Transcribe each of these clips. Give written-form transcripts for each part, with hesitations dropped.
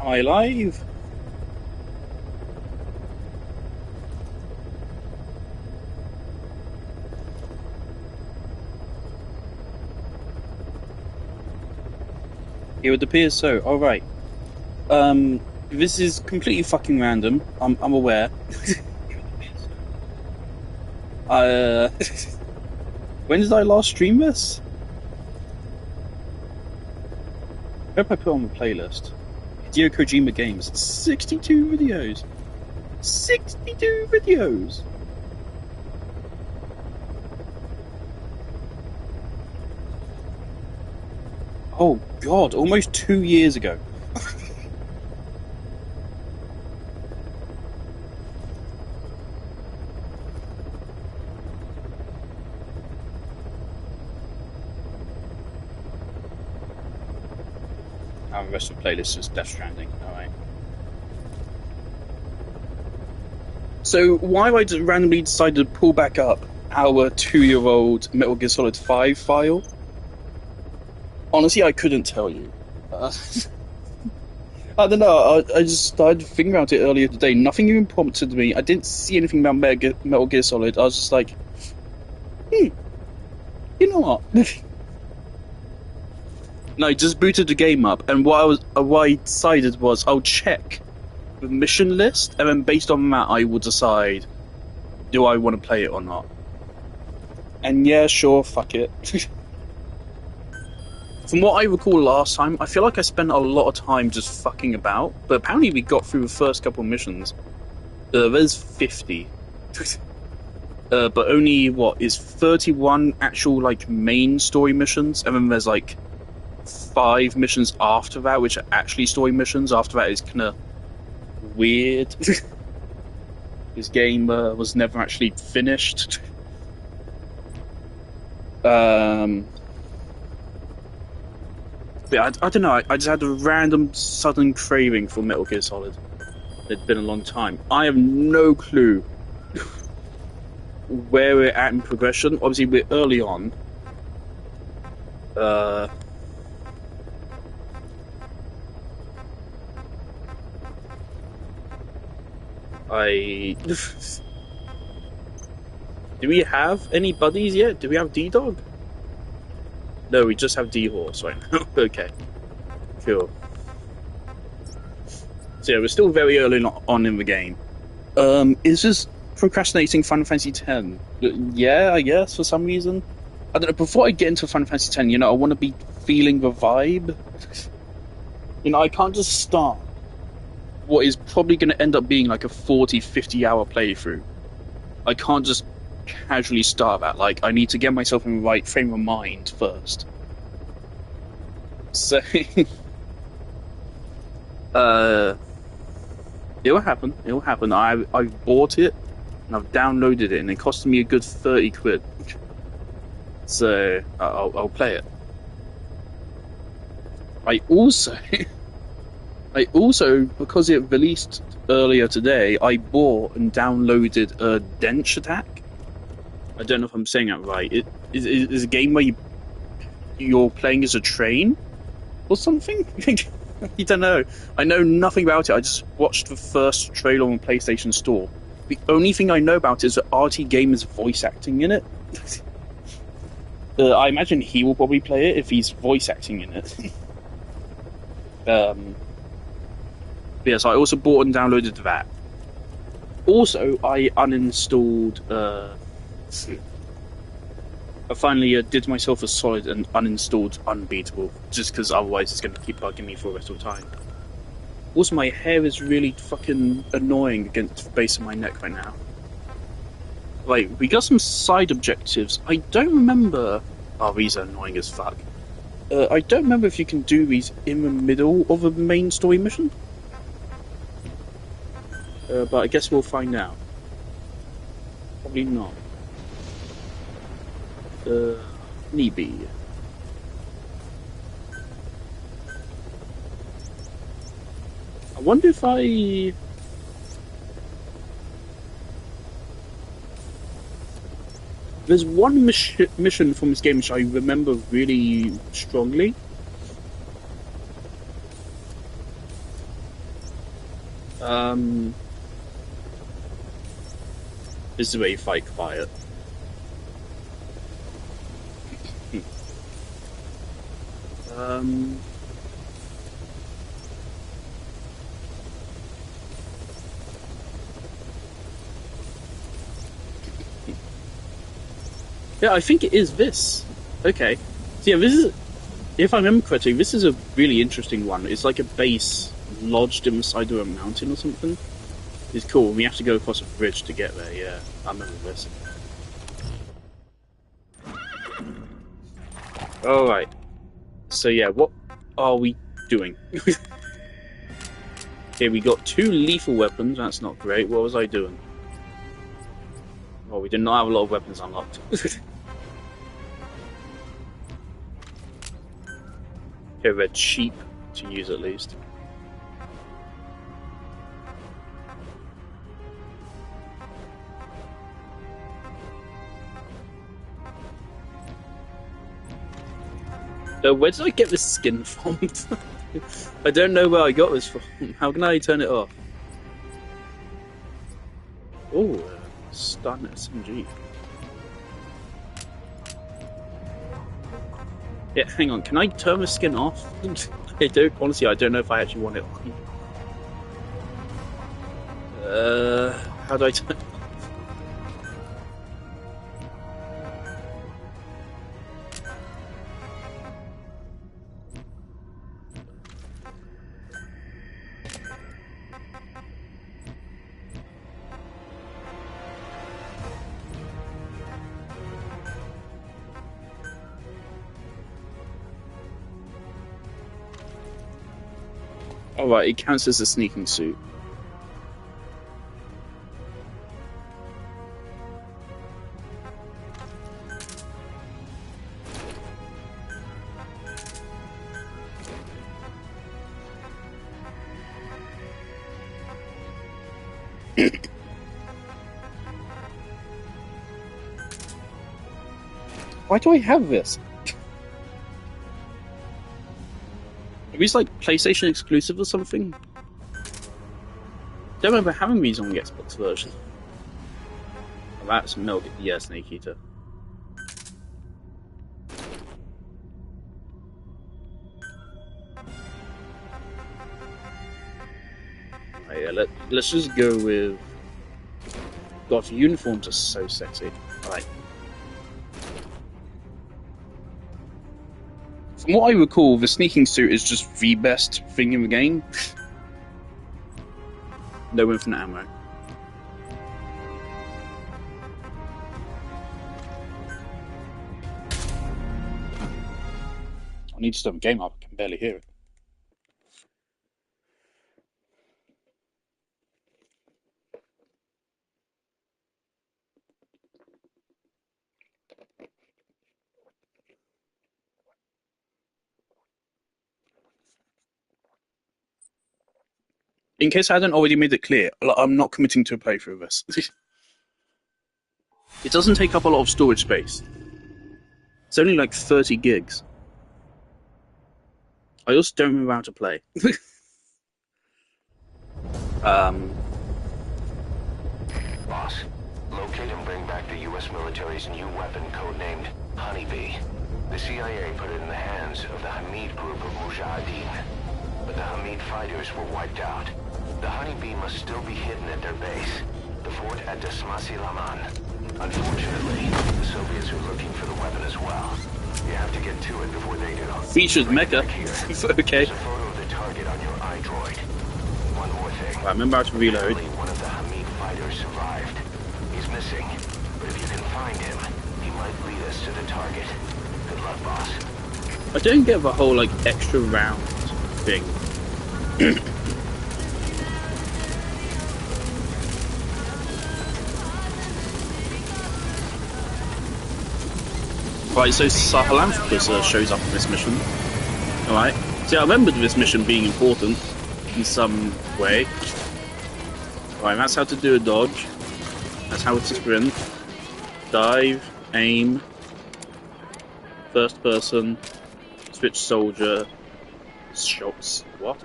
Am I live? It would appear so. All right. This is completely fucking random. I'm aware. Uh, when did I last stream this? I hope I put it on the playlist. Hideo Kojima Games. 62 videos. 62 videos. Oh God! Almost 2 years ago. The rest of the playlist is Death Stranding. Alright. So, why I just randomly decided to pull back up our 2-year-old Metal Gear Solid 5 file? Honestly, I couldn't tell you. I don't know, I just started thinking about it earlier today. Nothing even prompted me. I didn't see anything about Metal Gear Solid. I was just like, you know what? No, I just booted the game up, and what I decided was I'll check the mission list, and then based on that, I will decide do I want to play it or not. And yeah, sure, fuck it. From what I recall last time, I feel like I spent a lot of time just fucking about, but apparently we got through the first couple of missions. There's 50. But only, is 31 actual, main story missions, and then there's, 5 missions after that, which are actually story missions. After that is kinda weird. This game was never actually finished. But I don't know, I just had a random sudden craving for Metal Gear Solid. It'd been a long time. I have no clue where we're at in progression. Obviously, we're early on. Do we have any buddies yet? Do we have D-Dog? No, we just have D-Horse right now. Okay. Cool. So yeah, we're still very early on in the game. Is this procrastinating Final Fantasy X? Yeah, I guess, for some reason. I don't know, before I get into Final Fantasy X, I want to be feeling the vibe. I can't just start what is probably going to end up being like a 40, 50 hour playthrough. I can't just casually start that. I need to get myself in the right frame of mind first. So, it'll happen. It'll happen. I've bought it, and I've downloaded it, and it costed me a good 30 quid. So, I'll play it. I also, because it released earlier today, I bought and downloaded a Dench Attack. I don't know if I'm saying that right. It is a game where you're playing as a train or something. You don't know. I know nothing about it. I just watched the first trailer on PlayStation Store. The only thing I know about it is that RT Gamer's voice acting in it. I imagine he will probably play it if he's voice acting in it. So I also bought and downloaded that. Also, I uninstalled. I finally did myself a solid and uninstalled Unbeatable, just because otherwise it's going to keep bugging me for the rest of the time. Also, my hair is really fucking annoying against the base of my neck right now. Right, we got some side objectives. I don't remember. Oh, these are annoying as fuck. I don't remember if you can do these in the middle of a main story mission. But I guess we'll find out. Probably not. Maybe. I wonder if there's one mission from this game which I remember really strongly. Um, this is where you fight quiet. Um, yeah, I think it is this. Okay. So yeah, this is, if I remember correctly, this is a really interesting one. It's like a base lodged in the side of a mountain or something. It's cool. We have to go across a bridge to get there, yeah. I remember this. Alright. So yeah, what are we doing? Okay, we got 2 lethal weapons, that's not great. What was I doing? Oh, we did not have a lot of weapons unlocked. Okay, they're cheap to use at least. Where did I get this skin from? I don't know where I got this from. How can I turn it off? Oh, stun SMG. Yeah, hang on. Can I turn the skin off? I don't. Honestly, I don't know if I actually want it on. How do I turn? Alright, it counts as a sneaking suit. Why do I have this? Are these like PlayStation exclusive or something? Don't remember having these on the Xbox version. Oh, that's milk. Yeah, Snake Eater. Oh, yeah, let's just go with. God, the uniforms are so sexy. Alright. From what I recall, the sneaking suit is just the best thing in the game. No infinite ammo. I need to start the game up, I can barely hear it. In case I hadn't already made it clear, I'm not committing to a playthrough of this. It doesn't take up a lot of storage space. It's only like 30 gigs. I also don't remember how to play. Boss, locate and bring back the U.S. military's new weapon codenamed Honeybee. The CIA put it in the hands of the Hamid group of Mujahideen, but the Hamid fighters were wiped out. The Honeybee must still be hidden at their base, the fort at Dasmasi Laman. Unfortunately, the Soviets are looking for the weapon as well. You have to get to it before they do. Features mecha. Okay. There's a photo of the target on your iDroid. One more thing. I remember how to reload. Only one of the Hamid fighters survived. He's missing, but if you can find him, he might lead us to the target. Good luck, boss. I don't get the whole like extra round thing. Right, so Sahelanthropus shows up in this mission. Alright. See, I remembered this mission being important in some way. Right, that's how to do a dodge. That's how to sprint. Dive, aim, first person, switch soldier, shots. What?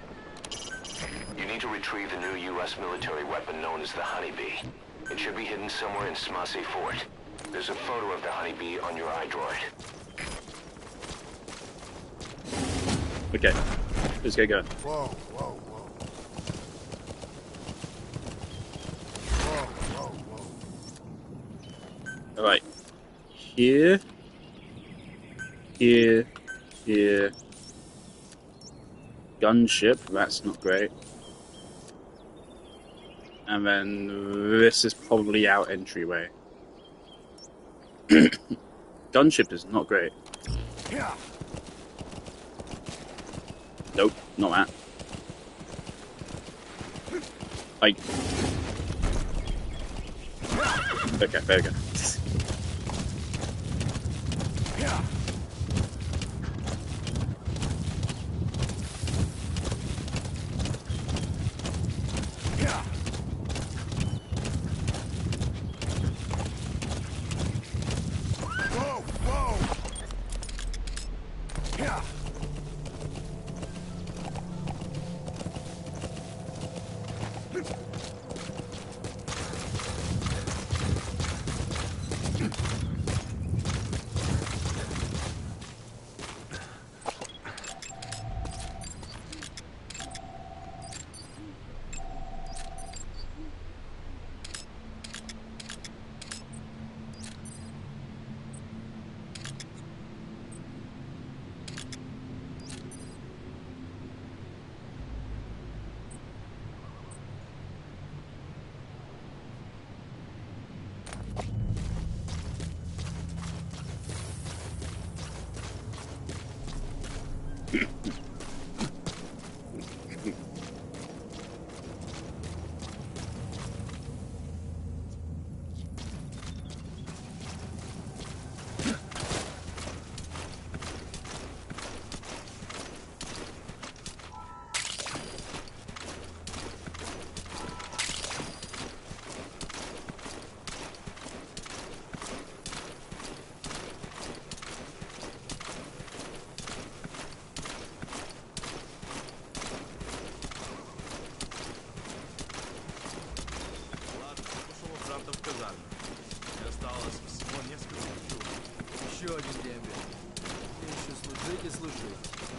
You need to retrieve the new U.S. military weapon known as the Honeybee. It should be hidden somewhere in Smasei Fort. There's a photo of the Honeybee on your iDroid. Okay, let's get going. Whoa, whoa, whoa. Whoa, whoa, whoa. Alright. Here. Here. Here. Gunship, that's not great. And then this is probably our entryway. Gunship is not great. Yeah. Nope, not that. Like. Okay, there we go. Yeah. Yeah. Whoa, whoa. Yeah.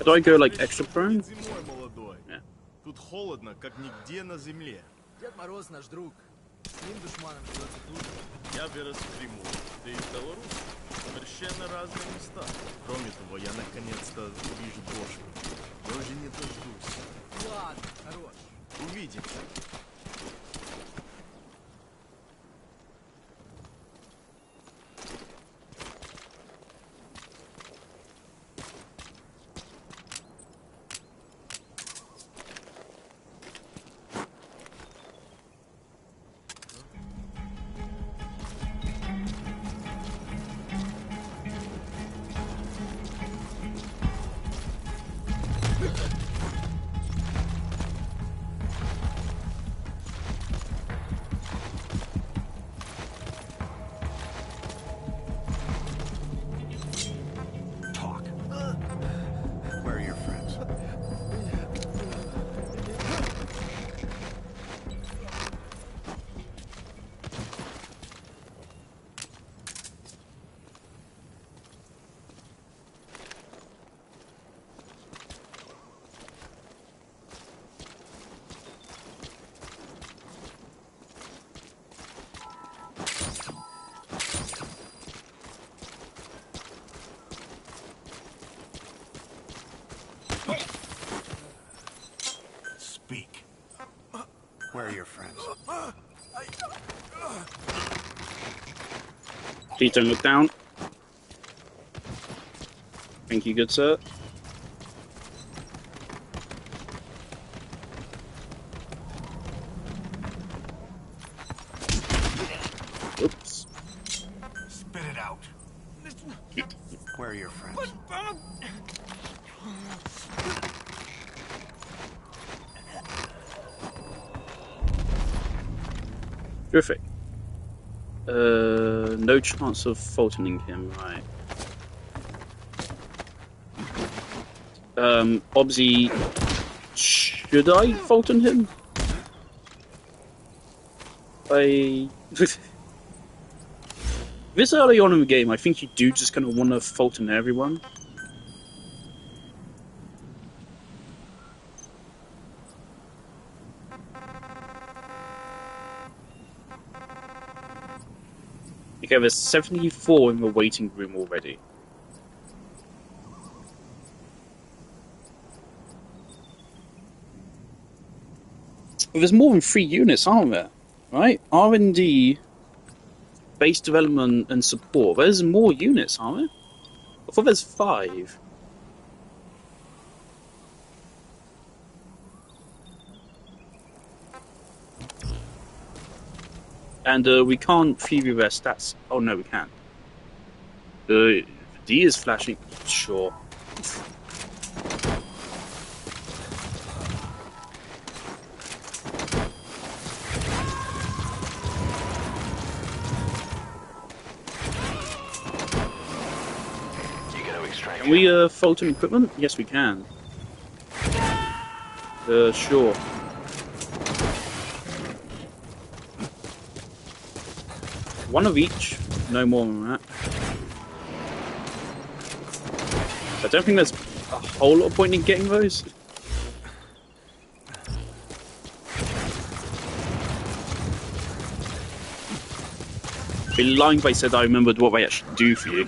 Do I go like extra prone? Yeah. Тут холодно, как нигде на земле. Дед Мороз наш друг. С ним душманом живется тут. Я вырос в Крыму, ты из Беларуси. Совершенно разные места. Кроме того, я наконец-то увижу Бошку. Я уже не дождусь. Ладно, хорош. Увидимся. Where are your friends? Speak. Where are your friends? Please don't look down. Thank you, good sir. Oops. Spit it out. Where are your friends? Terrific. No chance of faulting him, right. Obviously... Shh. Should I Fulton him? This early on in the game, I think you do just kind of want to Fulton everyone. Okay, there's 74 in the waiting room already. Well, there's more than 3 units, aren't there? Right? R&D, base development, and support. There's more units, aren't there? I thought there's 5. And we can't preview their stats. Oh no, we can. D is flashing. Sure. Can we Fulton equipment? Yes, we can. Sure. One of each, no more than that. I don't think there's a whole lot of point in getting those. I'd be lying if I said I remembered what they actually do for you.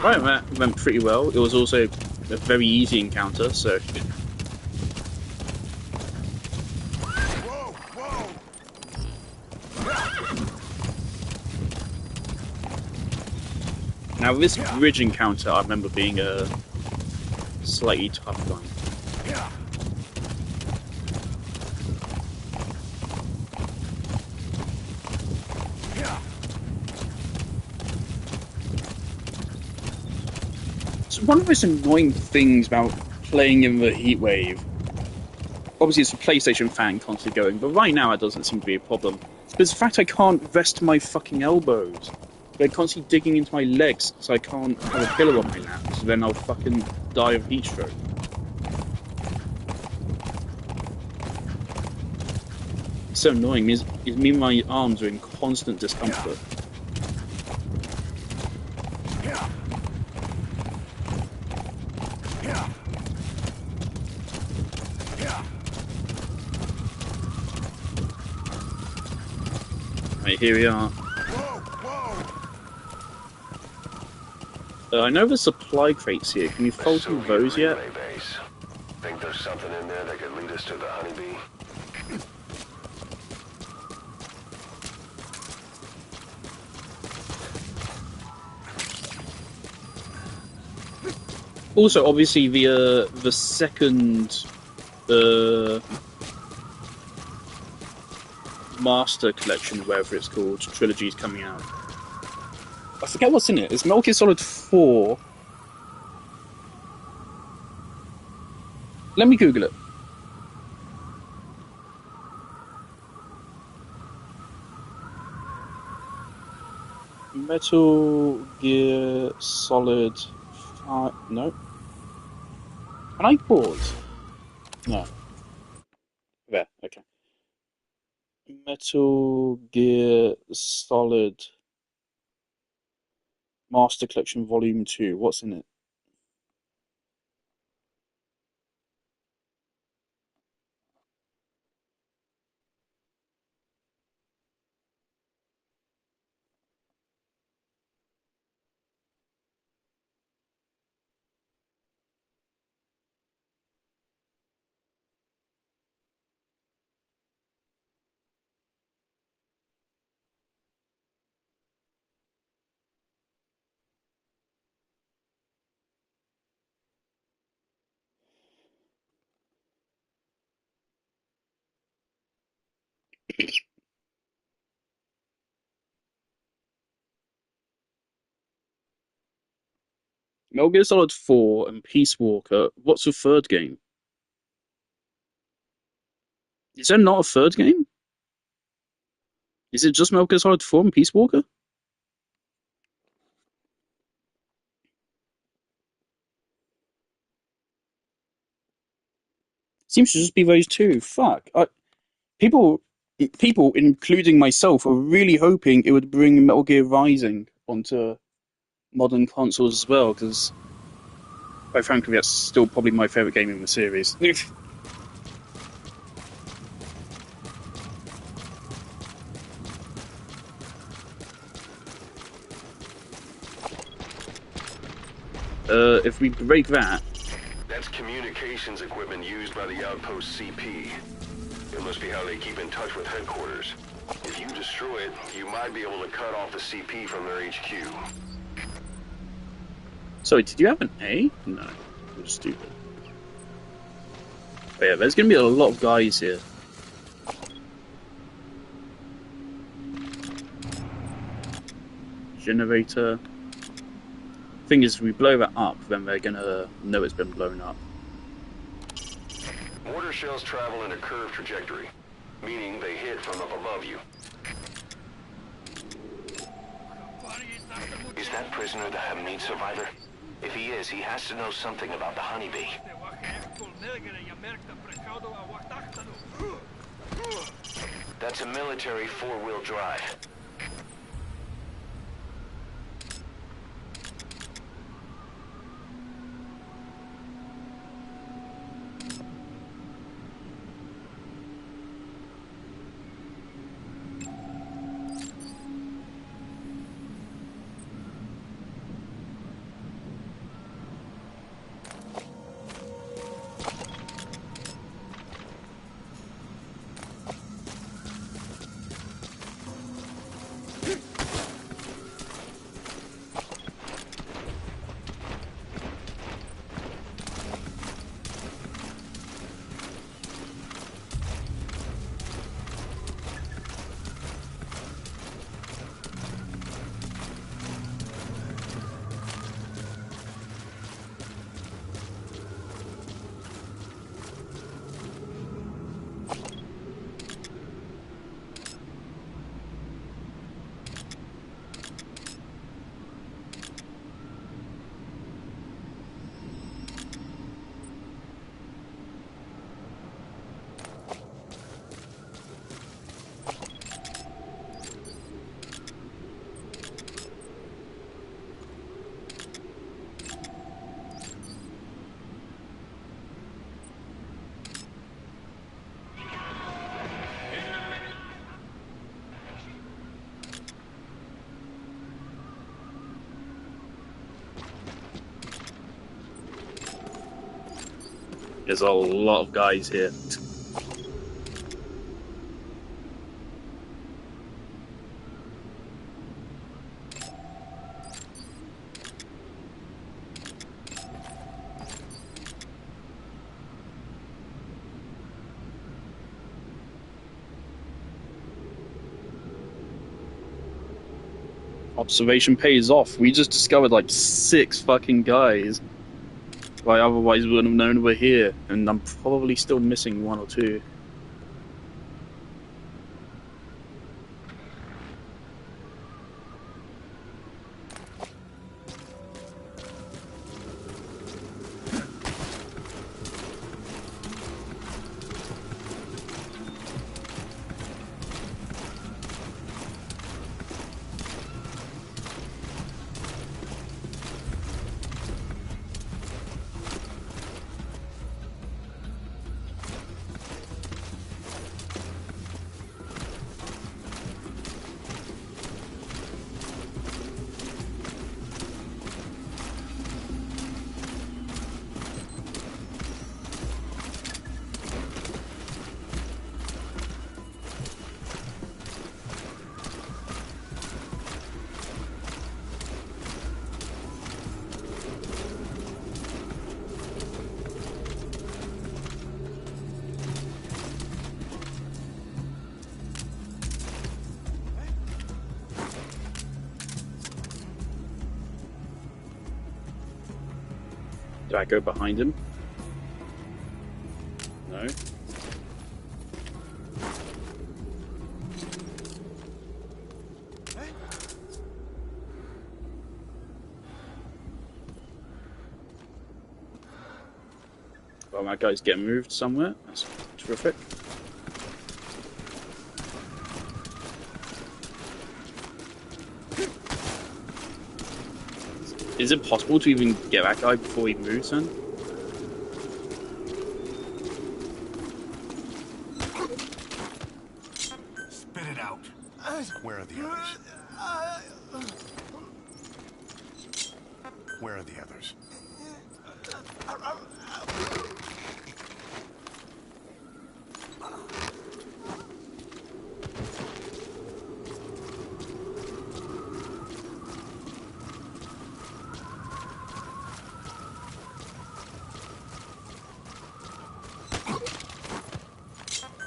Right, that went pretty well. It was also a very easy encounter, so... Now this bridge encounter I remember being a slightly tough one. So one of the most annoying things about playing in the heatwave, obviously it's a PlayStation fan constantly going, but right now it doesn't seem to be a problem. But it's the fact I can't rest my fucking elbows. They're constantly digging into my legs, so I can't have a pillow on my lap, so then I'll fucking die of heat stroke. It's so annoying, it means my arms are in constant discomfort. Right, here we are. I know there's supply crates here. Can you fold through those yet? Base. Think there's something in there that could lead us to the Honeybee? Also, obviously, the second Master Collection, whatever it's called, trilogy is coming out. I forget what's in it. It's Metal Gear Solid 4. Let me Google it. Metal Gear Solid 5. No. Can I pause? No. There, okay. Metal Gear Solid Master Collection Volume 2. What's in it? Metal Gear Solid 4 and Peace Walker. What's the third game? Is there not a third game? Is it just Metal Gear Solid 4 and Peace Walker? Seems to just be those two. Fuck. People, people, including myself, are really hoping it would bring Metal Gear Rising onto modern consoles as well, because, quite frankly, that's still probably my favorite game in the series. If we break that, That's communications equipment used by the Outpost CP. It must be how they keep in touch with headquarters. If you destroy it, you might be able to cut off the CP from their HQ. sorry, did you have an A? No, you're stupid. But yeah, there's gonna be a lot of guys here. Generator. Thing is, if we blow that up, then they're gonna know it's been blown up. Mortar shells travel in a curved trajectory, meaning they hit from up above you. Is that prisoner the Hamid survivor? If he is, he has to know something about the honeybee. That's a military four-wheel drive. There's a lot of guys here. Observation pays off. We just discovered like 6 fucking guys. I otherwise wouldn't have known we're here, and I'm probably still missing 1 or 2. Do I go behind him? No. Well, that guy's getting moved somewhere. That's terrific. Is it possible to even get that guy before he moves then? Spit it out. Where are the others? Where are the others?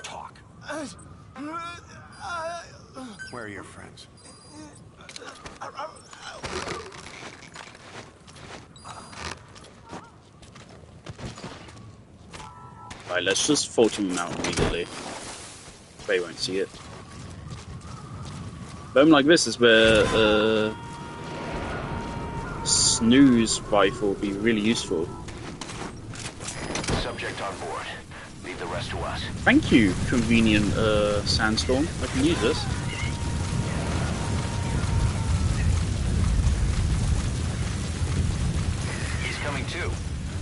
Talk. Where are your friends? Right, let's just photo him out immediately. They won't see it. Moment like this is where snooze rifle would be really useful. Subject on board. Leave the rest to us. Thank you, convenient sandstorm. I can use this. He's coming too.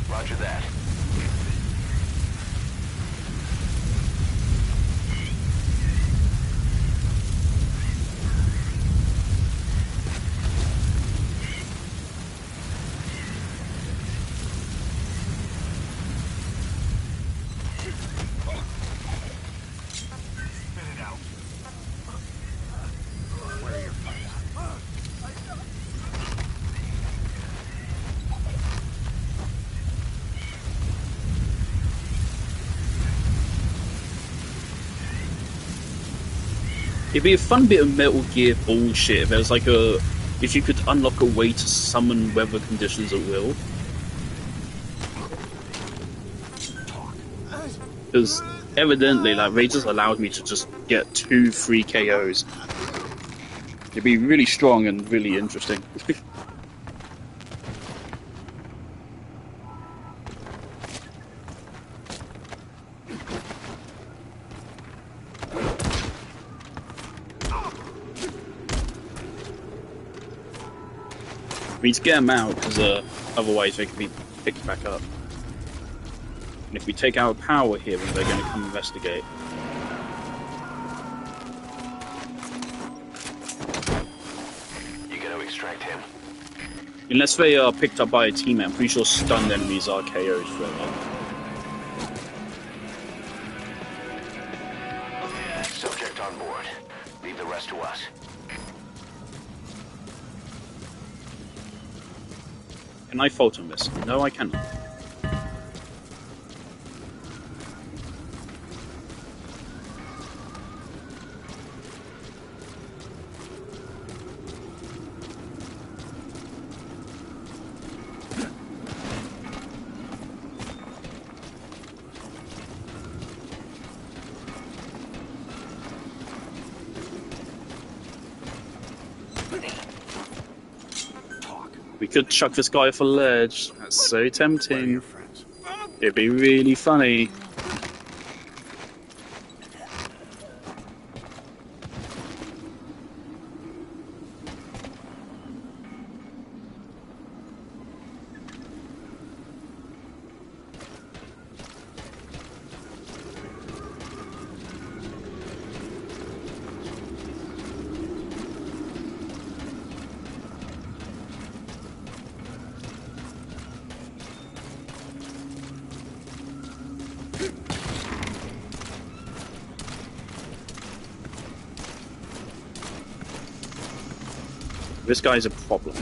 Roger that. Spit it out. Where are your friends? It'd be a fun bit of Metal Gear bullshit if there was like if you could unlock a way to summon weather conditions at will. Because evidently, like, they just allowed me to just get 2 free KOs. It'd be really strong and really interesting. We need to get them out, because otherwise they could be picked back up. And if we take our power here, then they're going to come investigate. You gotta extract him. Unless they are picked up by a teammate, I'm pretty sure stunned enemies are KOs forever. Subject on board. Leave the rest to us. Can I photon this? No, I cannot. We could chuck this guy off a ledge. That's so Where are tempting. your friends? It'd be really funny. This guy's a problem.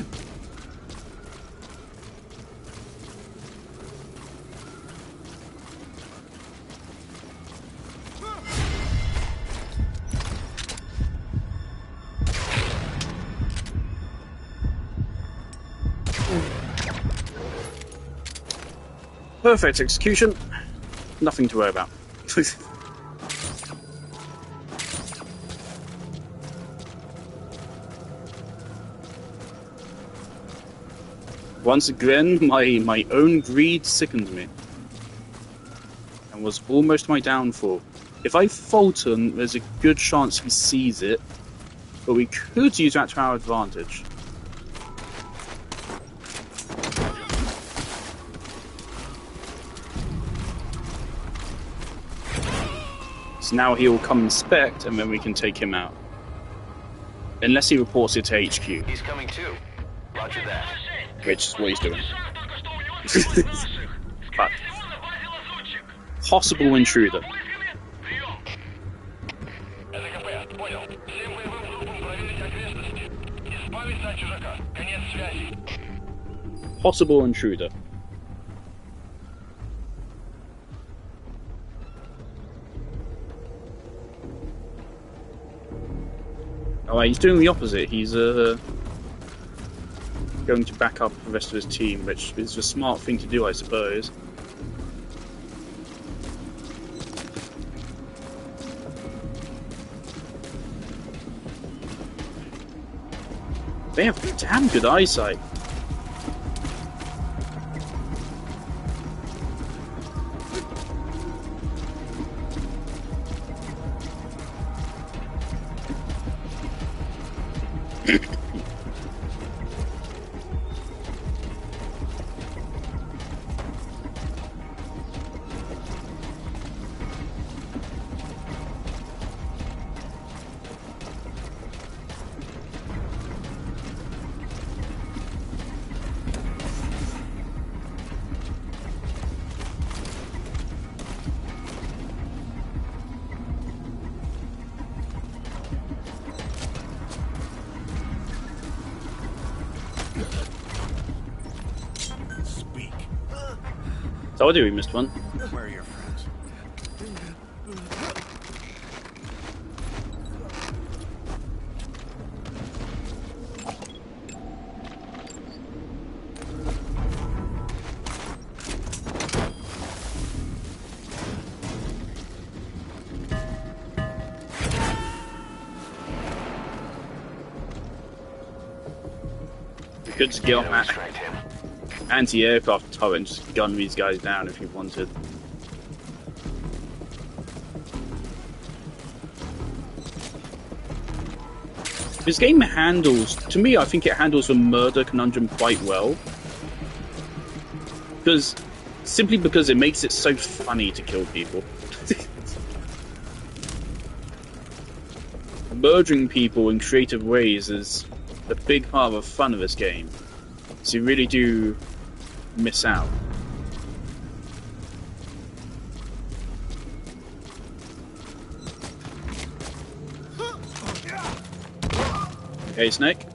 Perfect execution. Nothing to worry about. Once again, my own greed sickens me. and was almost my downfall. If I falter, there's a good chance he sees it, but we could use that to our advantage. So now he'll come inspect, and then we can take him out. Unless he reports it to HQ. He's coming too. Roger that. Which is what he's doing. But possible intruder. Possible intruder. Oh, he's doing the opposite. He's going to back up the rest of his team, which is a smart thing to do, I suppose. They have damn good eyesight. Told you we missed one. Where are your friends? We could just get on that anti-aircraft turret and just gun these guys down if you wanted. This game handles, to me, I think it handles the murder conundrum quite well. Simply because it makes it so funny to kill people. Murdering people in creative ways is a big part of the fun of this game. So you really do miss out. Okay, Snake.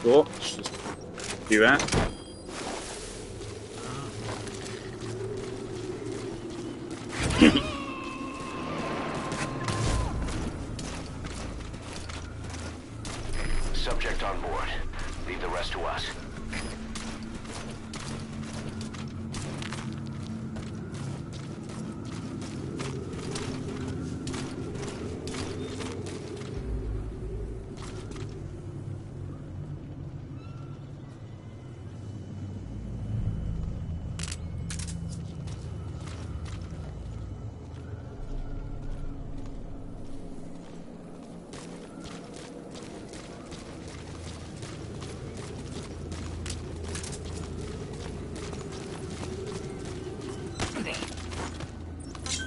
Cool. Let's just do that. Subject on board. Leave the rest to us.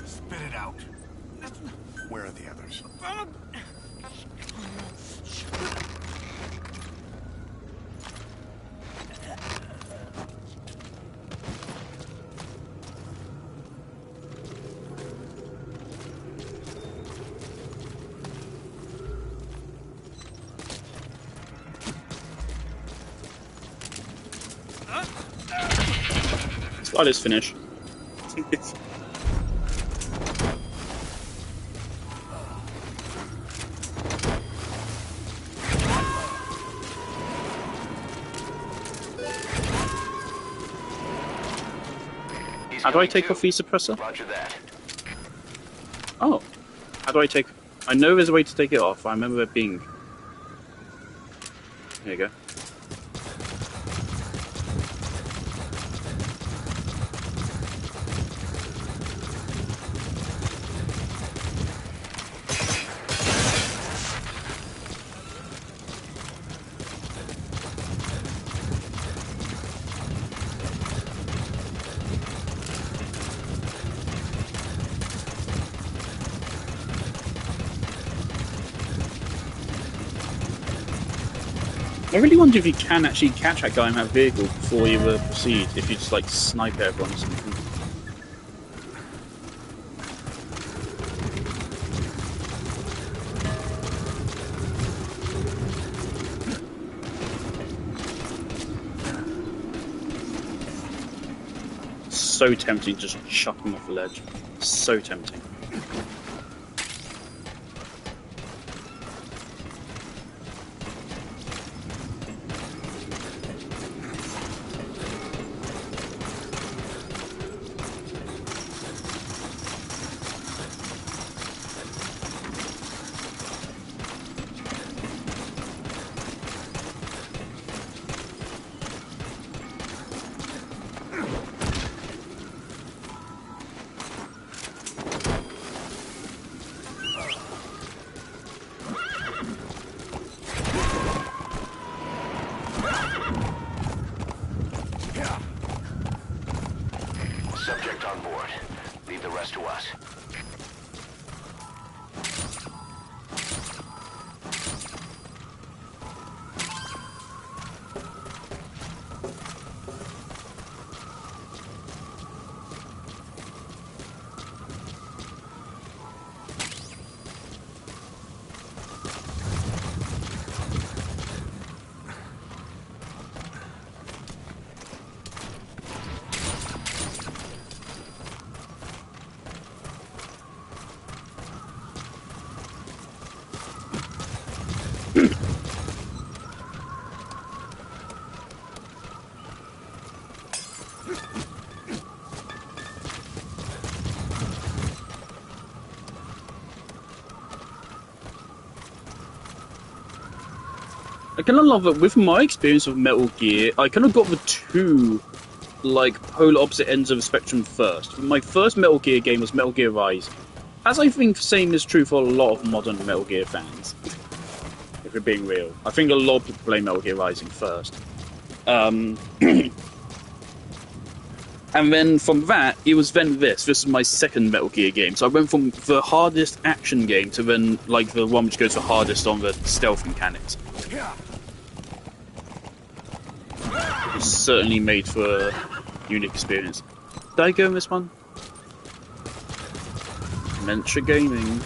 Spit it out. Where are the others? Let's let this finish. How do I take off the suppressor? Roger that. Oh. How do I take... I know there's a way to take it off. I remember it being... There you go. I really wonder if you can actually catch that guy in that vehicle before you proceed, if you just like snipe everyone or something. So tempting to just chuck him off the ledge. So tempting. Subject on board. Leave the rest to us. I kind of love it. With my experience of Metal Gear, I kind of got the two, like, polar opposite ends of the spectrum first. My first Metal Gear game was Metal Gear Rise. As I think the same is true for a lot of modern Metal Gear fans. If we're being real. I think a lot of people play Metal Gear Rising first. And then from that, it was then this. This is my second Metal Gear game. So I went from the hardest action game to then, like, the one which goes the hardest on the stealth mechanics. It's certainly made for a unique experience. Did I go in this one? Mentra Gaming.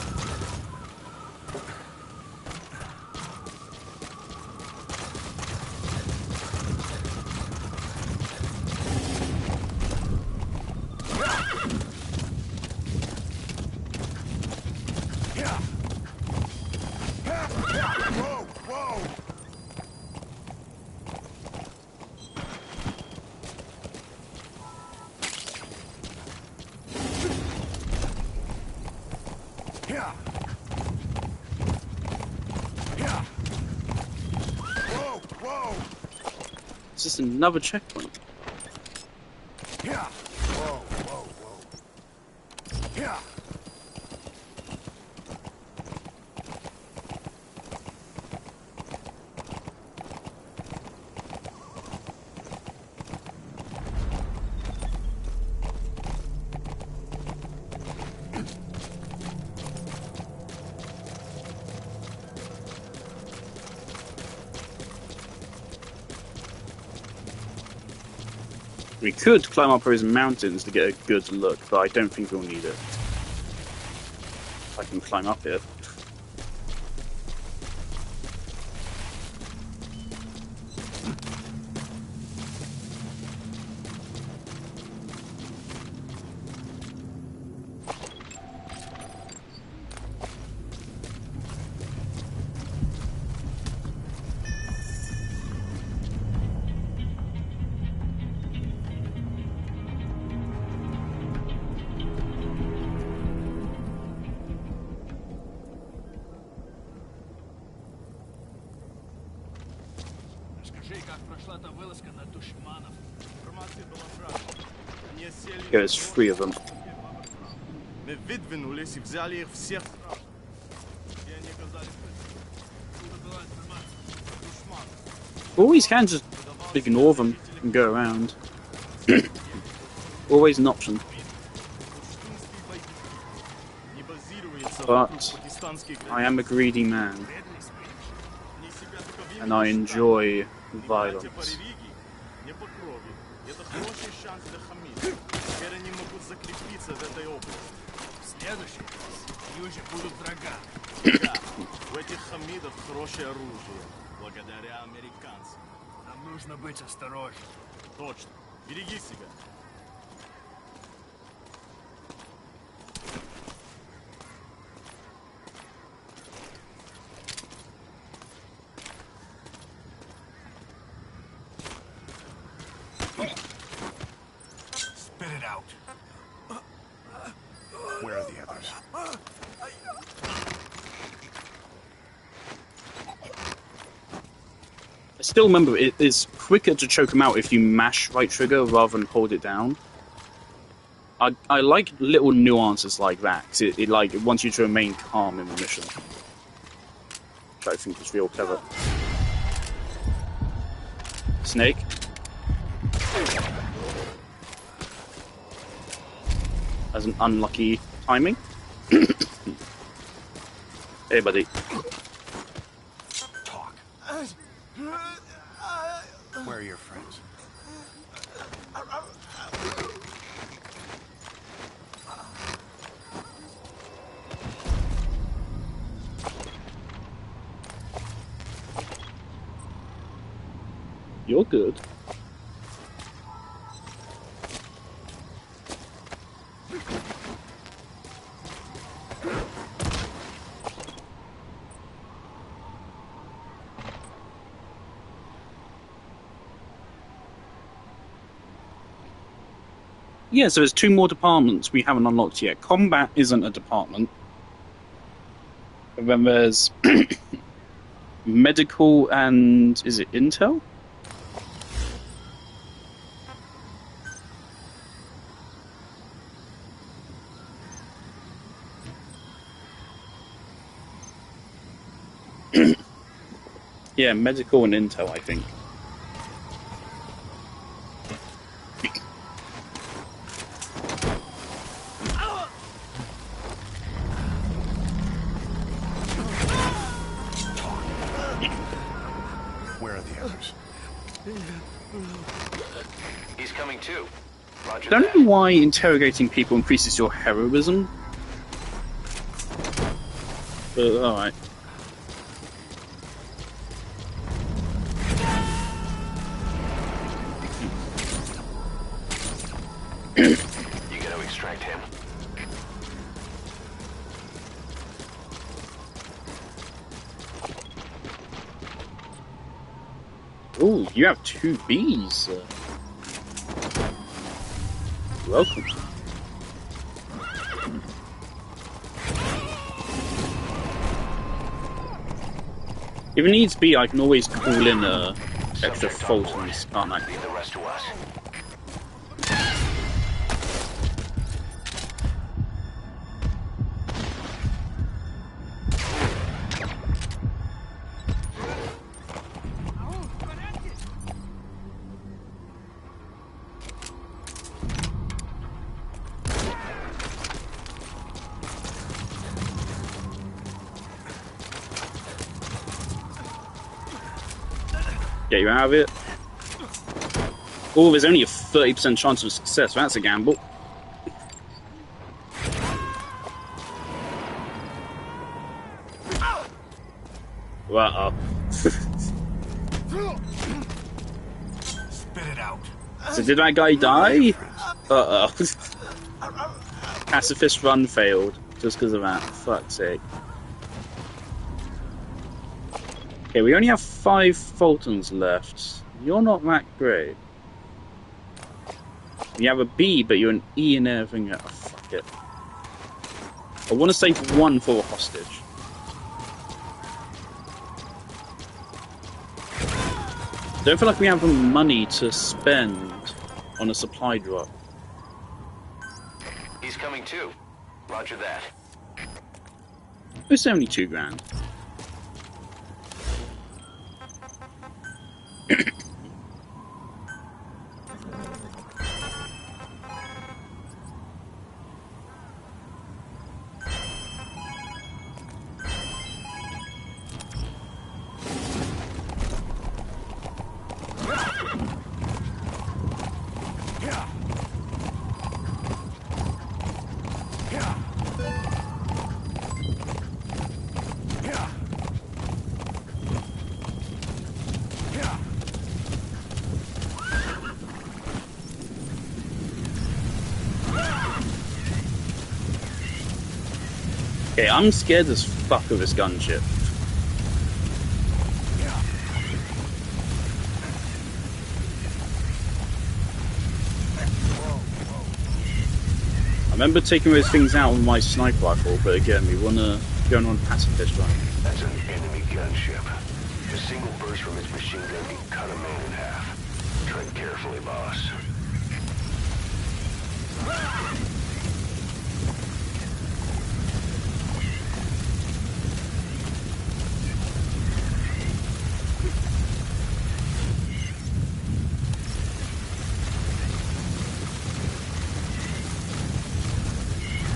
It's just another checkpoint. We could climb up those mountains to get a good look, but I don't think we'll need it. If I can climb up here. There's 3 of them. Мы выдвинулись и взяли их всех сразу. Где они оказались? Откуда была информация? Душман. Always can just ignore them and go around. Always an option. But I am a greedy man. Они себя только в and I enjoy Ребята по violence. религии, не по крови. Это хороший шанс для Хамида. Теперь они могут закрепиться в этой области. В следующий раз южи будут врага. Да, у этих Хамидов хорошее оружие, благодаря американцам. Нам нужно быть осторожным. Точно. Береги себя. Spit it out. Where are the others? I still remember it is quicker to choke them out if you mash right trigger rather than hold it down. I like little nuances like that, 'cause it like it wants you to remain calm in the mission, which I think is real clever. Snake. As an unlucky timing. Hey, buddy. Talk. Where are your friends? You're good. Yeah, so there's 2 more departments we haven't unlocked yet. Combat isn't a department. And then there's medical and is it intel? Yeah, medical and intel, I think. Where are the others? He's coming too. Roger I don't that. know why interrogating people increases your heroism. But alright. You gotta extract him. Oh, you have 2 bees. Welcome. If it needs be, I can always call in extra Subject on board. Fultons, can't I? Leave the rest to us. Get you out of it. Oh, there's only a 30% chance of success. That's a gamble. Uh-oh. Spit it out. So did that guy die? Uh-oh. Pacifist run failed. Just because of that. Fuck's sake. Okay, we only have 5 Fultons left. You're not that great. You have a B, but you're an E and everything. Oh, fuck it. I want to save 1 for a hostage. Don't feel like we have the money to spend on a supply drop. He's coming too. Roger that. It's only 2 grand. Okay, I'm scared as fuck of this gunship. I remember taking those things out with my sniper rifle, but again, we wanna go on pacifist run. That's an enemy gunship. A single burst from its machine gun can cut a man in half. Tread carefully, boss.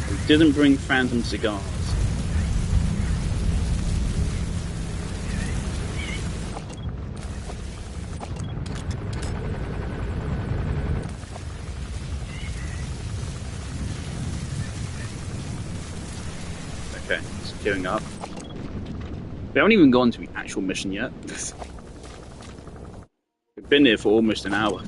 We didn't bring phantom cigars. Okay, it's queuing up. We haven't even gone to the actual mission yet. We've been here for almost an hour.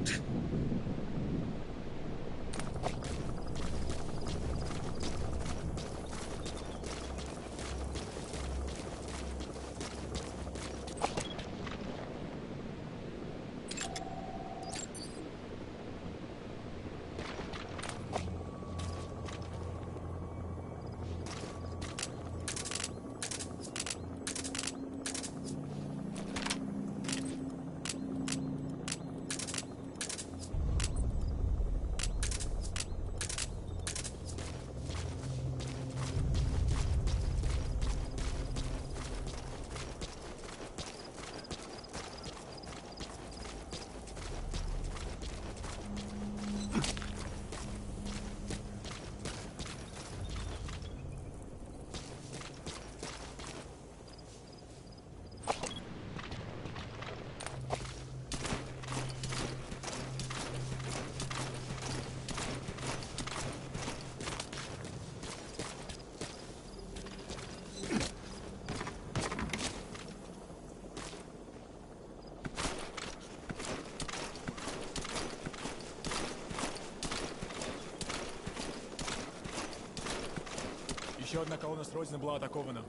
Еще одна колонна с Родины была атакована.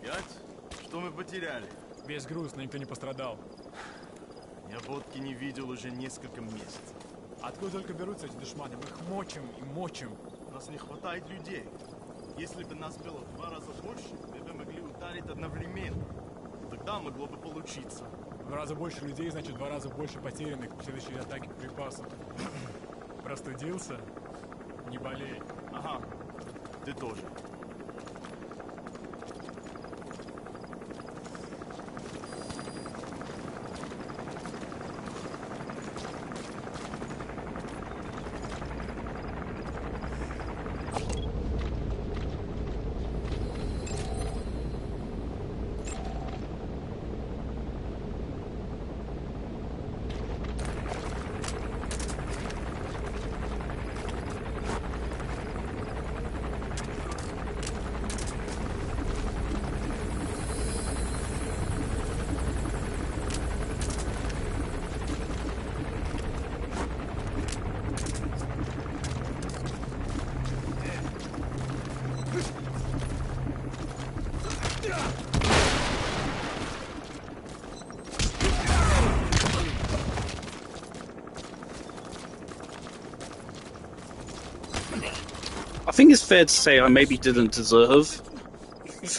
5? Что мы потеряли? Весь груз, но никто не пострадал. Я водки не видел уже несколько месяцев. Откуда только берутся эти душманы? Мы их мочим и мочим. У нас не хватает людей. Если бы нас было в 2 раза больше, мы бы могли ударить одновременно. Тогда могло бы получиться. В 2 раза больше людей, значит, в 2 раза больше потерянных в следующей атаке припасов. Простудился? Не болей. Ага, ты тоже. I think it's fair to say I maybe didn't deserve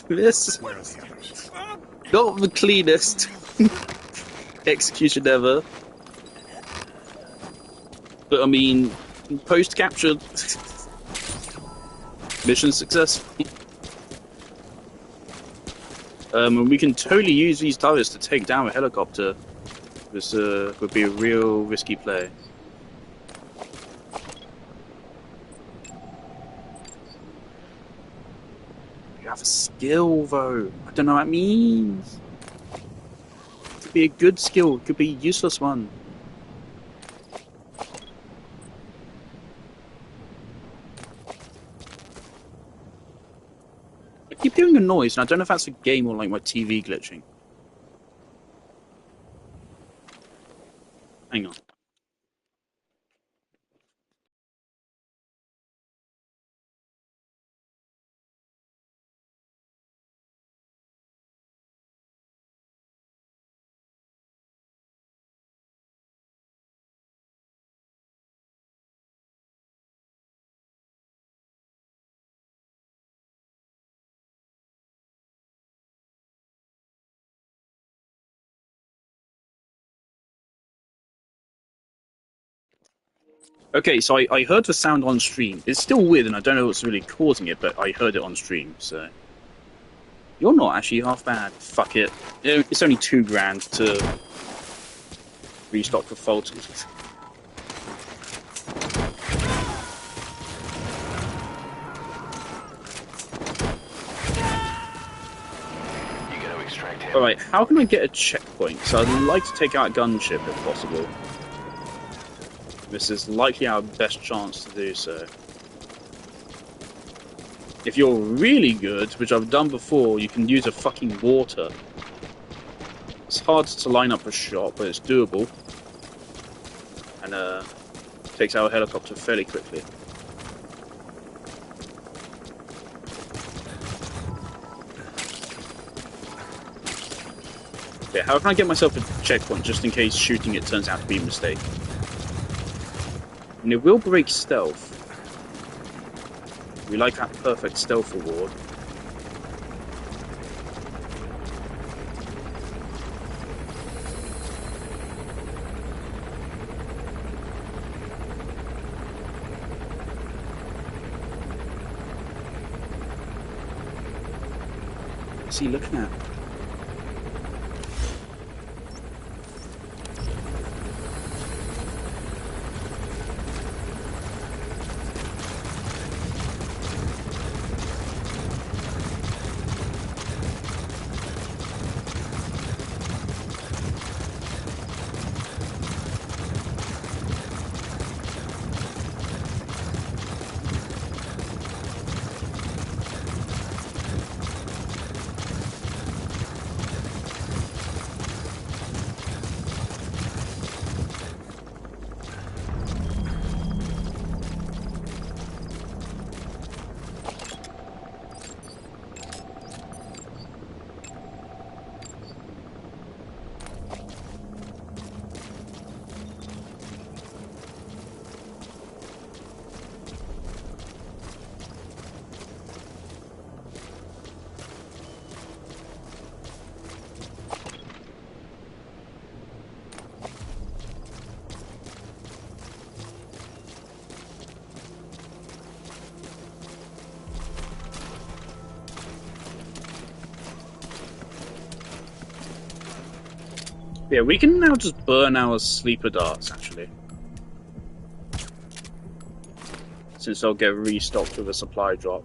this. Not the cleanest execution ever. But I mean, post-capture, mission successful. And we can totally use these turrets to take down a helicopter. This would be a real risky play. You have a skill, though. I don't know what that means. It could be a good skill. It could be a useless one. I keep hearing a noise, and I don't know if that's a game or like my TV glitching. Hang on. Okay, so I heard the sound on stream. It's still weird, and I don't know what's really causing it, but I heard it on stream, so... You're not actually half bad. Fuck it. It's only $2,000 to restock for Fulton. You gotta extract him. Alright, how can I get a checkpoint? So I'd like to take out a gunship if possible. This is likely our best chance to do so. If you're really good, which I've done before, you can use a fucking water. It's hard to line up a shot, but it's doable. And takes our helicopter fairly quickly. Yeah, how can I get myself a checkpoint just in case shooting it turns out to be a mistake? And it will break stealth. We like that perfect stealth reward. What's he looking at? Yeah, we can now just burn our sleeper darts, actually. Since they'll get restocked with a supply drop.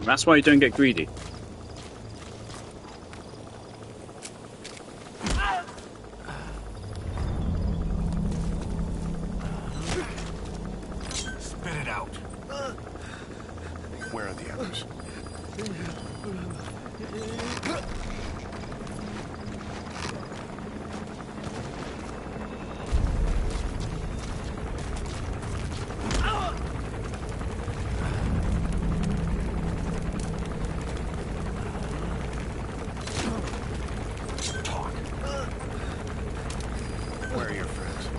That's why you don't get greedy. Spit it out. Where are the others? Where are your friends?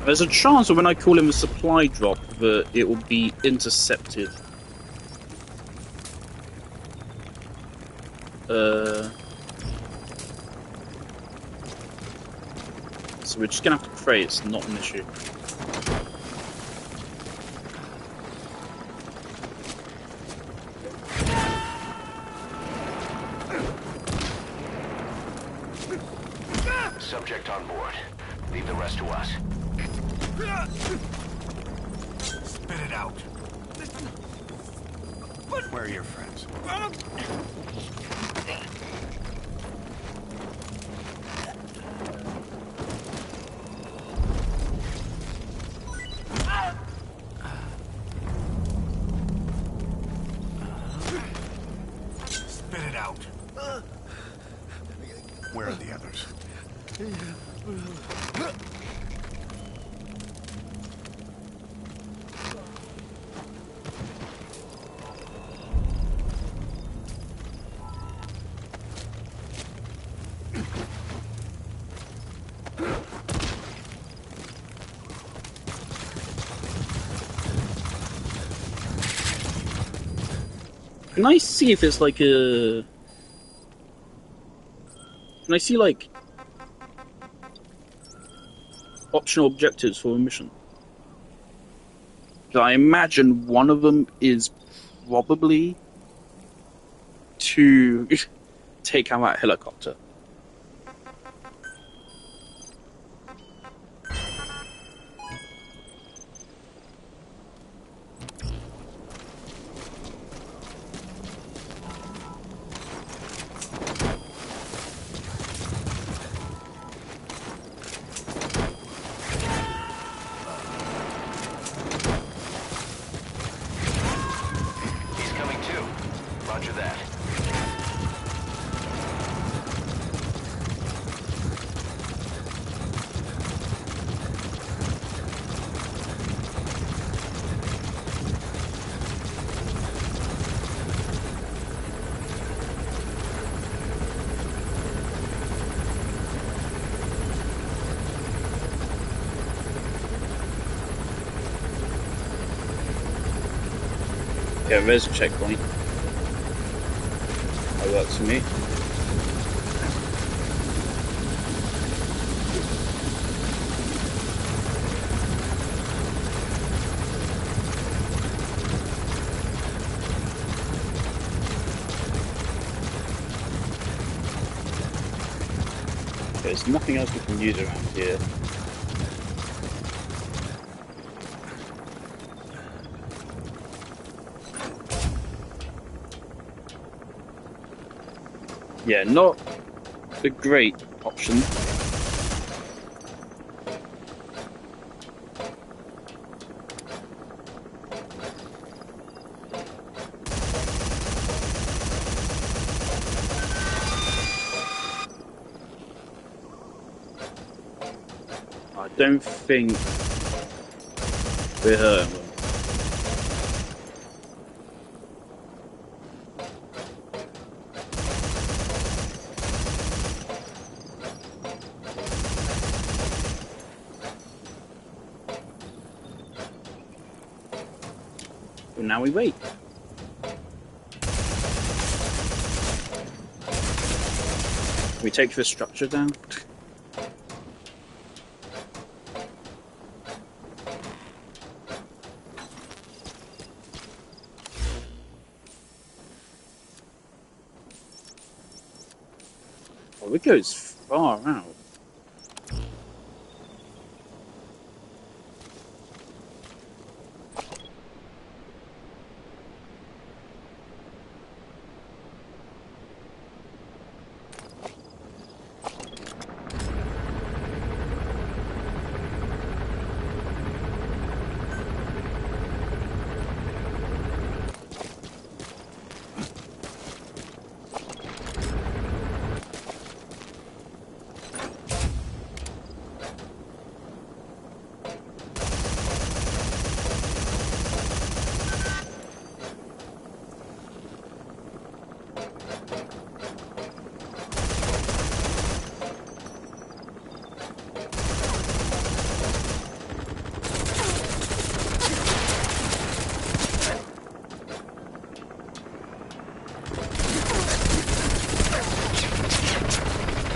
There's a chance that when I call him a supply drop that it will be intercepted. So we're just gonna have to pray it's not an issue. Subject on board. Leave the rest to us. Spit it out. Where are your friends? out. Where are the others? Can I see if it's like a... Can I see, like, optional objectives for a mission? 'Cause I imagine one of them is probably to take out that helicopter. He's coming too. Roger that. Yeah, there's a checkpoint. That works for me. There's nothing else we can use around here. Yeah, not a great option. I don't think we're hurting them. But now we wait. We take the structure down. Oh, it goes far out.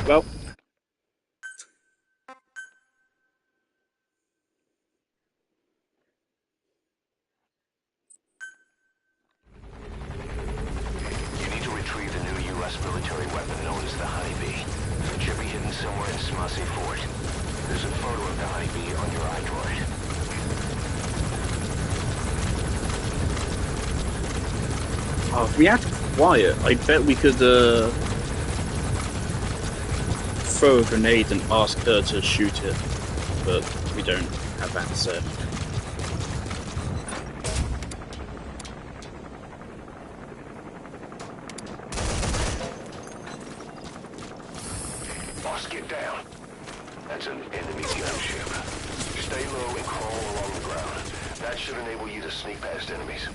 Well, You need to retrieve the new U.S. military weapon known as the Honeybee. It should be hidden somewhere in Smassi Fort. There's a photo of the Honeybee on your iDroid. if we had quiet, I bet we could throw a grenade and ask her to shoot it, but we don't have that set. Get down. That's an enemy gunship. Stay low and crawl along the ground. That should enable you to sneak past enemies.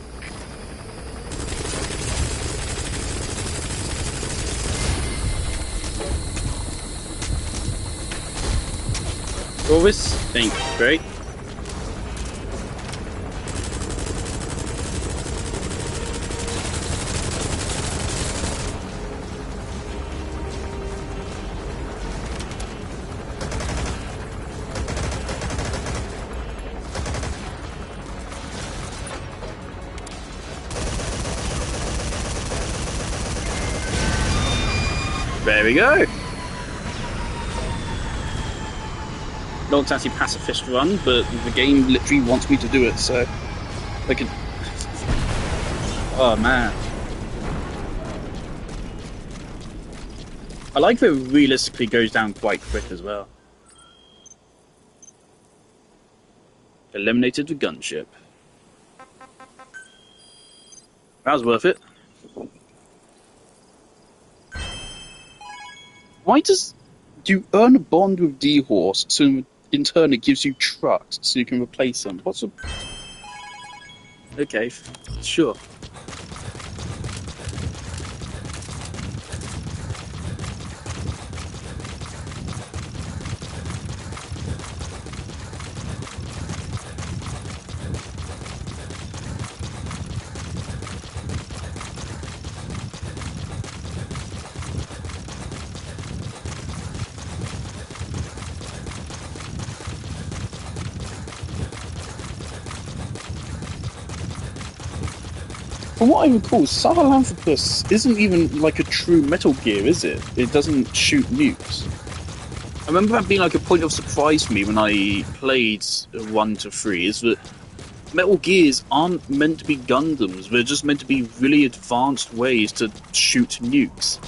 Orvis, thank you. Great. There we go. Not exactly pacifist run, but the game literally wants me to do it, so I can. Oh man. I like that it realistically goes down quite quick as well. Eliminated the gunship. That was worth it. Why do you earn a bond with D-Horse, so in turn it gives you trucks so you can replace them? What's a... Okay, sure. From what I recall, Sahelanthropus isn't even like a true Metal Gear, is it? It doesn't shoot nukes. I remember that being like a point of surprise for me when I played 1 to 3, is that Metal Gears aren't meant to be Gundams, they're just meant to be really advanced ways to shoot nukes.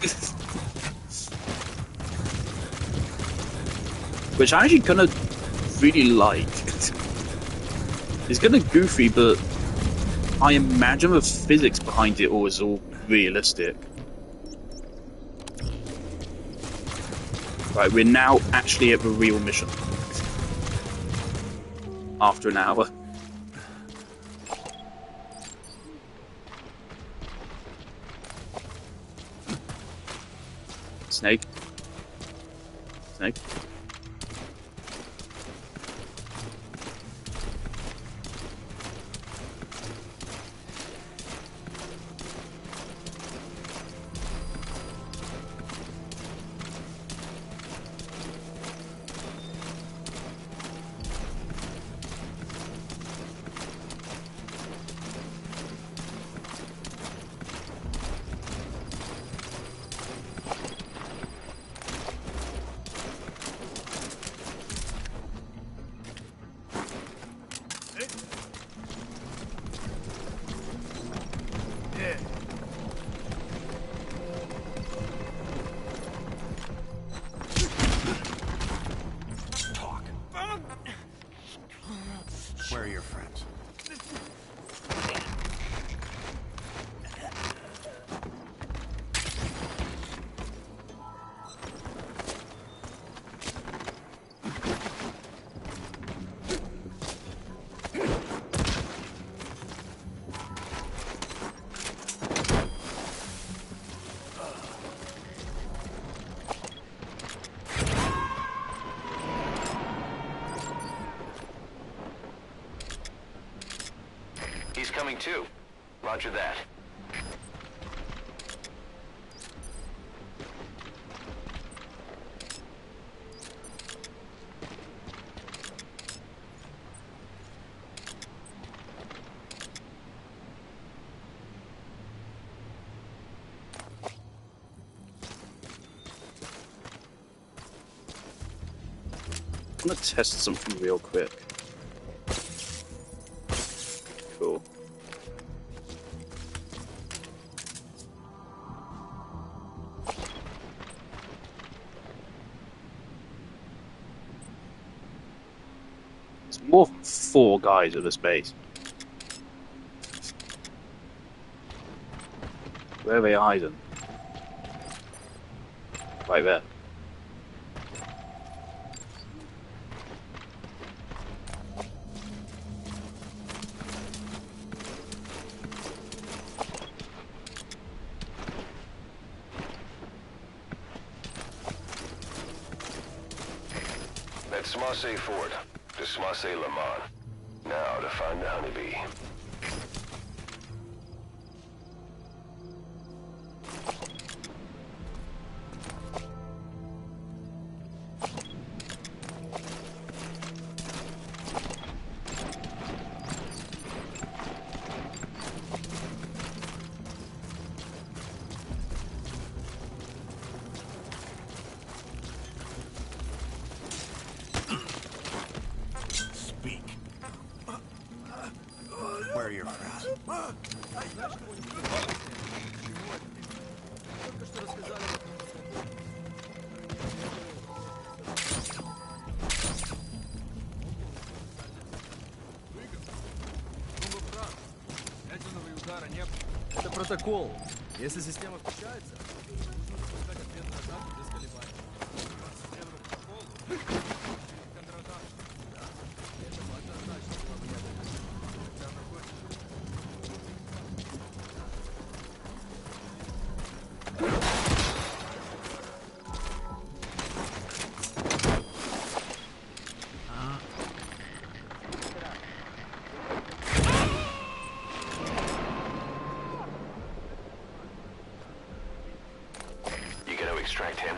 Which I actually kind of really like. It's kind of goofy, but I imagine the physics behind it all is all realistic. Right, we're now actually at the real mission. After an hour. Snake. Snake. Where are your friends? He's coming too. Roger that. I'm gonna test something real quick. Cool. There's more than 4 guys at this base. Where are they hiding? Right there. That's Marseille Fort. This Marseille Le Mans. Now to find the honeybee. Speak. Where are your friends? Только что рассказали об этом. Ядерного удара не было. Это протокол. Если система включается, нужно запускать ответную атаку без колебаний. Системный протокол. Контратака. Да. Это однозначно было бы ядерное. Когда она кончится. You gotta extract him.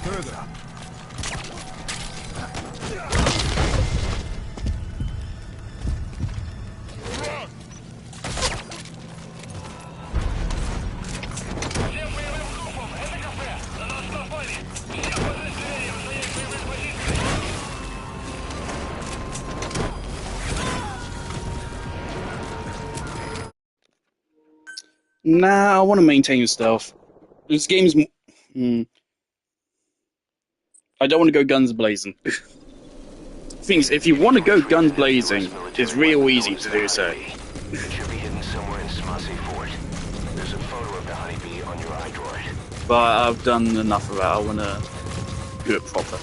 Further. Всем боевым группам! Это кафе! На нас напали! Все подразделения занять боевые позиции! Nah, I want to maintain stealth. This game's. I don't want to go guns blazing. Things, if you want to go guns blazing, it's real easy to do so. It should be hidden somewhere in Marseille Fort. There's a photo of the honeybee on your iDroid. But I've done enough of that. I want to do it proper.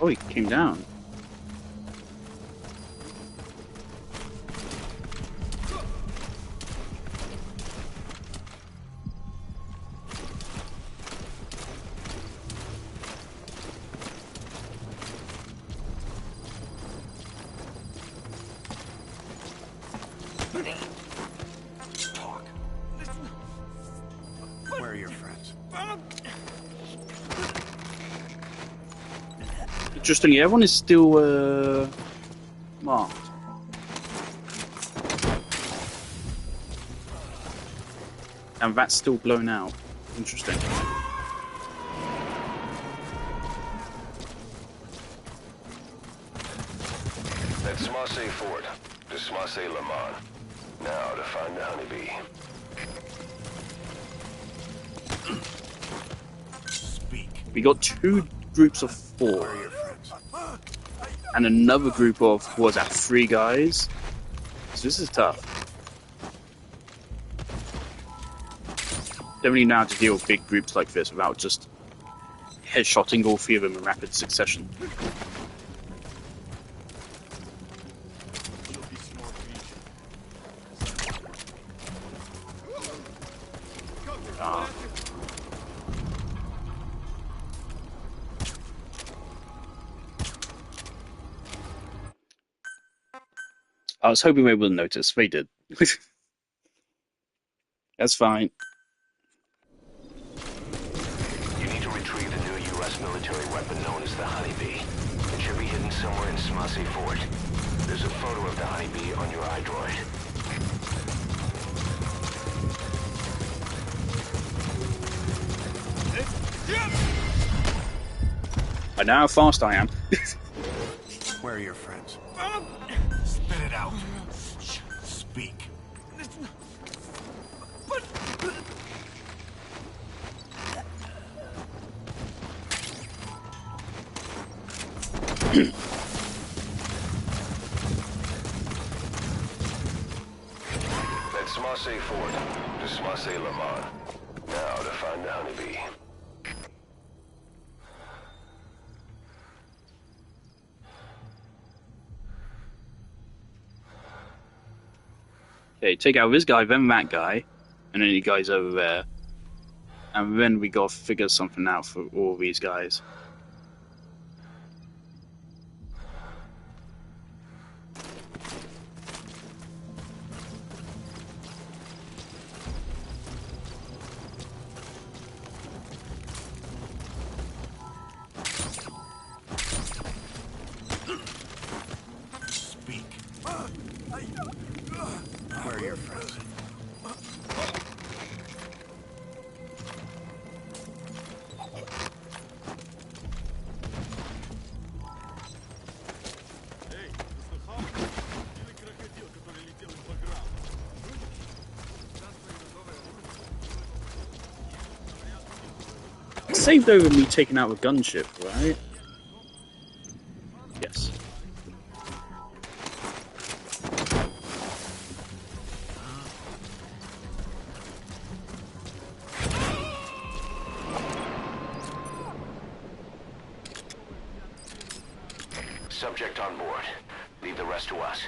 Oh, he came down. Talk. Where are your friends? Interestingly, everyone is still marked. And that's still blown out. Interesting. That's Marseille Fort. This Marseille Le Mans. Now to find the honeybee. Speak. We got 2 groups of 4. Where are your friends? And another group of, what was that, 3 guys? So this is tough. Don't really know how to deal with big groups like this without just headshotting all 3 of them in rapid succession. I was hoping they wouldn't notice. They did. That's fine. You need to retrieve the new U.S. military weapon known as the Honeybee. It should be hidden somewhere in Smasei Fort. There's a photo of the Honeybee on your iDroid. I know how fast I am. Where are your friends? Spit it out. Speak. That's Smasei Fort to Smasei Lamar. Now to find the Honeybee. Okay, take out this guy, then that guy, and then you guys over there. And then we gotta figure something out for all these guys. Speak. Where are your friends? Эй, ты слыхал? Или крокодил, который летел из Баграма? Saved over me taking out the gunship, right? Yes. Subject on board. Leave the rest to us.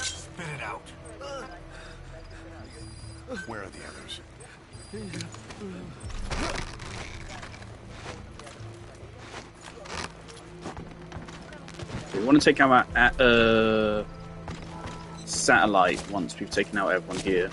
Spit it out. Where are the others? We want to take out our satellite once we've taken out everyone here.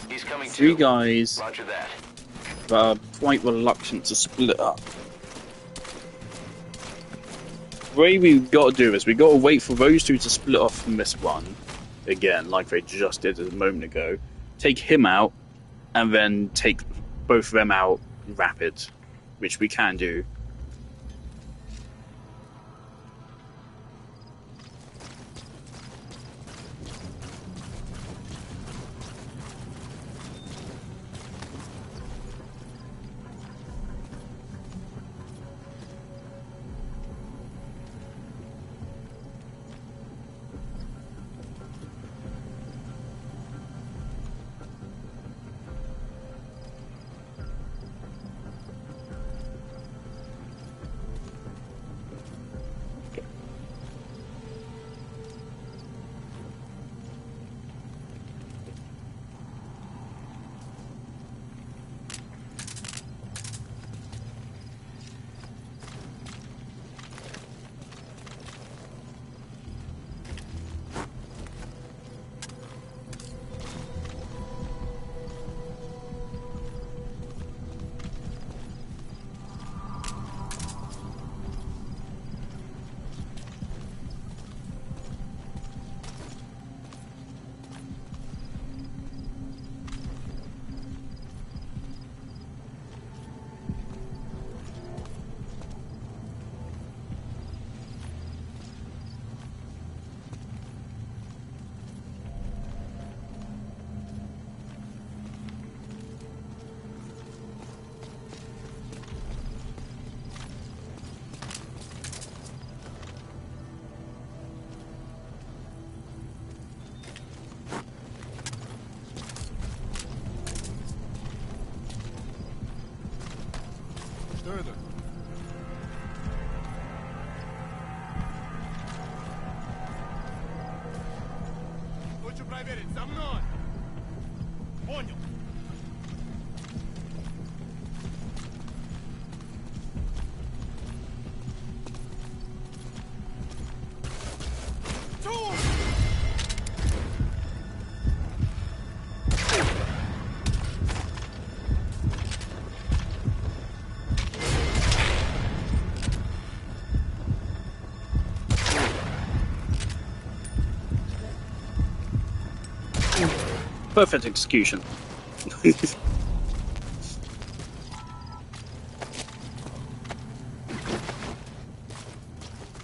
He's coming Three too. guys Roger that. are quite reluctant to split up. The way we've got to do this, we've got to wait for those two to split off from this one, again, like they just did a moment ago, take him out, and then take both of them out rapid, which we can do. проверить, за мной! Понял. Perfect execution.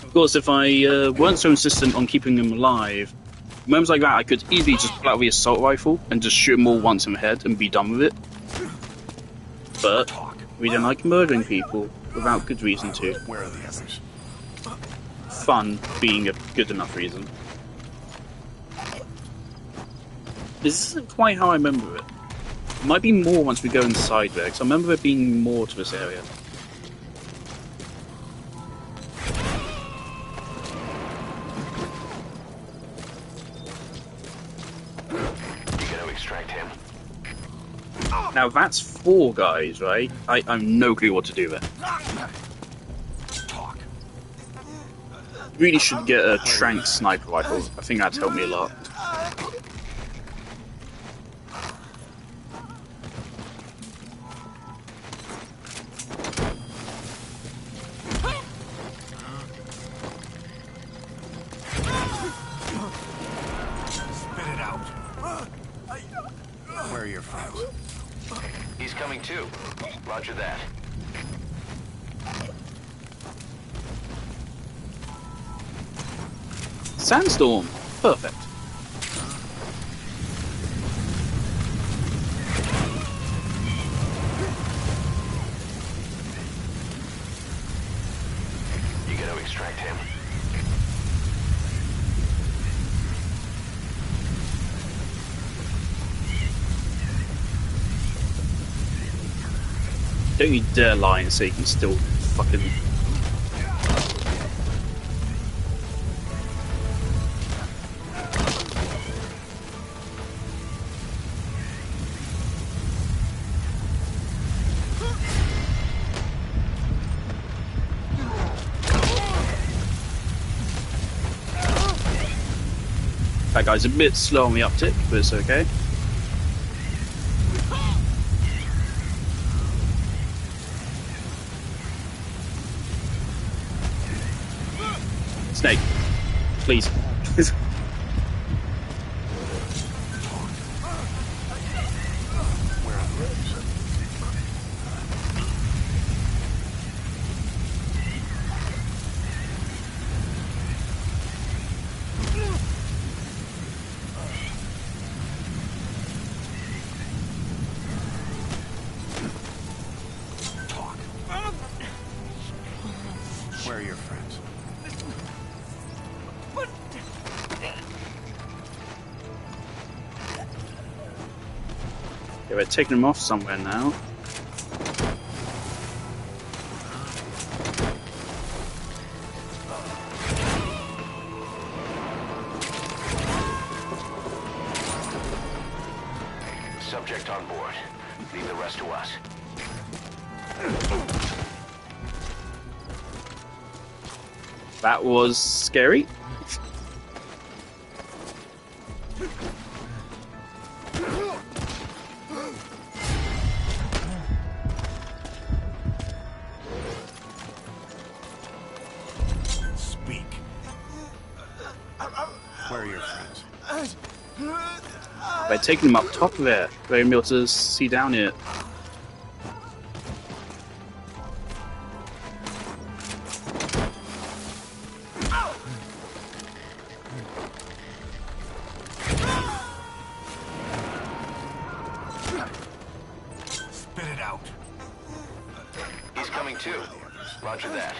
Of course, if I weren't so insistent on keeping them alive, moments like that, I could easily just pull out the assault rifle and just shoot them all once in the head and be done with it. But we don't like murdering people without good reason to. Where are the others? Fun being a good enough reason. This isn't quite how I remember it. It might be more once we go inside there, because I remember there being more to this area. You gonna extract him? Now that's 4 guys, right? I've no clue what to do there. Talk. Really should get a Trank sniper rifle. I think that'd help me a lot. Spit it out. Where are your friends? He's coming too. Roger that. Sandstorm! Perfect. You gonna extract him? Don't you dare lie and say you can still fucking... That guy's a bit slow on the uptick, but it's okay. Snake, please. Where are your friends? Yeah, we're taking them off somewhere now. Subject on board. Leave the rest to us. That was scary. Speak. Where are your friends? We're taking them up top of it. We're able to see down it. Spit it out. He's coming too. Roger that.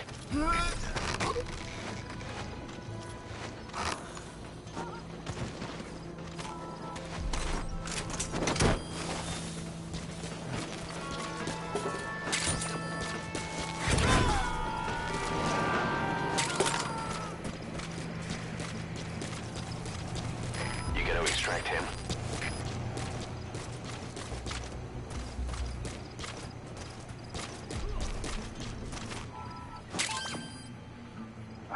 You gonna extract him?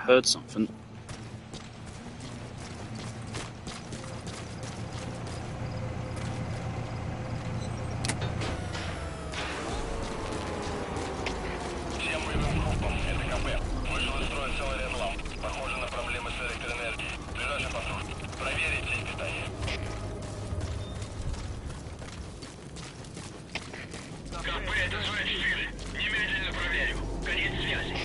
heard something. Всем боевым группам, это КП. Вышел из строя целый ряд ламп. Похоже на проблемы с электроэнергией. Ближайший патруль. Проверить цепь питания. КП, это Зоя 4. Немедленно проверю. Конец связи.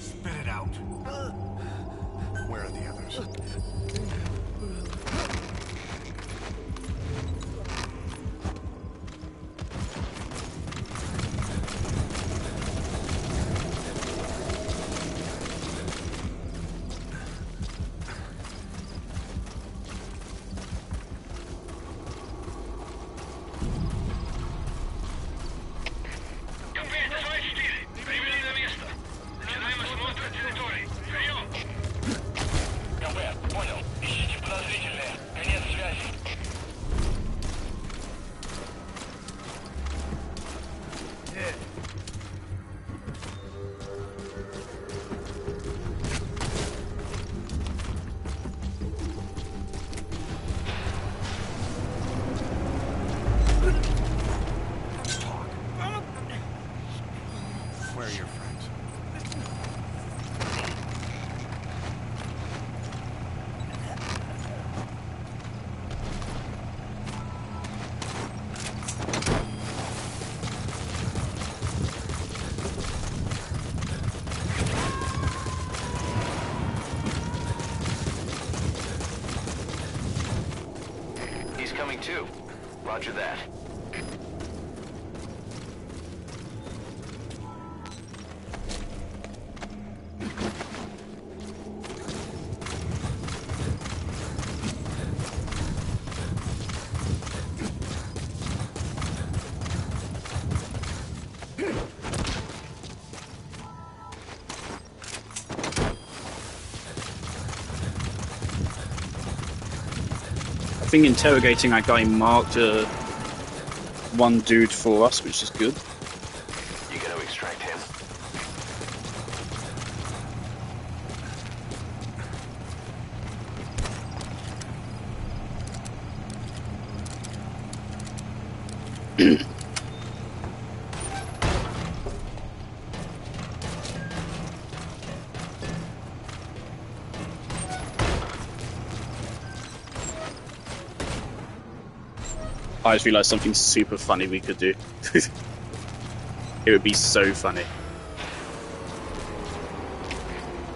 Spit it out. Where are the others? КП, это Зоя 4. Прибыли на место. Начинаем осмотр территории. Прием. КП, понял. Ищите подозрительные. Конец связи. Where are your friends? He's coming too. Roger that. I think interrogating that guy marked one dude for us, which is good. You gotta extract him. I just realised something super funny we could do. It would be so funny.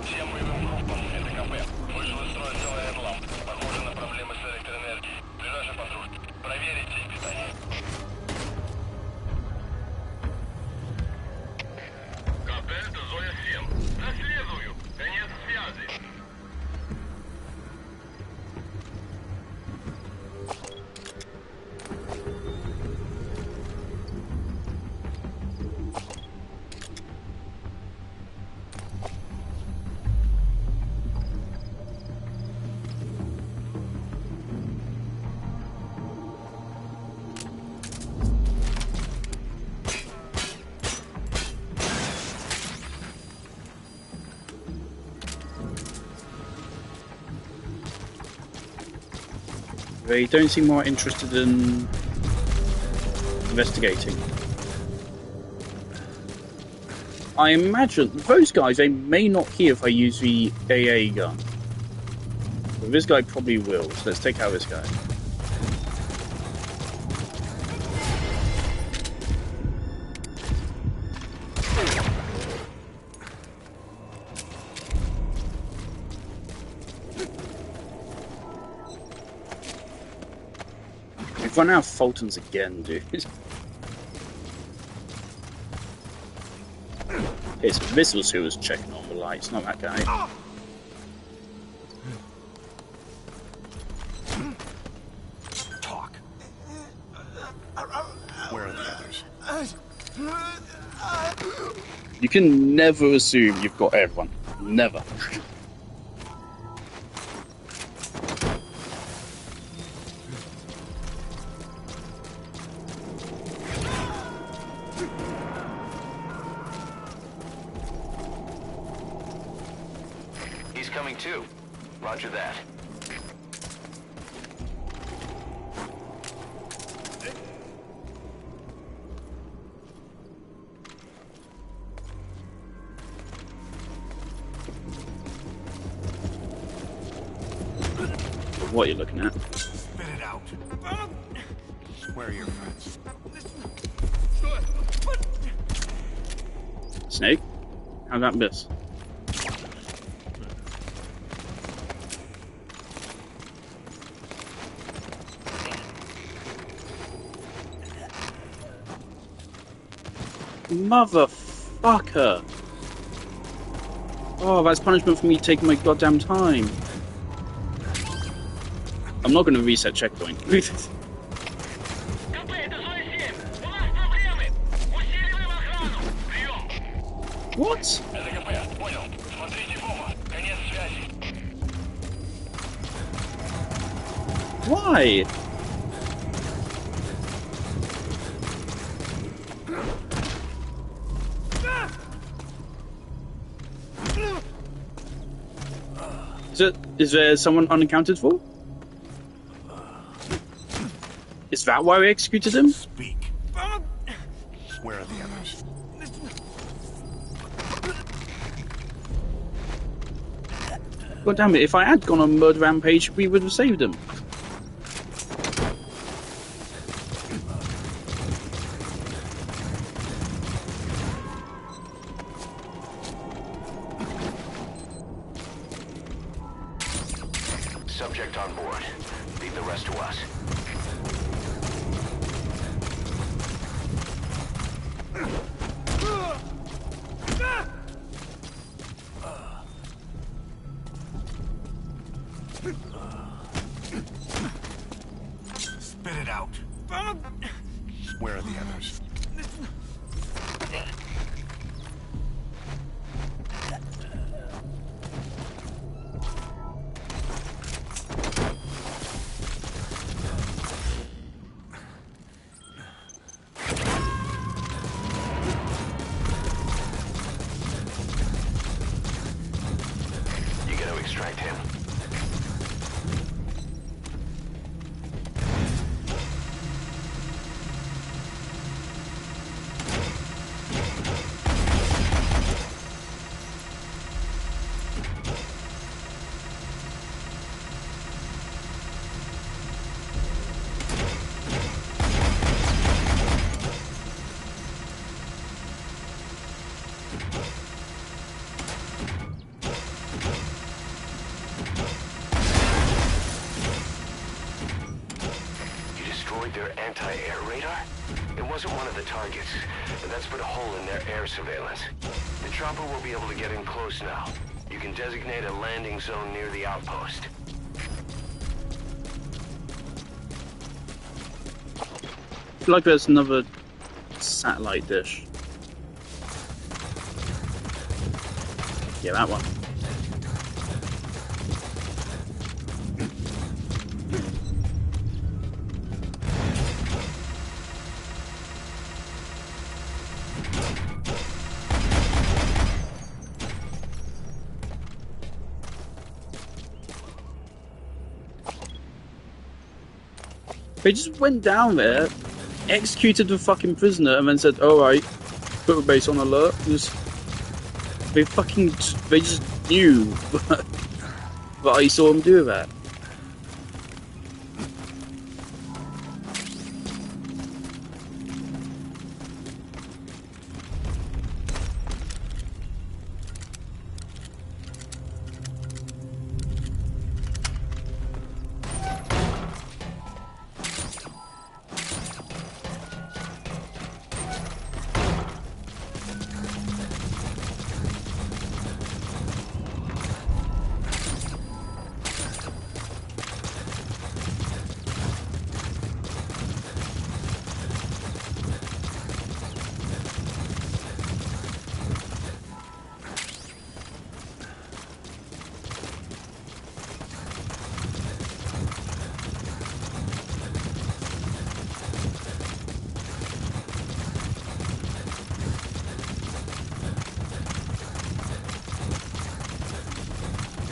Всем боевым группам, это КП. Вышел из строя целый ряд ламп. Похоже на проблемы с электроэнергией. Ближайший патруль. Проверить цепь питания. КП, это Зоя 7. Наследую. Конец связи. They don't seem more interested in investigating. I imagine those guys, they may not hear if I use the AA gun. But this guy probably will, so let's take out this guy. We've run out of Fultons again, dude. Okay, so this was who was checking on the lights, not that guy. Talk. Where are the others? You can never assume you've got everyone. Never. He's coming too. Roger that. What are you looking at? Spit it out. Where are your friends? Snake? How'd that miss? Motherfucker! Oh, that's punishment for me taking my goddamn time. I'm not gonna reset checkpoint. КП, это зона 7. У нас проблемы. Усиливаем охрану. Прием. What? Это КП, понял. Смотрите в оба. Конец связи. Why? Is there someone unaccounted for? Is that why we executed him? Speak. Where are the others? God damn it, if I had gone on murder rampage, we would have saved him. Subject on board. Leave the rest to us. Spit it out. Where are the others? You gotta extract him. Their anti-air radar? It wasn't one of the targets, and that's put a hole in their air surveillance. The chopper will be able to get in close now. You can designate a landing zone near the outpost. I feel like there's another satellite dish. Yeah, that one. They just went down there, executed the fucking prisoner, and then said, "Alright, put the base on alert." They just knew that I saw them do that.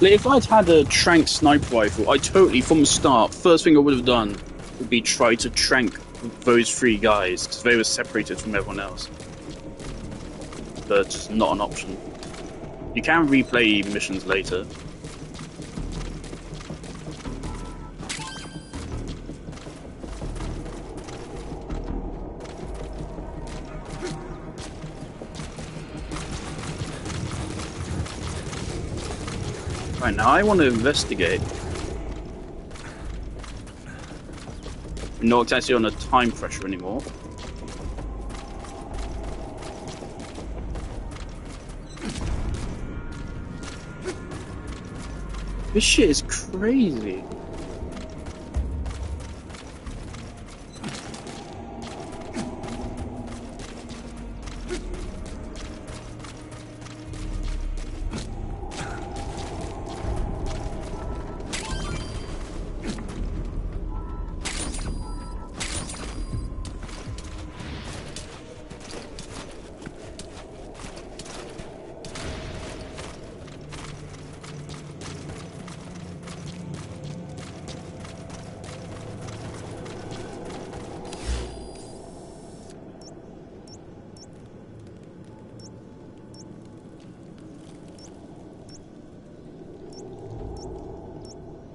Like, if I'd had a trank sniper rifle, I totally, from the start, first thing I would have done would be try to trank those 3 guys, because they were separated from everyone else. But it's just not an option. You can replay missions later. Right, now I want to investigate. We're not actually on a time pressure anymore. This shit is crazy.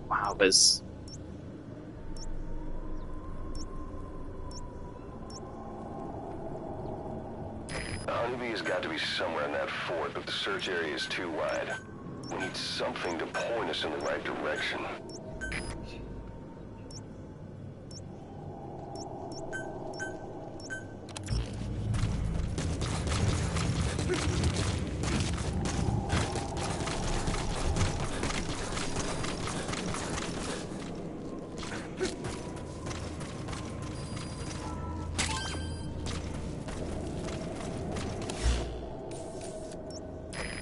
Wow, there's... The Honeybee has got to be somewhere in that fort, but the search area is too wide. We need something to point us in the right direction.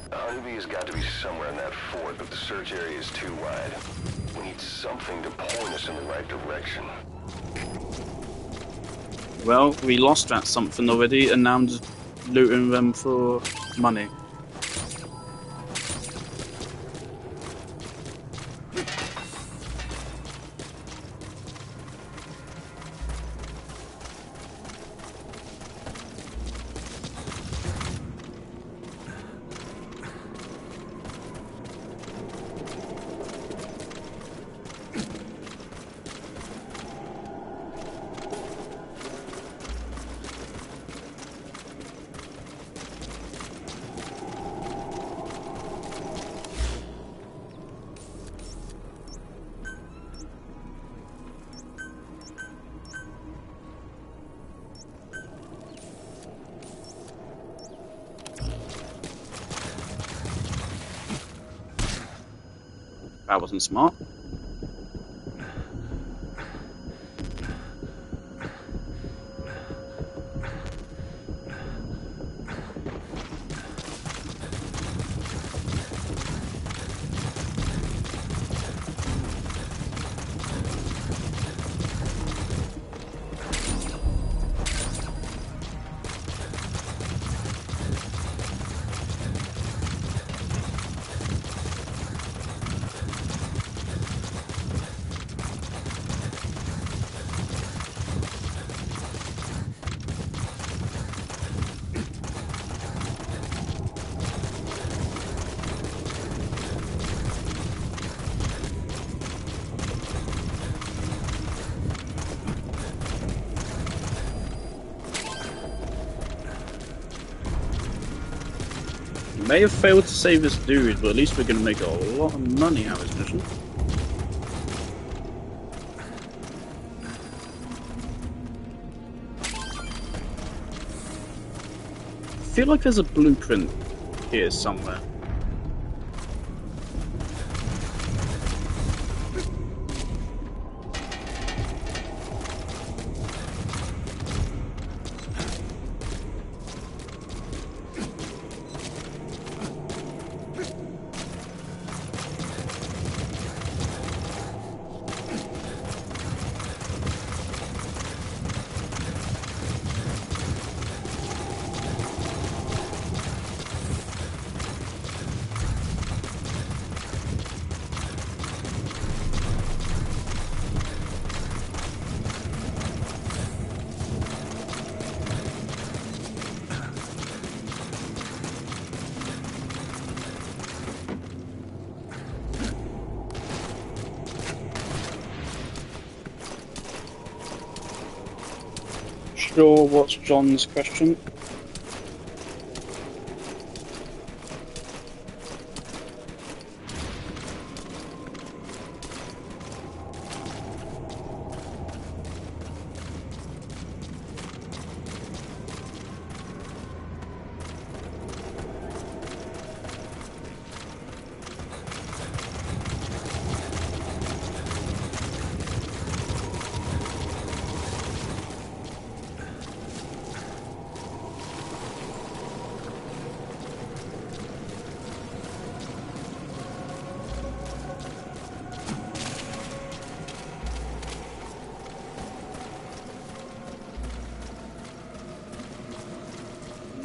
Honeybee has got to be somewhere in that fort, but the search area is too wide. We need something to point us in the right direction. Well, we lost that something already, and now I'm just looting them for money. That wasn't smart. May have failed to save this dude, but at least we're going to make a lot of money out of this mission. I feel like there's a blueprint here somewhere. sure what's John's question.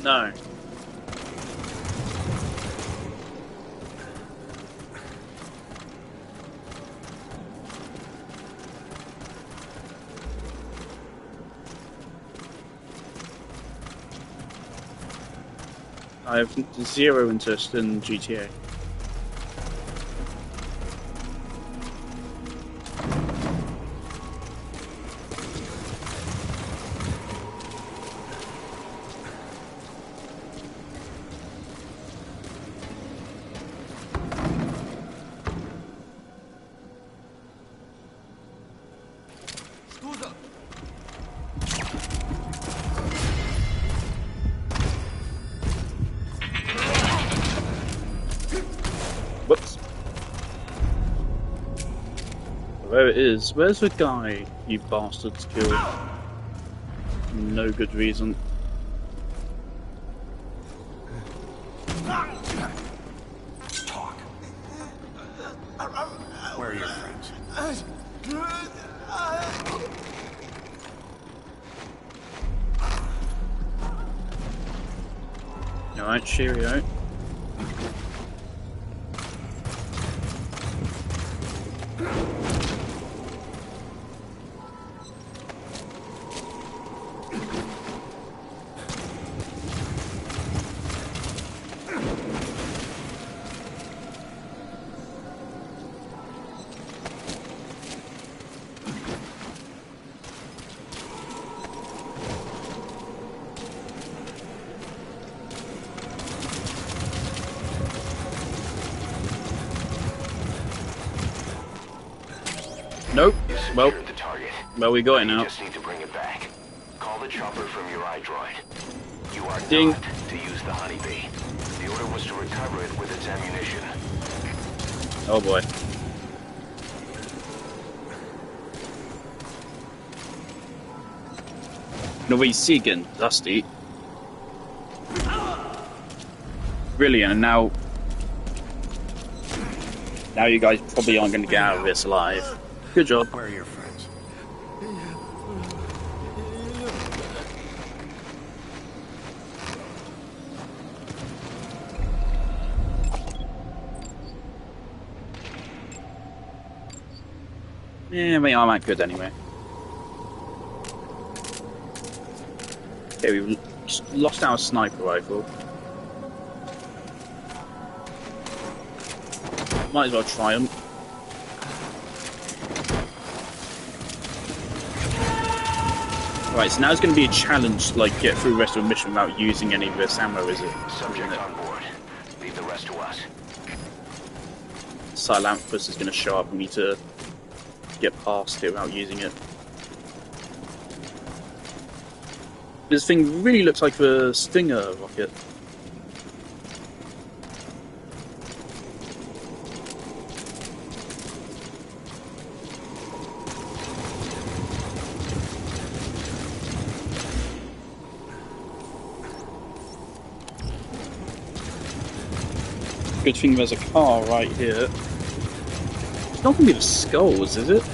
No. I have zero interest in GTA. Whoops. There it is. Where's the guy you bastards killed? No good reason. Talk. Where are your friends? Alright, cheerio. Nope. Well, The target. we got it You now. just need to bring it back. Call the chopper from your iDroid. You are Ding. not to use the Honeybee. The order was to recover it with its ammunition. Oh boy. No, we see again, Dusty. Brilliant, and now you guys probably aren't going to get out of this alive. Good job. Where are your friends? Yeah, I mean, I'm not good anyway. Okay, we've lost our sniper rifle. Might as well try them. Right, so now it's going to be a challenge to like get through the rest of the mission without using any of this ammo, is it? Subject on board. Leave the rest to us. Silanthus is going to show up. We need to get past it without using it. This thing really looks like the Stinger rocket. Good thing there's a car right here. It's not going to be the skulls, is it?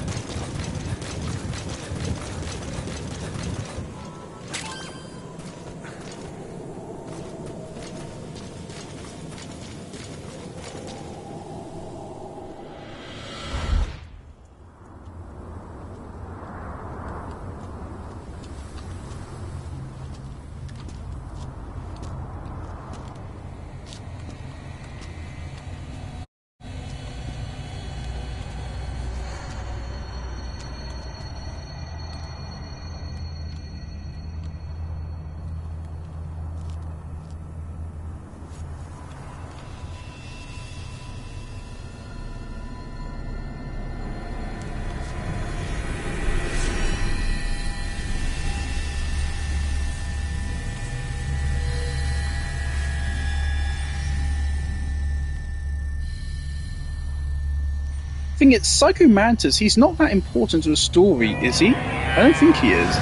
thing is, Psycho Mantis, he's not that important to the story, is he? I don't think he is.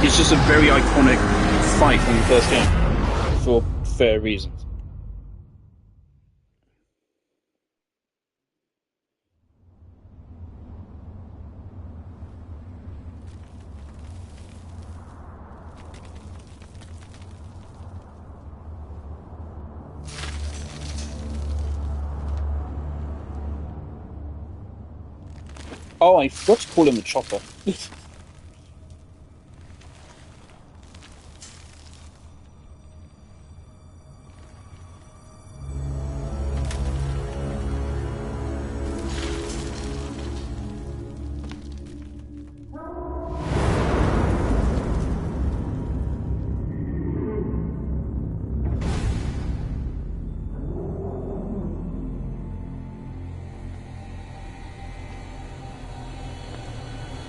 He's just a very iconic fight from the first game, for fair reasons. Oh, I forgot to call him the Chopper.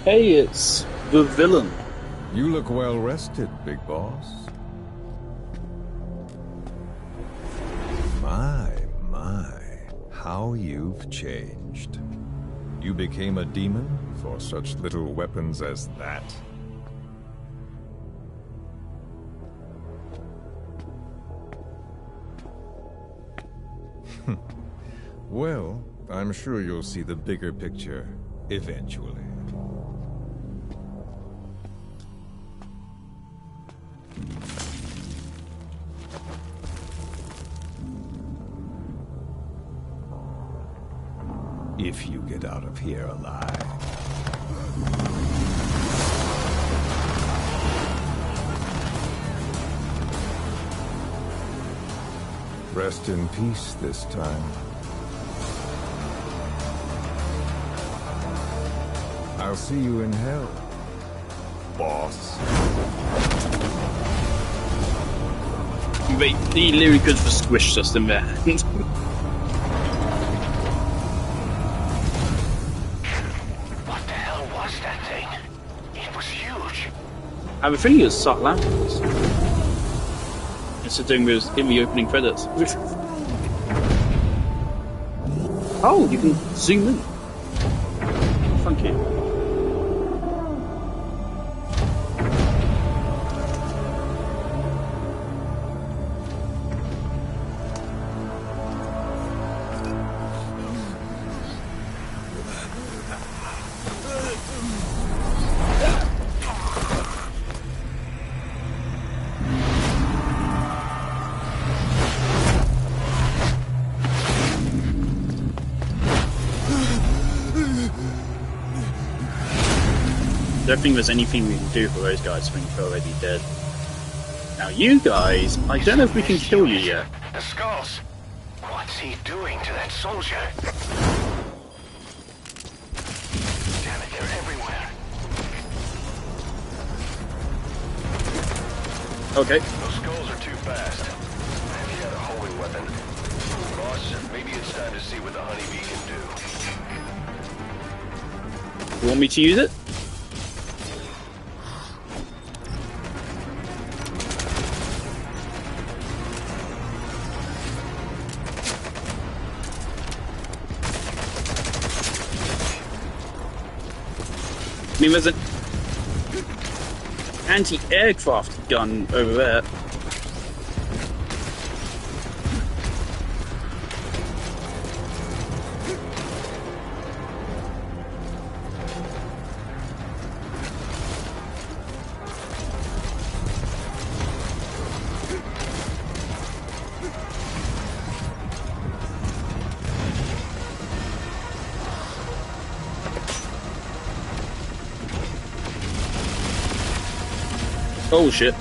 Hey, it's the villain. You look well rested, big boss. My, how you've changed. You became a demon for such little weapons as that? Well, I'm sure you'll see the bigger picture eventually. If you get out of here alive. Rest in peace this time. I'll see you in hell, boss. Wait, he literally could have squished us in there. I have a feeling it was Atlantis. Considering it was in the opening credits. Oh, you can zoom in. Funky. I don't think there's anything we can do for those guys when they're already dead. Now you guys, I don't know if we can kill you yet. The skulls. What's he doing to that soldier? Damn it, they're everywhere. Okay. Those skulls are too fast. If you had a holy weapon. Boss, maybe it's time to see what the honeybee can do. You want me to use it? I mean, there's an anti-aircraft gun over there. Oh shit.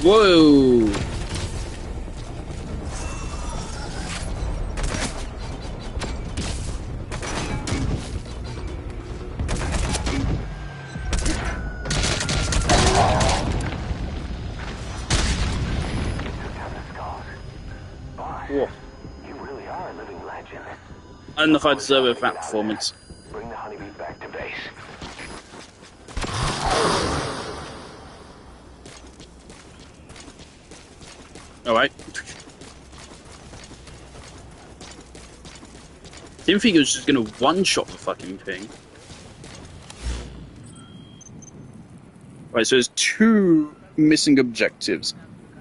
Whoa! Whoa. You really are a living legend. I don't know if I deserve that performance. Bring the honeybee back to base. Alright. Didn't think it was just gonna one-shot the fucking thing. Right, so there's 2 missing objectives.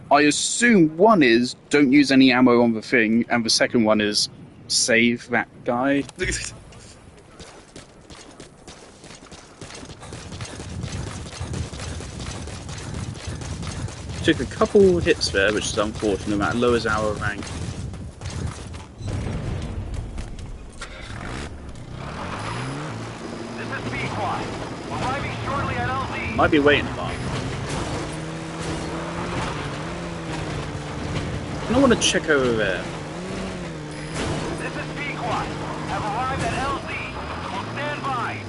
I assume one is don't use any ammo on the thing, and the second one is save that guy. Took a couple hits there, which is unfortunate. That lowers our rank. This is B-Squad. Arriving shortly at LZ. Might be waiting a lot. I want to check over there. This is B-Squad. Have arrived at LZ. Will stand by.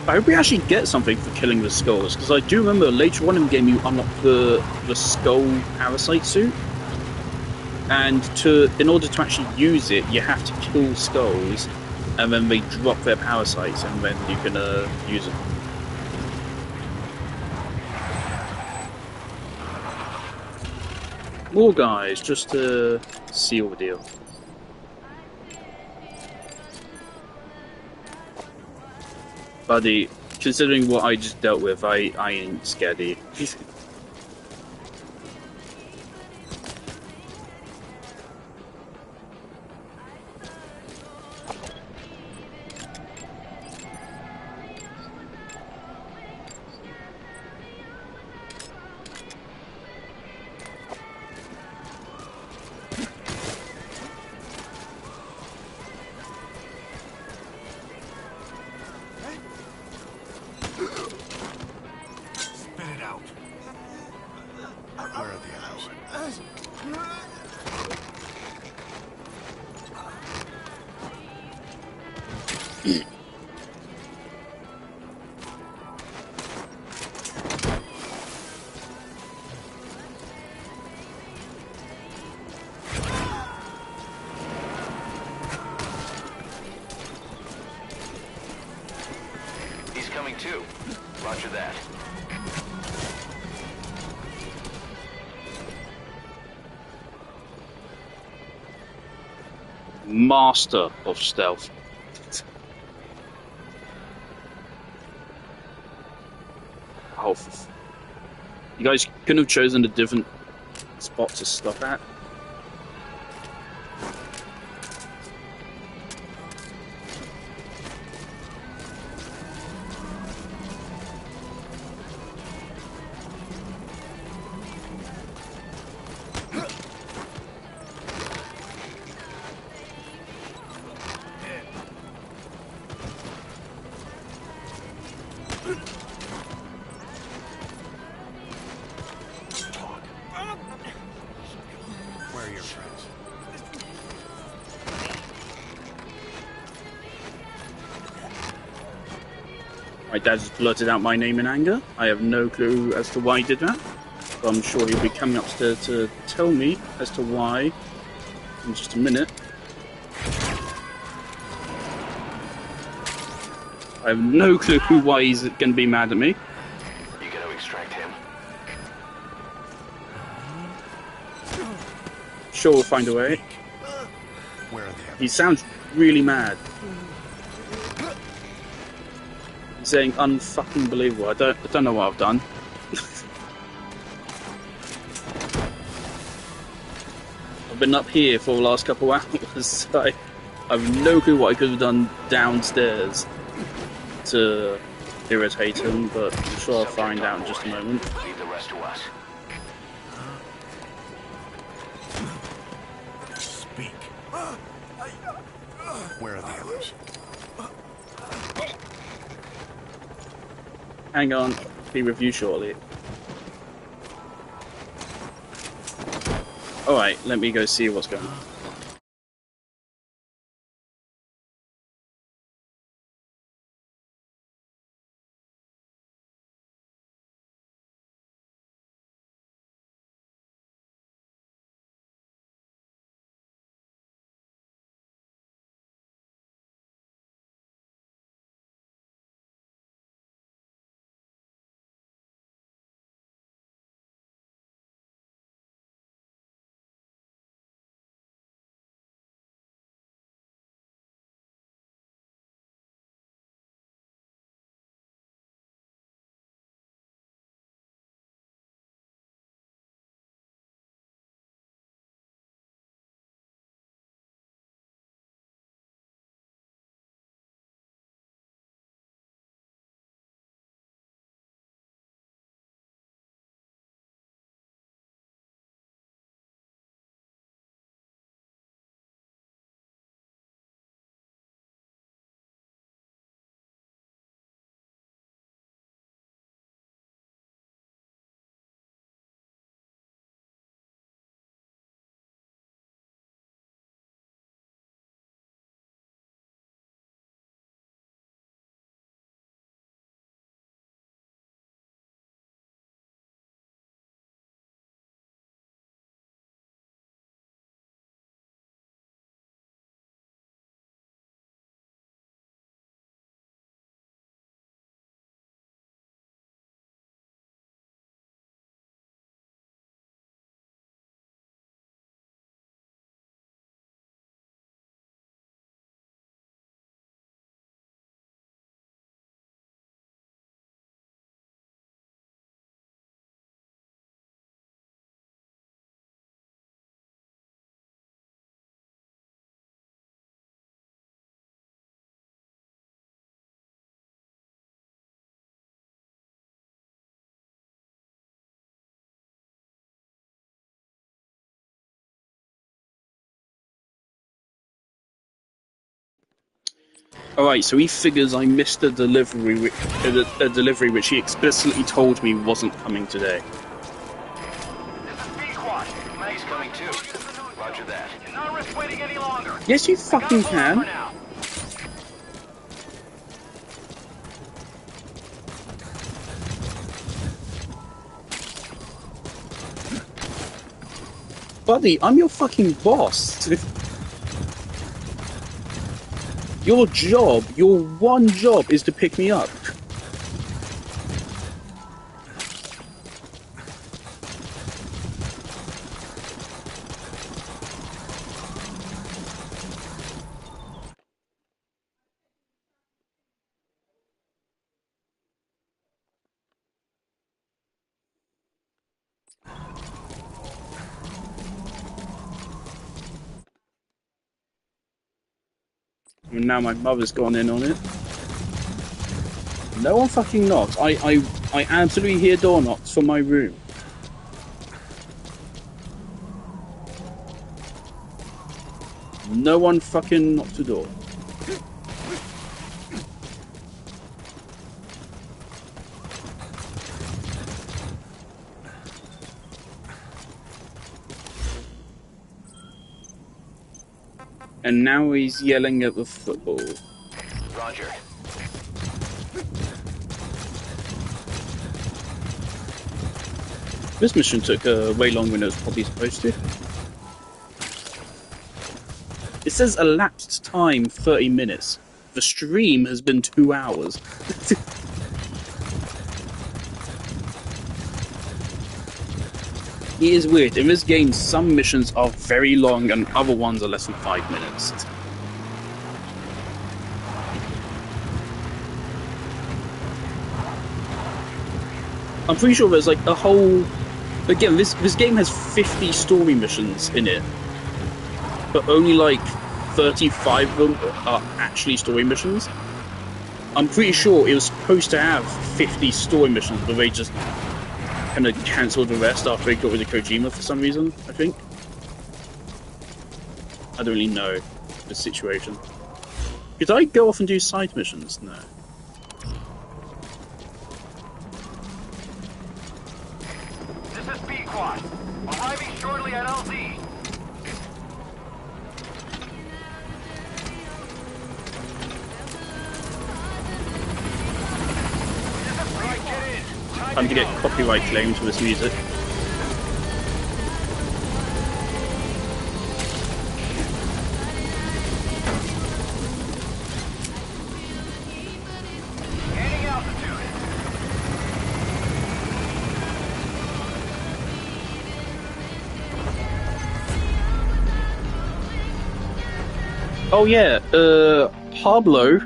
I hope we actually get something for killing the skulls, because I do remember later on in the game you unlock the skull parasite suit, and in order to actually use it, you have to kill skulls, and then they drop their parasites, and then you can use it. More guys, just to seal the deal. Buddy, considering what I just dealt with, I ain't scared of you. Spit it out. Where are the others? He's coming too. Roger that. Master of stealth. Oh, you guys couldn't have chosen a different spot to stop at. Where are your friends? My dad just blurted out my name in anger. I have no clue as to why he did that. But I'm sure he'll be coming upstairs to tell me as to why in just a minute. I have no clue why he's going to be mad at me. You gonna extract him? Sure, we'll find a way. Where are the others? He sounds really mad. He's saying unfucking believable. I don't know what I've done. I've been up here for the last couple hours. I have no clue what I could have done downstairs to irritate him, but I'm sure I'll find out in just a moment. Leave the rest to us. Speak. Where are the others? Hang on, be with you shortly. Alright, let me go see what's going on. Alright, so he figures I missed a delivery, a delivery which he explicitly told me wasn't coming today. He's coming too. Roger that. Cannot risk waiting any longer. Yes, you fucking can. Buddy, I'm your fucking boss. Your job, your one job is to pick me up. And now my mother's gone in on it. No one fucking knocks. I absolutely hear door knocks from my room. No one fucking knocked the door. And now he's yelling at the football. Roger. This mission took way longer than it was probably supposed to. It says elapsed time 30 minutes. The stream has been 2 hours. It is weird. In this game, some missions are very long and other ones are less than 5 minutes. I'm pretty sure there's like a whole... Again, this game has 50 story missions in it, but only like 35 of them are actually story missions. I'm pretty sure it was supposed to have 50 story missions, but they just kind of cancelled the rest after they got rid of Kojima for some reason, I think. I don't really know the situation. Could I go off and do side missions? No. This is Pequod. Arriving shortly at LZ. Time to get copyright claims for this music. Gaining altitude. Oh yeah, Pablo,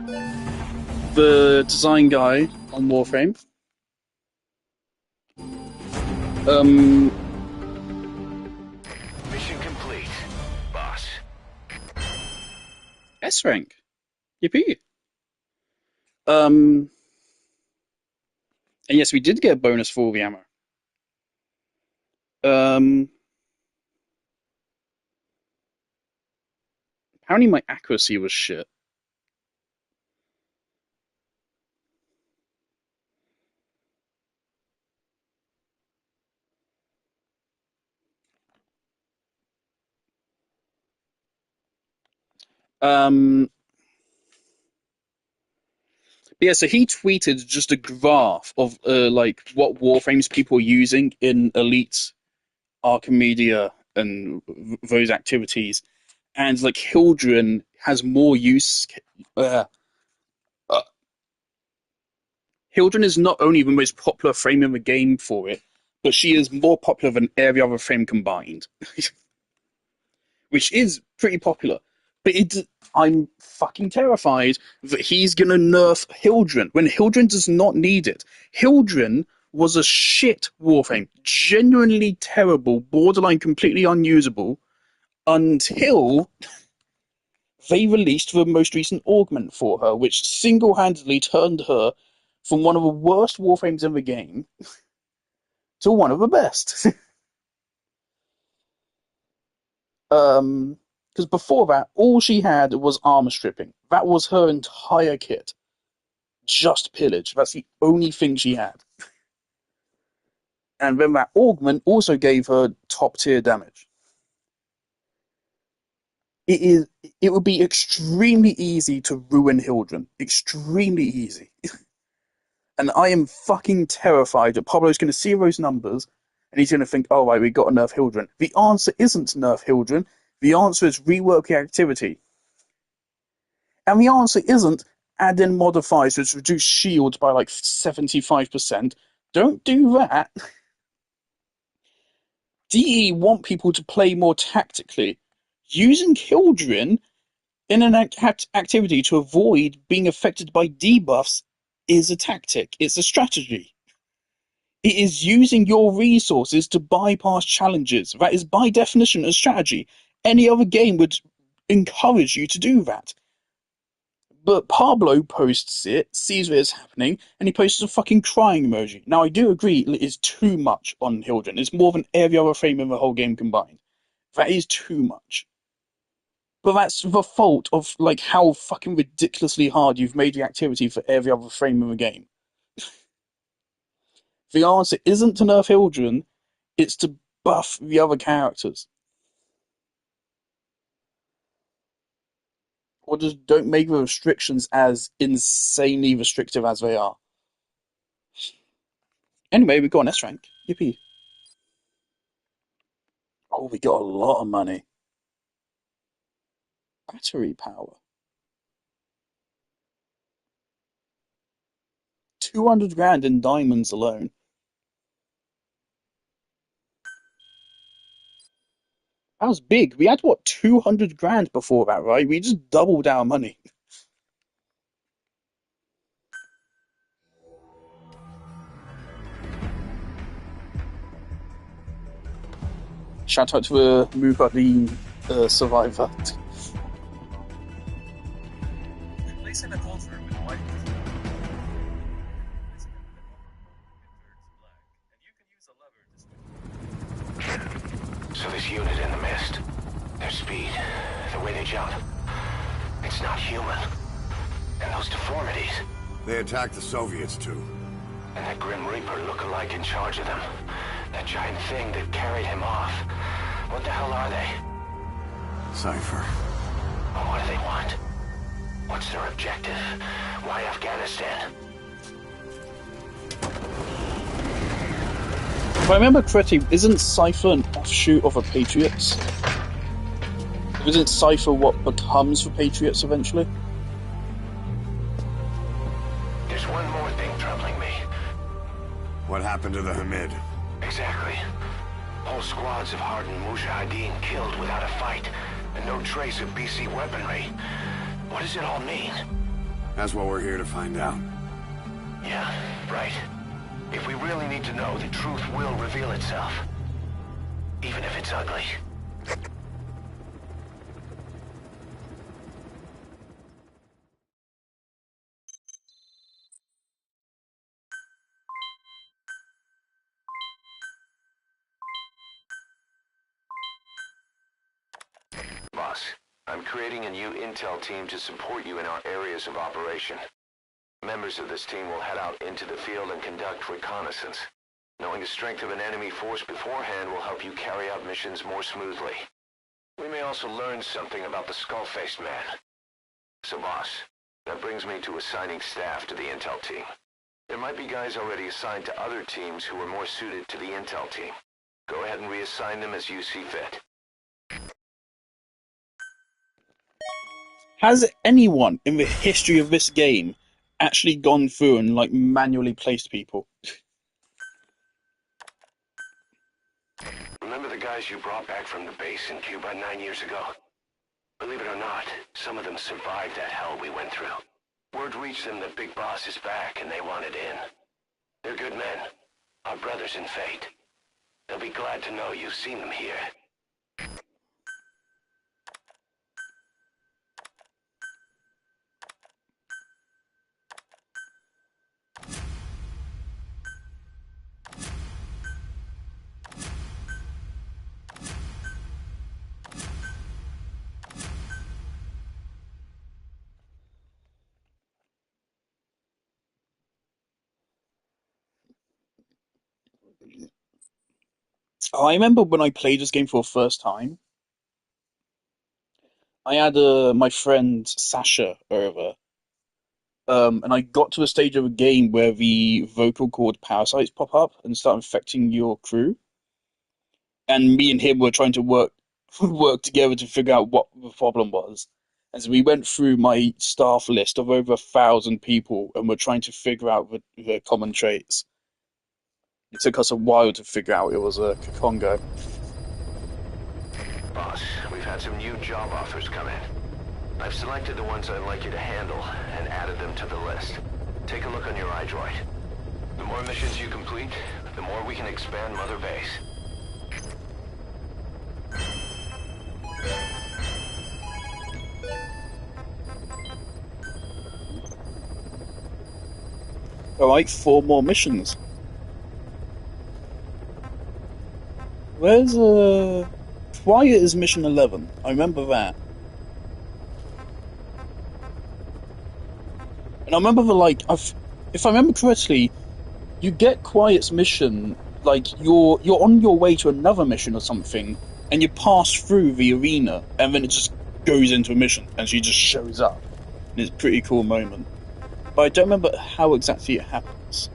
the design guy on Warframe. Mission complete, boss. S rank. Yippee. And yes, we did get a bonus for all the ammo. Apparently my accuracy was shit. Yeah, so he tweeted just a graph of like what Warframes people are using in Elite, Archimedia, and those activities, and like Hildren has more use. Hildren is not only the most popular frame in the game for it, but she is more popular than every other frame combined, which is pretty popular. But I'm fucking terrified that he's gonna nerf Hildren when Hildren does not need it. Hildren was a shit Warframe, genuinely terrible, borderline completely unusable, until they released the most recent augment for her, which single-handedly turned her from one of the worst Warframes in the game to one of the best. Because before that, all she had was armor stripping. That was her entire kit. Just pillage. That's the only thing she had. And then that augment also gave her top tier damage. It would be extremely easy to ruin Hildren. Extremely easy. And I am fucking terrified that Pablo's going to see those numbers and he's going to think, oh, right, we got to nerf Hildren. The answer isn't nerf Hildren. The answer is rework the activity. And the answer isn't add in modifiers which reduce shields by like 75%. Don't do that. DE want people to play more tactically. Using Hildren in an activity to avoid being affected by debuffs is a tactic. It's a strategy. It is using your resources to bypass challenges. That is by definition a strategy. Any other game would encourage you to do that. But Pablo posts it, sees what is happening, and he posts a fucking crying emoji. Now, I do agree it is too much on Hildren. It's more than every other frame in the whole game combined. That is too much. But that's the fault of like how fucking ridiculously hard you've made the activity for every other frame in the game. The answer isn't to nerf Hildren, it's to buff the other characters. Or just don't make the restrictions as insanely restrictive as they are. Anyway, we got an S rank. Yippee. Oh, we got a lot of money. Battery power. 200 grand in diamonds alone. That was big. We had, what, 200 grand before that, right? We just doubled our money. Shout out to the Mujahideen survivor. So this unit in the mist, their speed, the way they jump, it's not human. And those deformities. They attacked the Soviets, too. And that Grim Reaper look-alike in charge of them. That giant thing that carried him off. What the hell are they? Cypher. Well, what do they want? What's their objective? Why Afghanistan? If I remember correctly, isn't Cypher an offshoot of the Patriots? Isn't Cypher what becomes the Patriots eventually? There's one more thing troubling me. What happened to the Hamid? Exactly. Whole squads of hardened Mujahideen killed without a fight, and no trace of BC weaponry. What does it all mean? That's what we're here to find out. Yeah, right. If we really need to know, the truth will reveal itself. Even if it's ugly. Boss, I'm creating a new intel team to support you in our areas of operation. Members of this team will head out into the field and conduct reconnaissance. Knowing the strength of an enemy force beforehand will help you carry out missions more smoothly. We may also learn something about the skull-faced man. So boss, that brings me to assigning staff to the intel team. There might be guys already assigned to other teams who are more suited to the intel team. Go ahead and reassign them as you see fit. Has anyone in the history of this game actually gone through and like manually placed people? Remember the guys you brought back from the base in Cuba 9 years ago? Believe it or not, some of them survived that hell we went through. Word reached them that Big Boss is back and they wanted in. They're good men, our brothers in fate. They'll be glad to know you've seen them here. I remember when I played this game for the first time, I had my friend Sasha over, and I got to a stage of a game where the vocal cord parasites pop up and start infecting your crew, and me and him were trying to work together to figure out what the problem was. And so we went through my staff list of over 1,000 people, and we're trying to figure out the common traits. It took us a while to figure out it was a Congo. Boss, we've had some new job offers come in. I've selected the ones I'd like you to handle and added them to the list. Take a look on your iDroid. The more missions you complete, the more we can expand Mother Base. Alright, 4 more missions. Where's Quiet is mission 11. I remember that. And I remember if I remember correctly, you get Quiet's mission, like you're on your way to another mission or something, and you pass through the arena, and then it just goes into a mission, and she just shows up. And it's a pretty cool moment. But I don't remember how exactly it happens.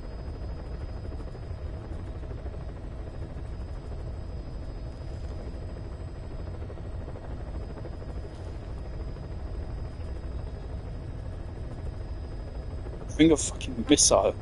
Bring a fucking missile.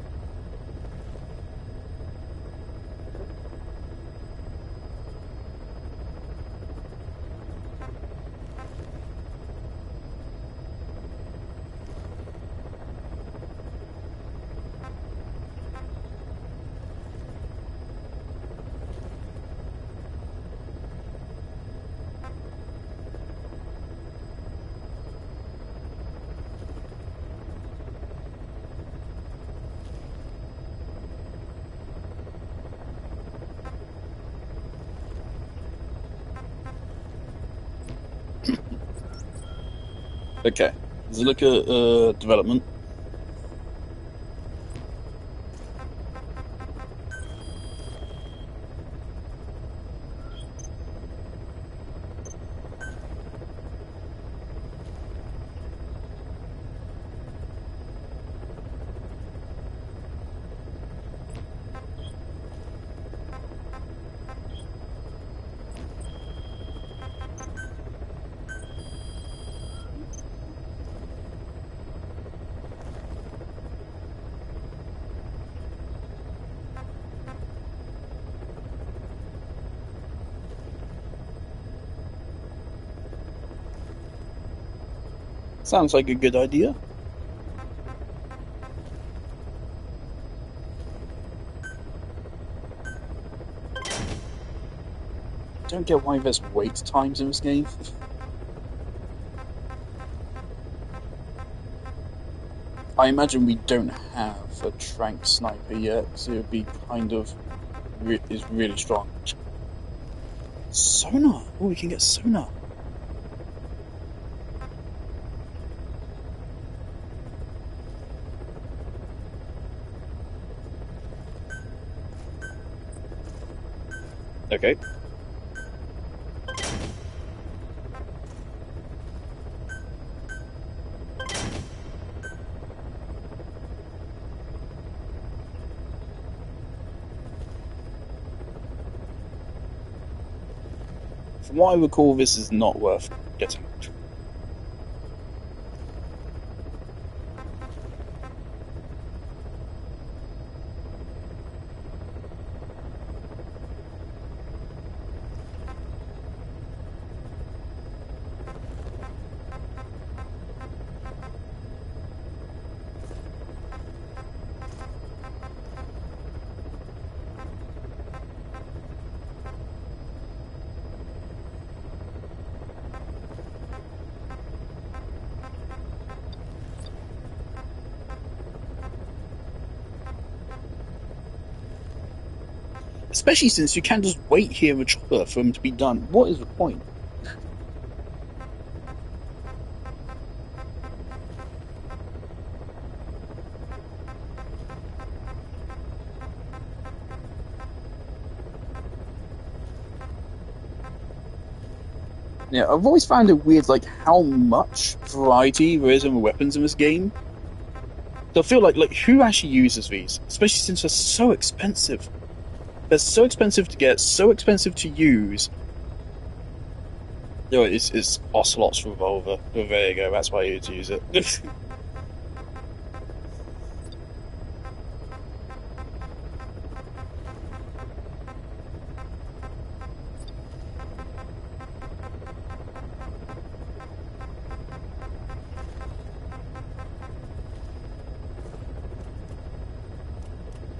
Okay, let's look at development. Sounds like a good idea. Don't get why there's wait times in this game. I imagine we don't have a trank sniper yet, so it would be kind of is really strong. Sonar. Oh, we can get sonar. Okay. From what I recall, this is not worth getting. Especially since you can just wait here with Chopper for him to be done. What is the point? Yeah, I've always found it weird, like, how much variety there is in the weapons in this game. I feel like who actually uses these? Especially since they're so expensive. They're so expensive to get, so expensive to use. You know, it's Ocelot's revolver. Oh, there you go, that's why you use it.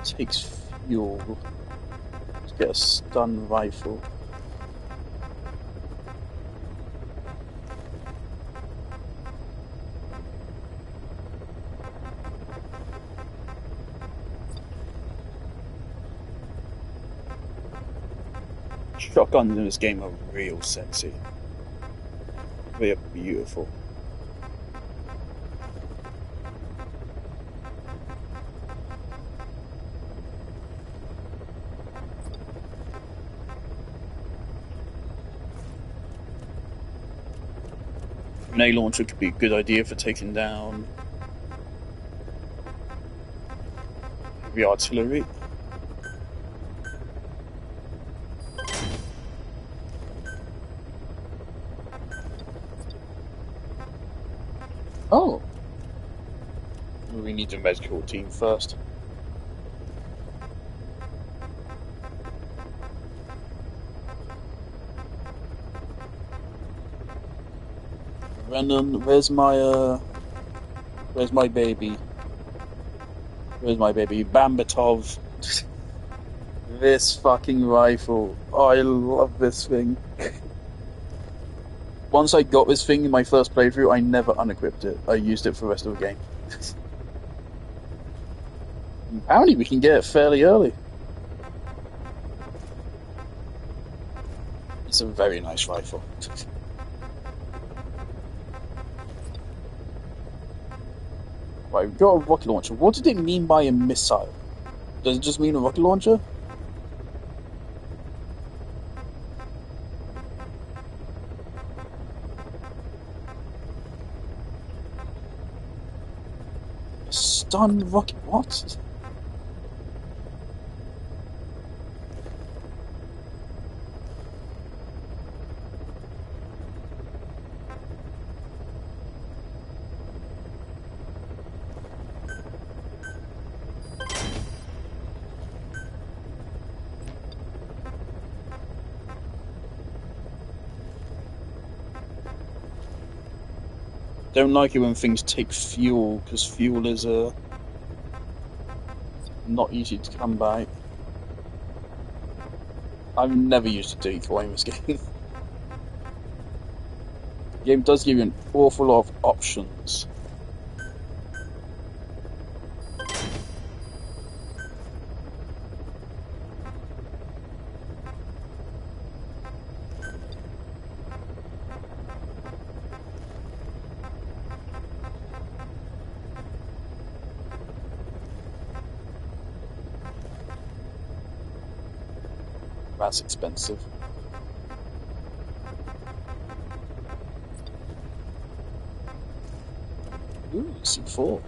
Takes fuel to get a stun rifle. Shotguns in this game are real sexy. They are beautiful. Grenade launcher could be a good idea for taking down the artillery. Oh, We need a medical team first. Renan, where's my baby? Where's my baby? Bambatov. This fucking rifle. Oh, I love this thing. Once I got this thing in my first playthrough, I never unequipped it. I used it for the rest of the game. Apparently we can get it fairly early. It's a very nice rifle. Right, we've got a rocket launcher. What did it mean by a missile? Does it just mean a rocket launcher? A stun rocket... what? Don't like it when things take fuel, because fuel is not easy to come by. I've never used a decoy in this game. The game does give you an awful lot of options. That's expensive. Ooh, C4.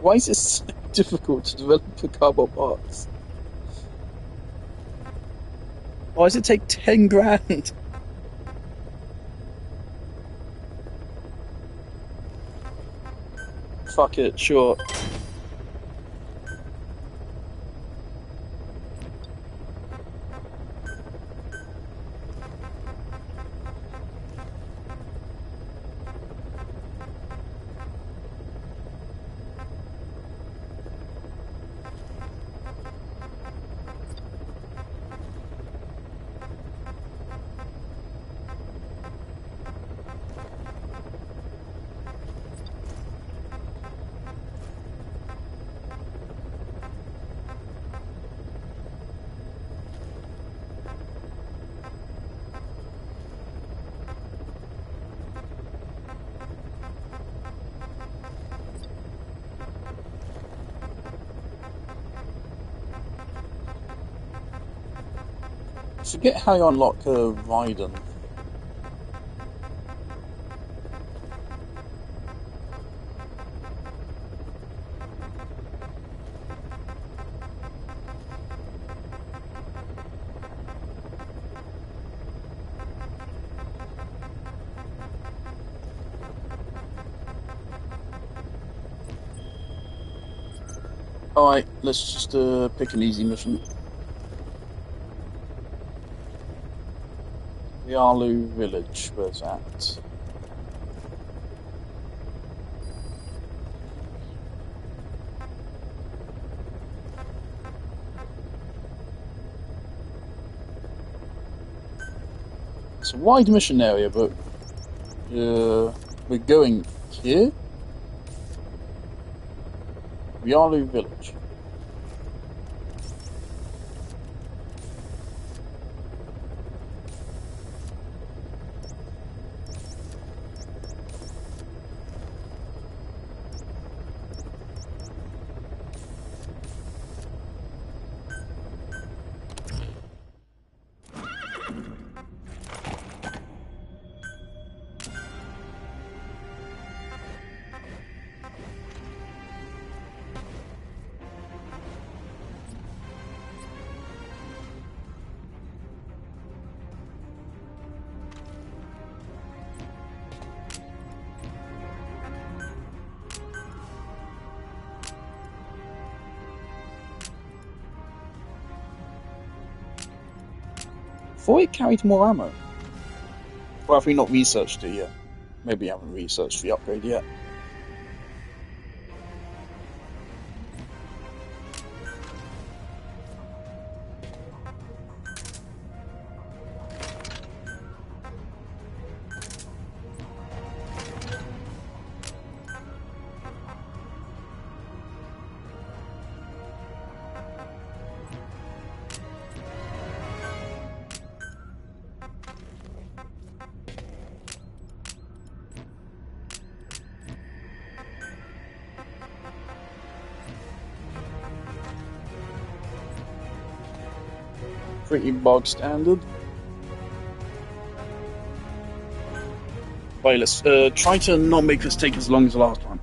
Why is it so difficult to develop the cardboard parts? Why does it take 10 grand? Fuck it, sure. Forget how you unlock Raiden. Alright, let's just pick an easy mission. Yalu Village, where's that? It's a wide mission area, but we're going here? Yalu Village. thought it carried more ammo. Well, have we not researched it yet? Maybe we haven't researched the upgrade yet. Pretty bog standard. Right, let's try to not make this take as long as the last one.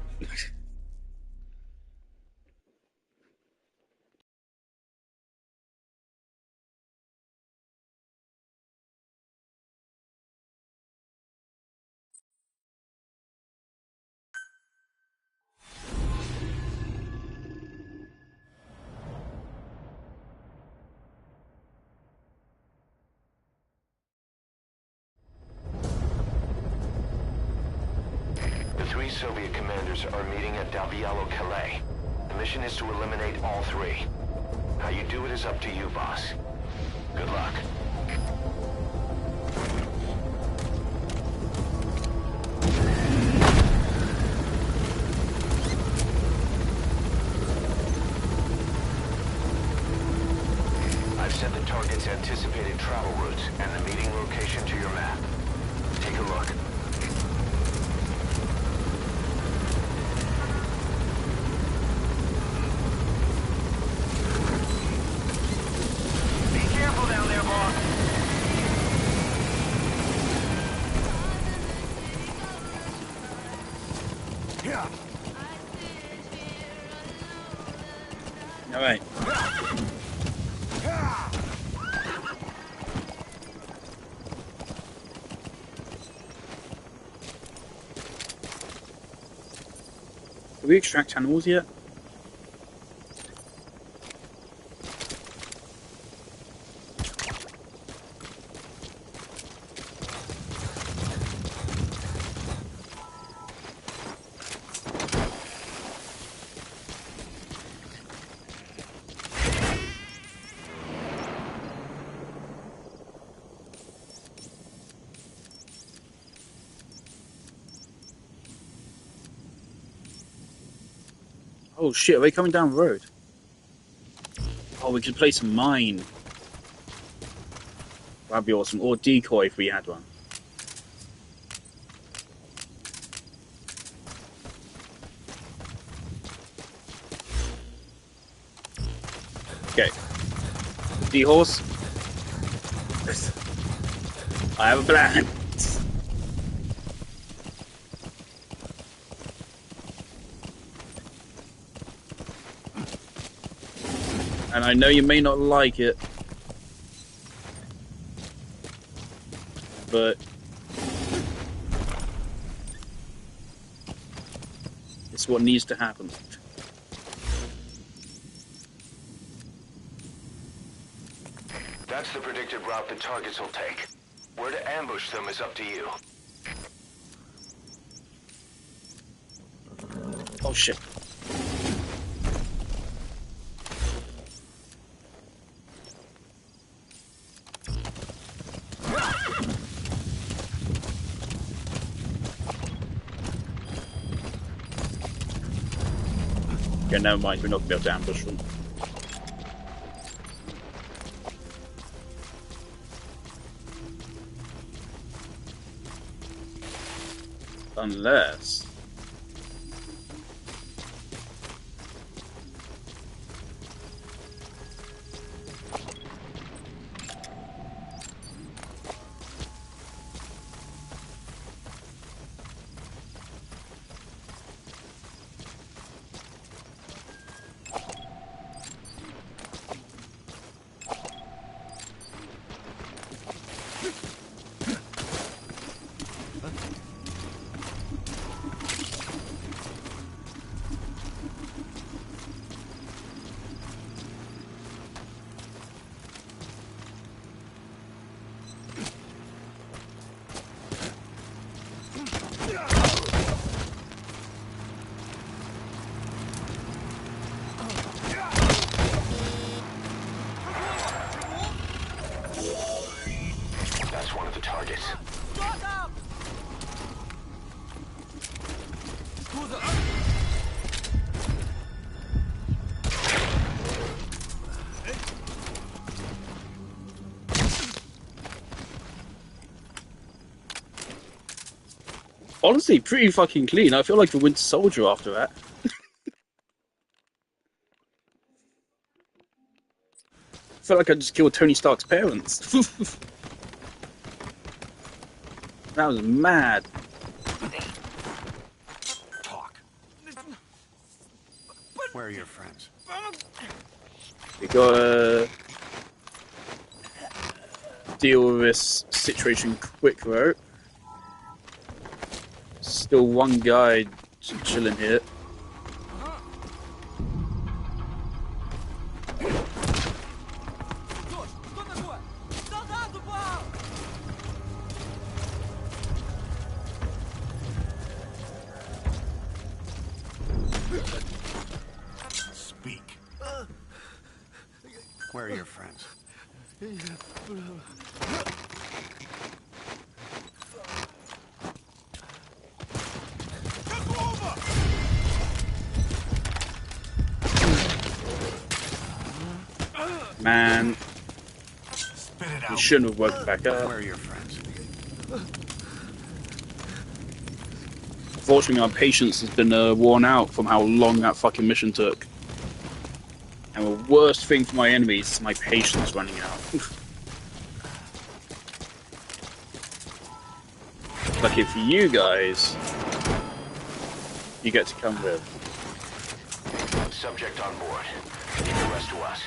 The 3 Soviet commanders are meeting at Davialo Calais. The mission is to eliminate all 3. How you do it is up to you, boss. Good luck. I've set the target's anticipated travel routes and the meeting location to your map. Take a look. Be careful down there, boss. Yeah. Alright. Did we extract animals yet? Oh shit, are they coming down the road? Oh, we could play some mine. That'd be awesome. Or decoy if we had one. Okay. D-horse. I have a plan. And I know you may not like it, but it's what needs to happen. That's the predicted route the targets will take. Where to ambush them is up to you. Oh shit. Okay, never mind, we're not going to be able to ambush them. Unless... Honestly, pretty fucking clean. I feel like the Winter Soldier after that. I felt like I just killed Tony Stark's parents. That was mad. Talk. Where are your friends? We gotta deal with this situation quick, though. Still one guy chilling here. Speak. Where are your friends? Man, Spit it we out. shouldn't have woken back up. Where are your friends? Unfortunately, my patience has been worn out from how long that fucking mission took. And the worst thing for my enemies is my patience running out. Lucky for you guys, you get to come with. Subject on board. Leave the rest to us.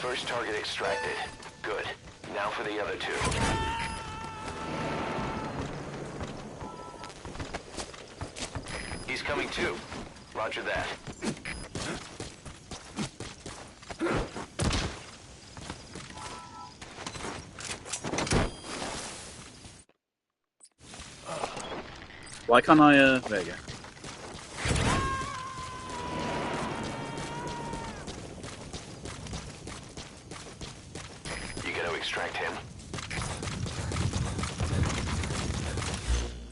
First target extracted. Good. Now for the other two. He's coming too. Roger that. Why can't I, there you go. You gonna extract him?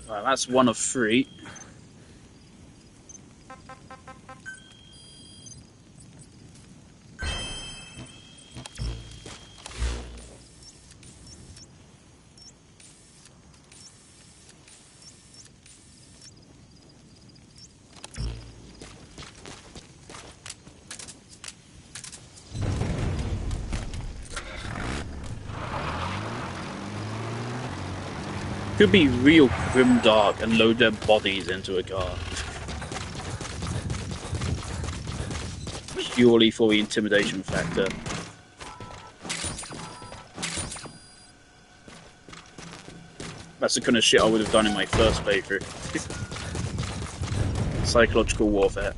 Right, that's one of three. Could be real grimdark and load their bodies into a car. Purely for the intimidation factor. That's the kind of shit I would have done in my first playthrough. Psychological warfare.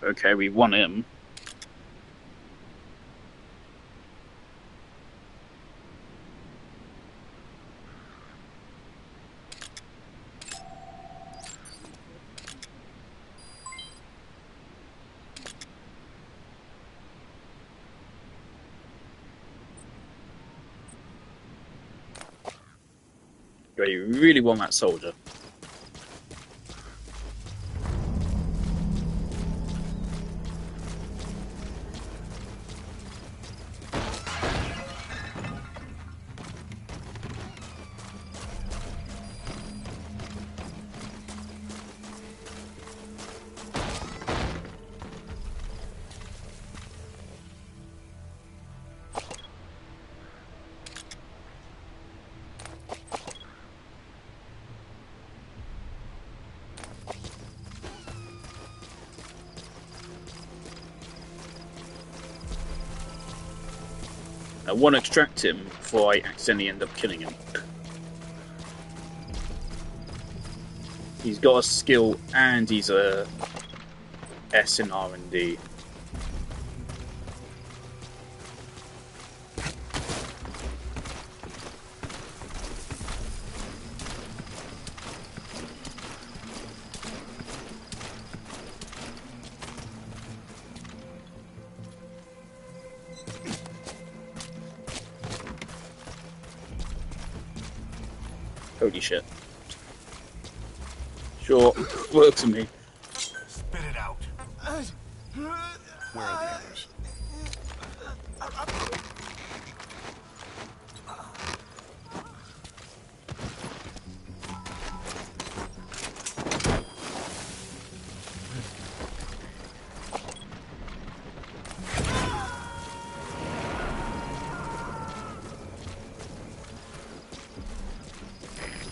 Okay, we won him. You really want that soldier. I want to extract him before I accidentally end up killing him. He's got a skill and he's a S in R&D. Holy shit. Sure, works for me. Spit it out. Where are the others?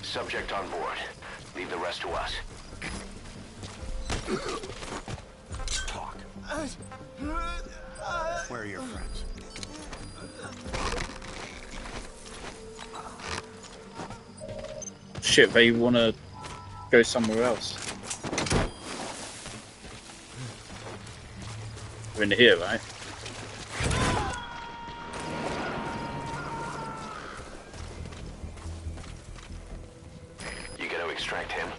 Subject on board. Leave the rest to us. Talk. Where are your friends? Shit, they want to go somewhere else. We're in here, right? You gonna extract him?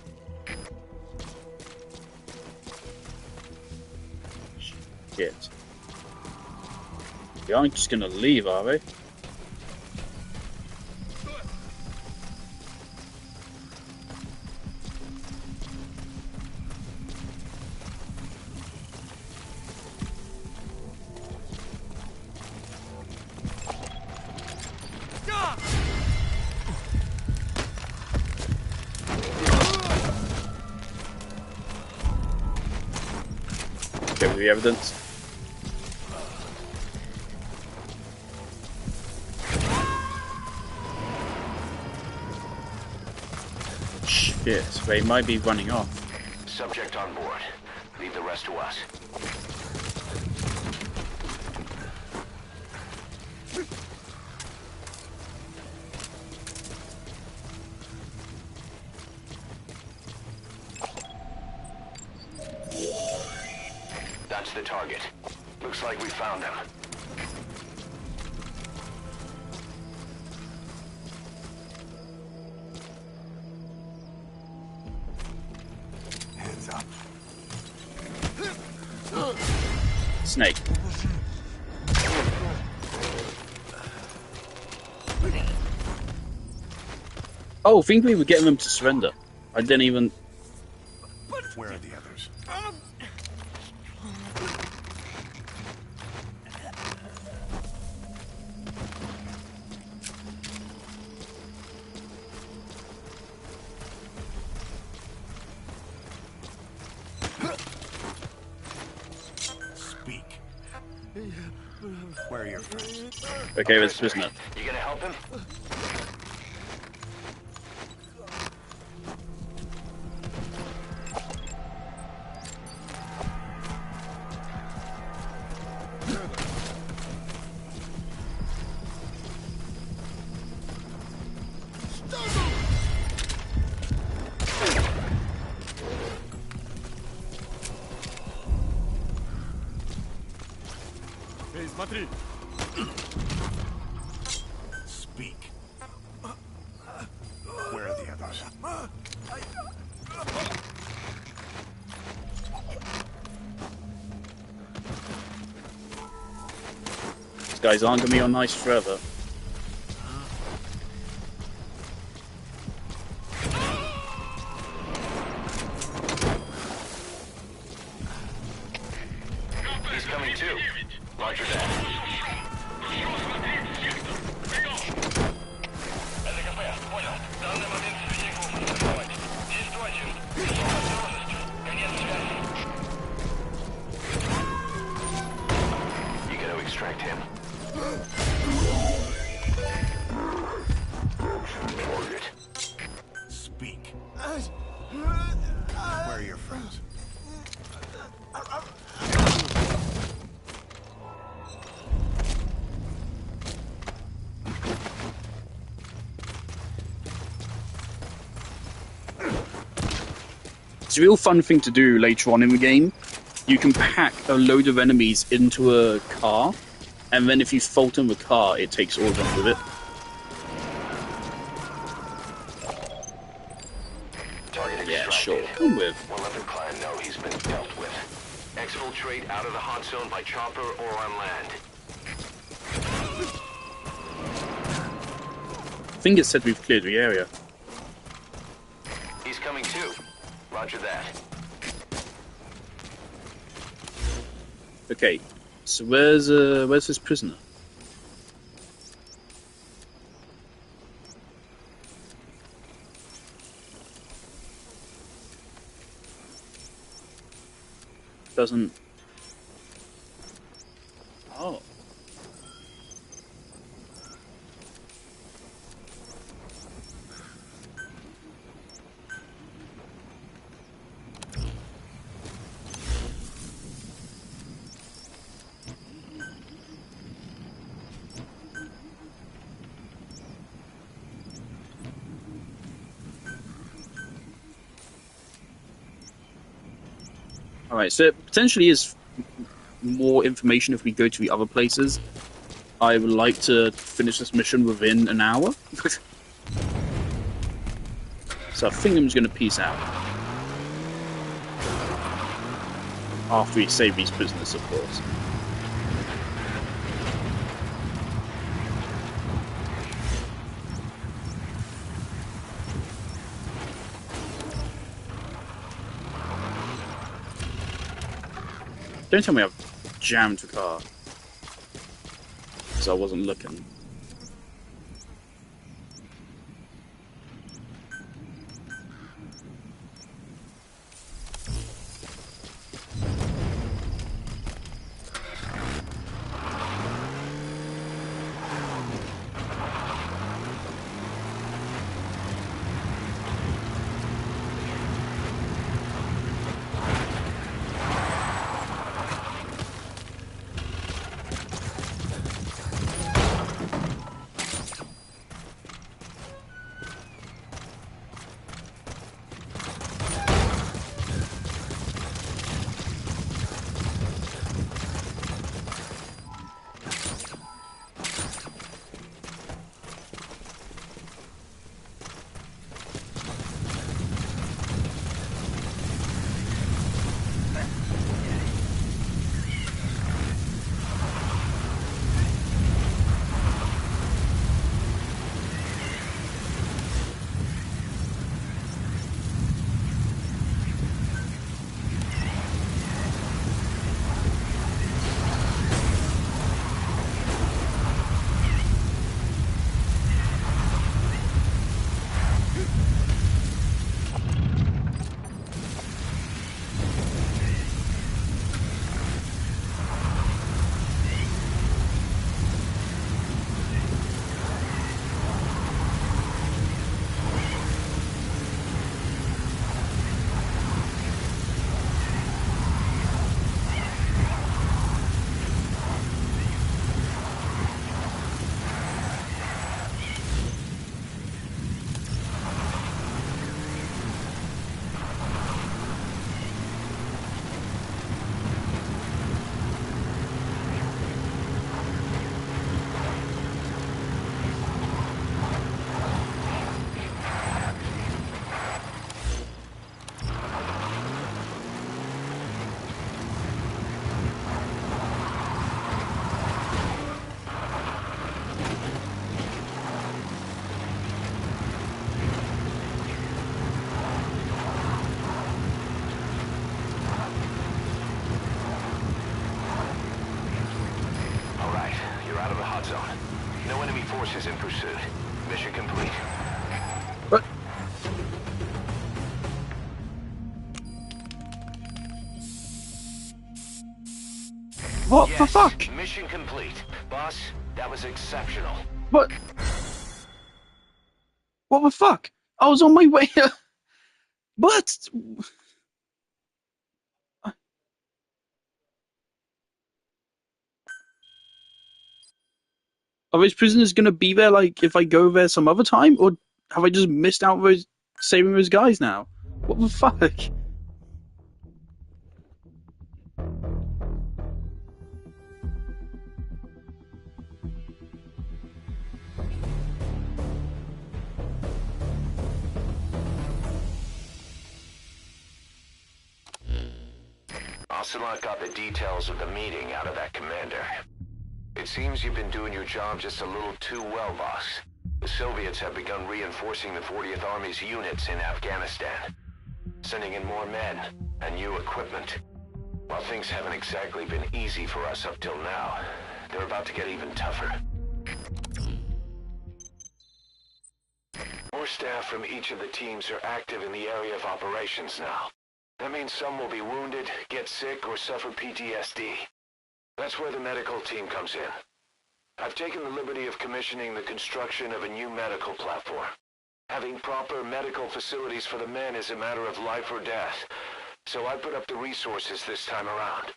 Shit. They aren't just gonna leave, are they? Okay, with the evidence. Shit, they might be running off. Subject on board. Leave the rest to us. That's the target. Looks like we found them. Hands up. Snake. Oh, I think we were getting them to surrender. I didn't even... Where are the others? Speak. Where are your friends? Okay, that's prisoner. You gonna help him? Эй, смотри! Speak. Where are the others? These guys aren't gonna be on ice forever. He's coming too. Roger that. ЛКП, понял. В данный момент все можно атаковать. Действуй один. С осторожностью. Конец связи. You gonna extract him? It's a real fun thing to do later on in the game. You can pack a load of enemies into a car, and then if you fault in the car, it takes all of them with it. Target Yeah, extracted. sure. Come with. We'll let the client know he's been dealt with. Exfiltrate out of the hot zone by chopper or on land. I think it said we've cleared the area. He's coming too. Roger that. Okay, so where's this prisoner? Doesn't. Oh. Alright, so it potentially is more information if we go to the other places. I would like to finish this mission within an hour. So I think I'm just going to peace out. After we save these prisoners, of course. Don't tell me I've jammed the car. Because I wasn't looking. No enemy forces in pursuit. Mission complete. What? What the fuck? Mission complete. Boss, that was exceptional. What? What the fuck? I was on my way. What? Are those prisoners gonna be there, like, if I go there some other time? Or have I just missed out those saving those guys now? What the fuck? Ocelot got the details of the meeting out of that commander. It seems you've been doing your job just a little too well, boss. The Soviets have begun reinforcing the 40th Army's units in Afghanistan, sending in more men and new equipment. While things haven't exactly been easy for us up till now, they're about to get even tougher. More staff from each of the teams are active in the area of operations now. That means some will be wounded, get sick, or suffer PTSD. That's where the medical team comes in. I've taken the liberty of commissioning the construction of a new medical platform. Having proper medical facilities for the men is a matter of life or death, so I put up the resources this time around.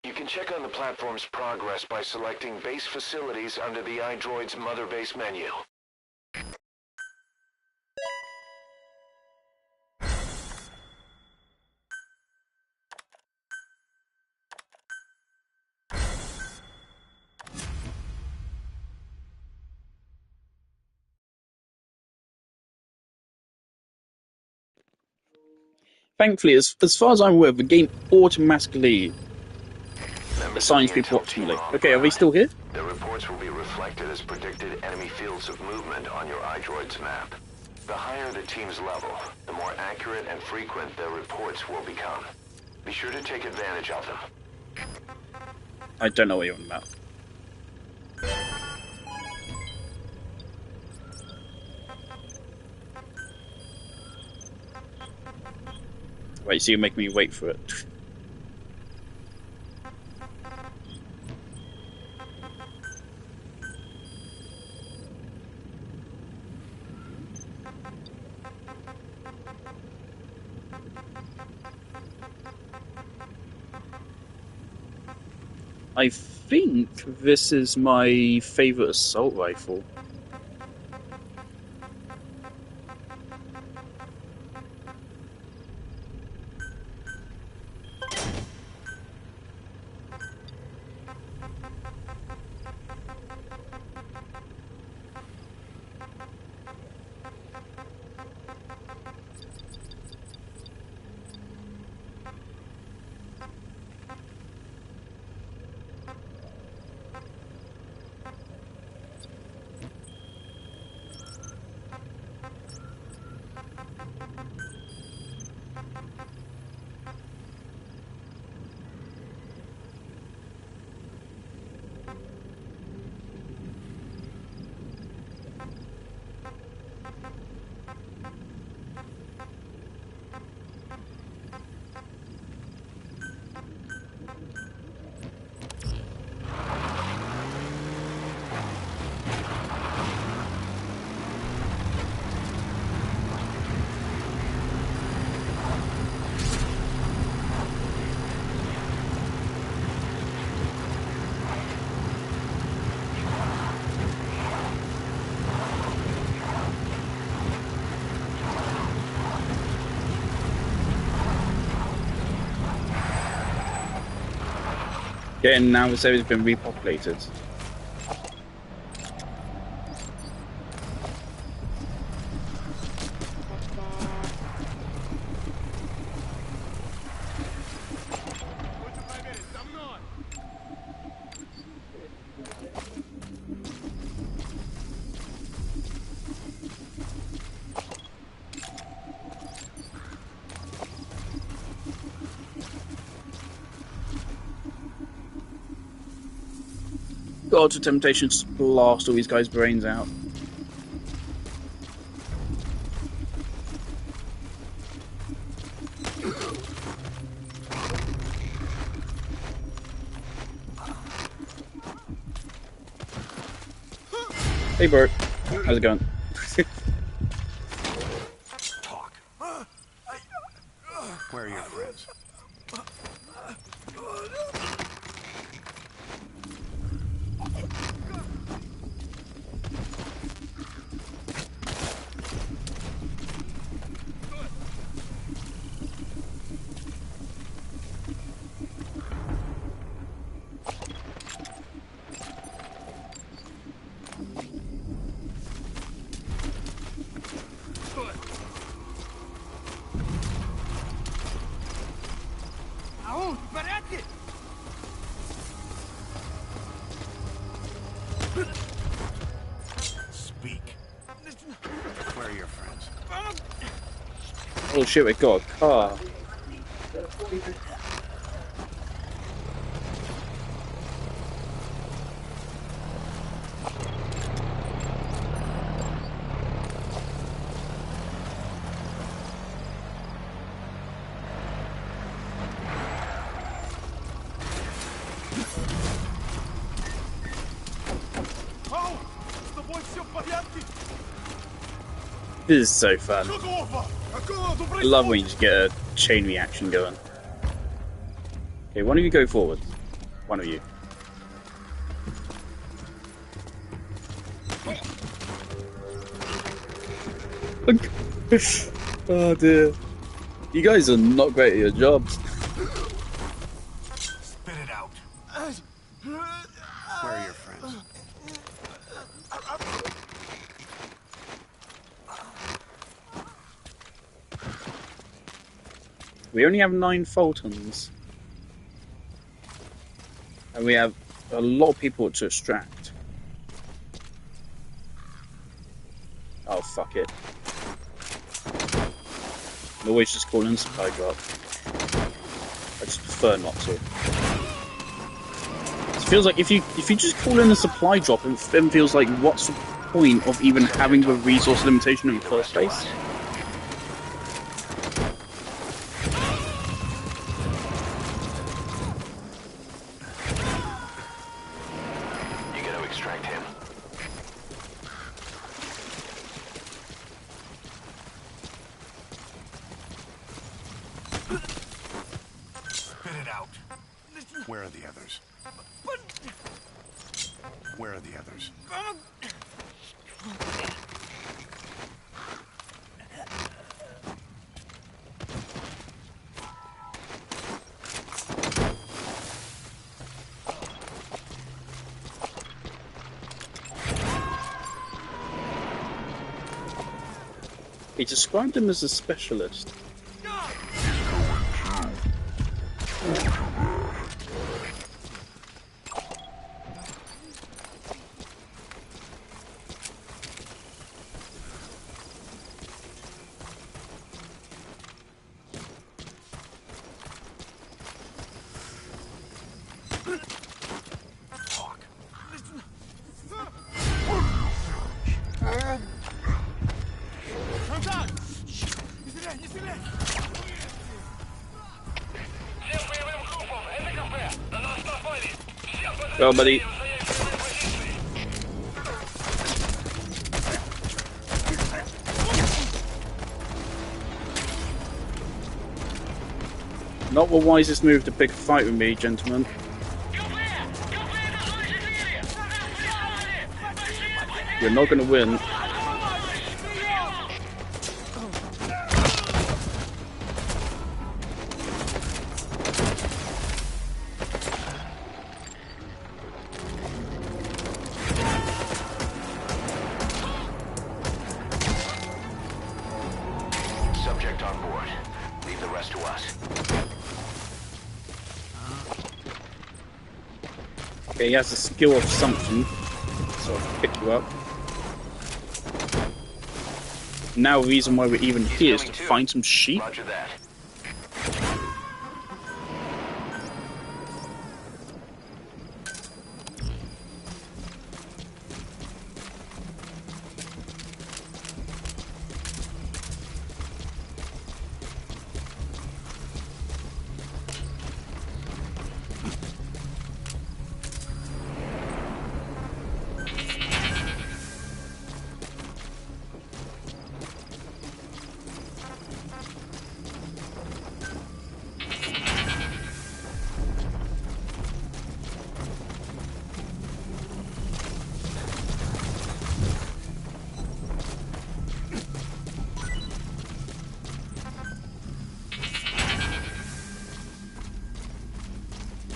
You can check on the platform's progress by selecting base facilities under the iDroid's Mother Base menu. Thankfully, as far as I'm aware, the game automatically assigns people optimally. Okay, are we still here? The reports will be reflected as predicted enemy fields of movement on your iDroid's map. The higher the team's level, the more accurate and frequent their reports will become. Be sure to take advantage of them. I don't know what you're on about. Wait, so you make me wait for it. I think this is my favorite assault rifle. Yeah, and now this area's been repopulated. God, to temptation to blast all these guys' brains out. Hey Bert, how's it going? Talk. Where are your friends? Ау, в порядке? Speak. Where are your friends? Oh shit, we got a car. Ау! С тобой все в порядке? This is so fun. Что голова? Какого тут I love when you just get a chain reaction going. Okay, one of you go forward. One of you. Oh dear. You guys are not great at your jobs. Spit it out. Where are your friends? We only have 9 Fultons. And we have a lot of people to extract. Oh, fuck it. I always just call in supply drop. I just prefer not to. It feels like if you just call in a supply drop, it then feels like what's the point of even having the resource limitation in the first place? You gotta extract him. Spit it out. Where are the others? Where are the others? He described him as a specialist. Всем боевым группам, это кафе. На нас напали. Всем Well, buddy. Not the wisest move to pick a fight with me, gentlemen. You're not going to win. Subject on board. Leave the rest to us. Okay, he has a skill of something, so I'll pick you up. Now the reason why we're even here is to find some sheep. Roger that.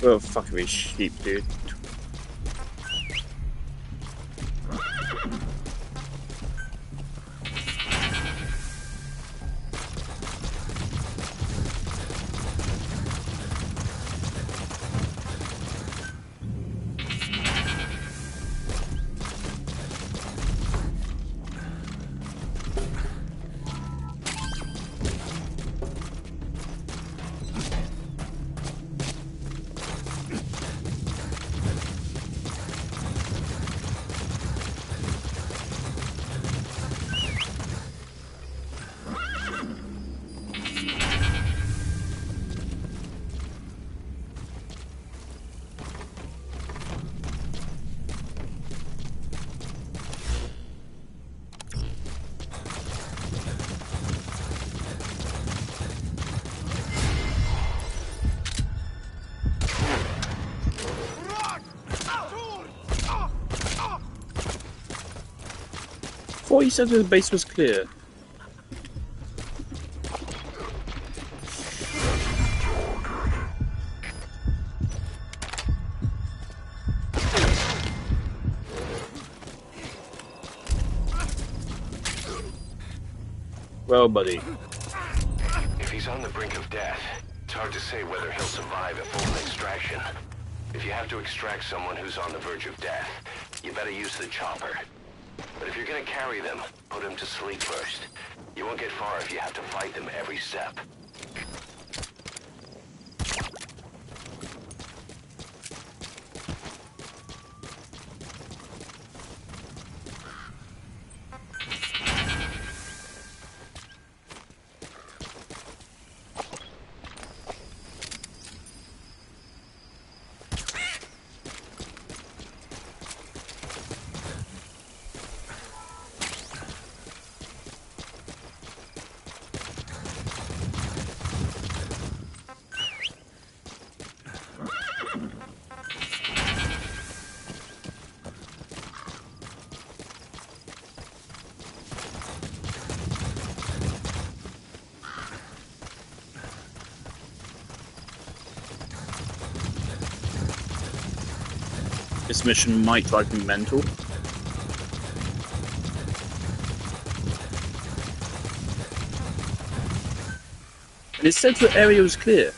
Oh, fuck these sheep, dude. thought you said the base was clear. Well, buddy. If he's on the brink of death, it's hard to say whether he'll survive a full extraction. If you have to extract someone who's on the verge of death, you better use the chopper. But if you're gonna carry them, put them to sleep first. You won't get far if you have to fight them every step. This mission might drive me mental. And it said the area was clear.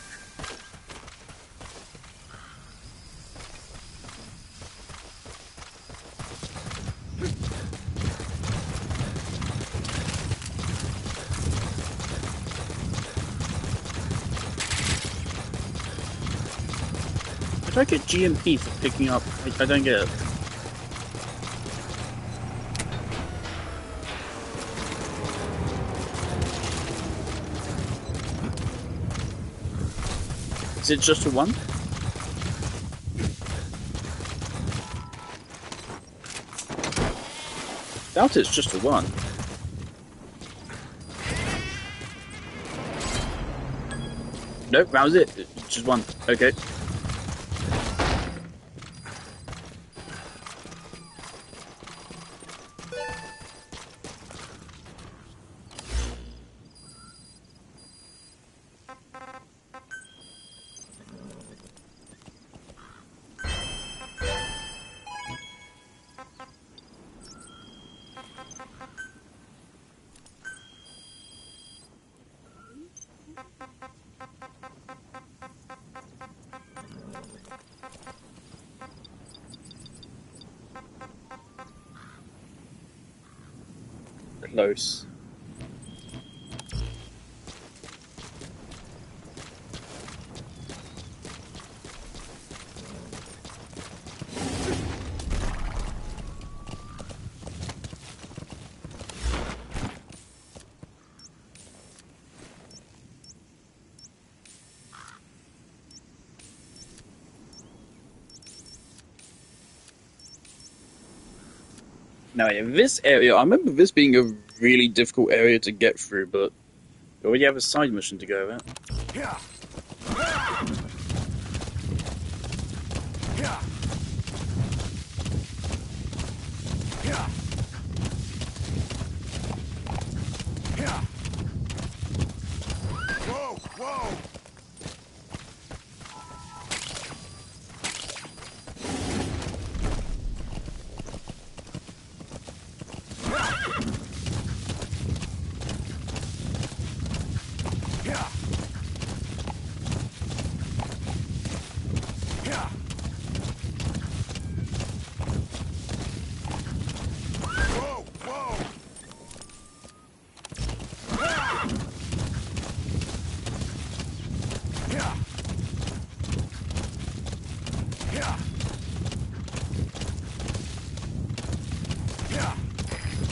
Do I get GMP for picking up? I don't get it. Is it just a one? Doubt it's just a one. Nope, that was it. It's just one. Okay. Close. Now, in this area, I remember this being a really difficult area to get through, but we already have a side mission to go at. Yeah. Whoa, whoa.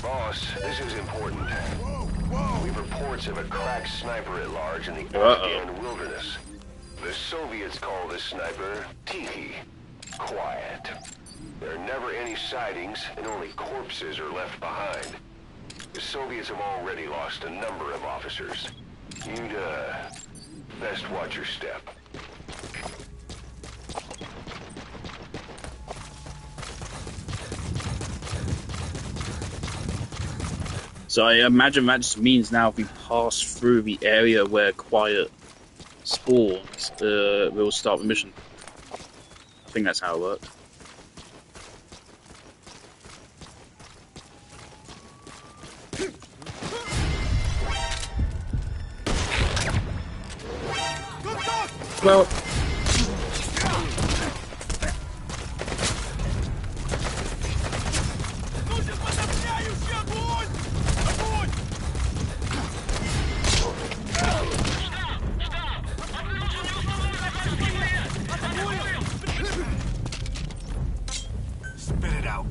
Boss, this is important. We have reports of a crack sniper at large in the Afghan wilderness. The Soviets call this sniper Tihi. Quiet. There are never any sightings, and only corpses are left behind. The Soviets have already lost a number of officers. You'd, best watch your step. So I imagine that just means now if we pass through the area where Quiet spawns, we'll start the mission. I think that's how it works. Well, Spit it out.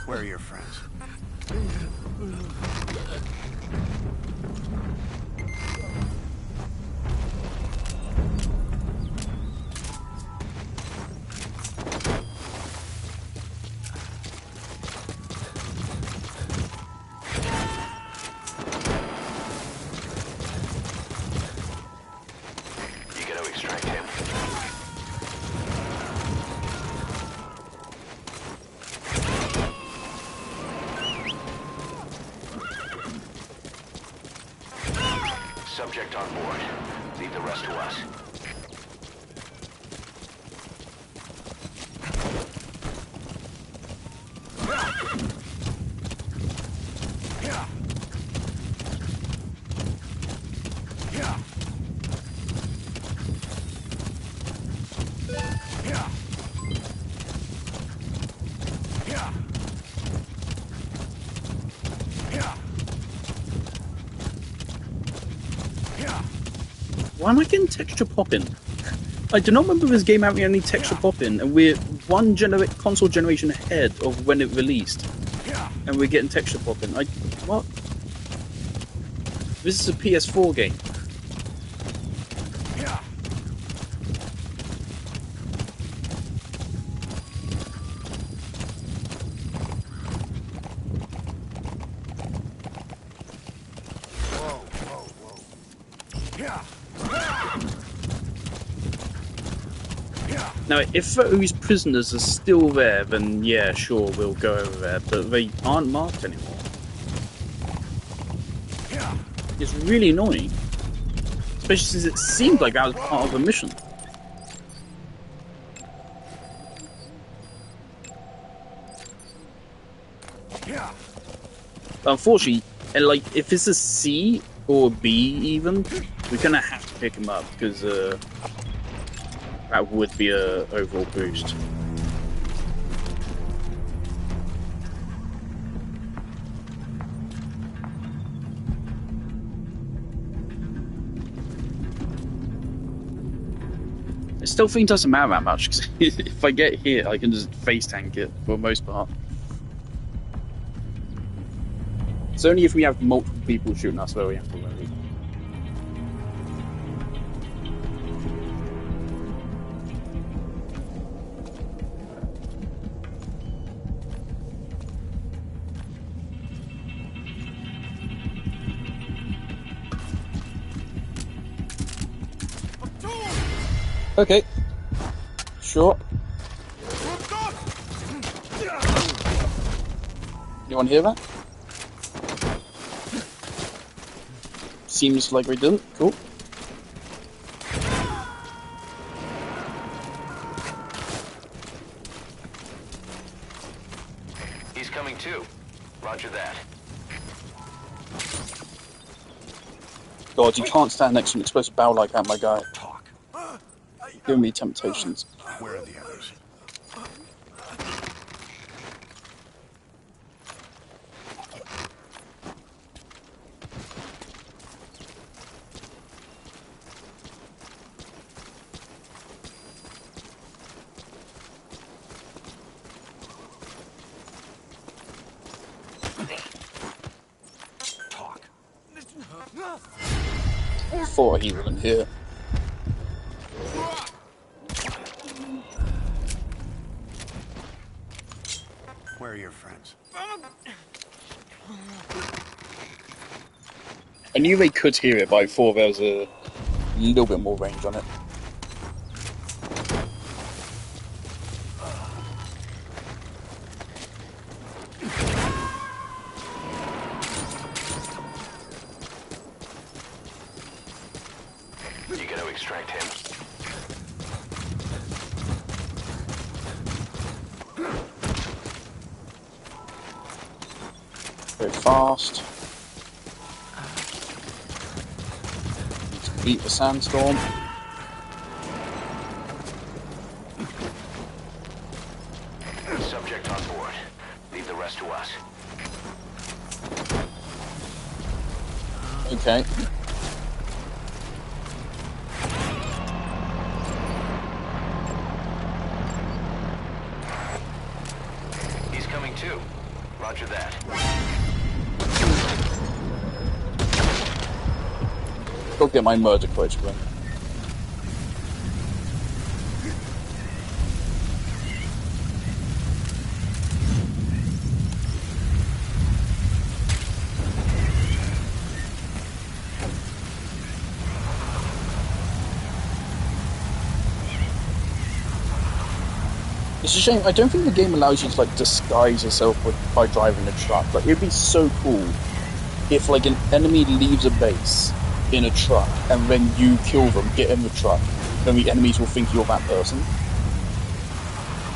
Where are your friends? You gotta extract him. Subject on board. Leave the rest to us. why am I getting texture popping? I do not remember this game having any texture popping, and we're one console generation ahead of when it released, and we're getting texture popping. What? This is a PS4 game. Now, if those prisoners are still there, then yeah, sure, we'll go over there, but they aren't marked anymore. It's really annoying. Especially since it seemed like that was part of a mission. But unfortunately, and like, if it's a C or a B even, we're gonna have to pick them up, because that would be a overall boost. I still think it doesn't matter that much, because if I get hit, I can just face tank it for the most part. It's only if we have multiple people shooting us where we have to worry. Okay. Sure. Anyone hear that? Seems like we didn't. Cool. He's coming too. Roger that. God, you can't stand next to an explosive barrel like that, my guy. Giving me temptations. Where are the others? Talk. Thought he wasn't here. Where are your friends? I knew they could hear it, but I thought there was a little bit more range on it. contact him. Very fast. Need to beat the sandstorm. Subject on board. Leave the rest to us. Okay. He's coming too. Roger that. Go get my murder quote, Glenn. It's a shame. I don't think the game allows you to like disguise yourself by driving a truck. Like it'd be so cool if like an enemy leaves a base in a truck and then you kill them, get in the truck, then the enemies will think you're that person.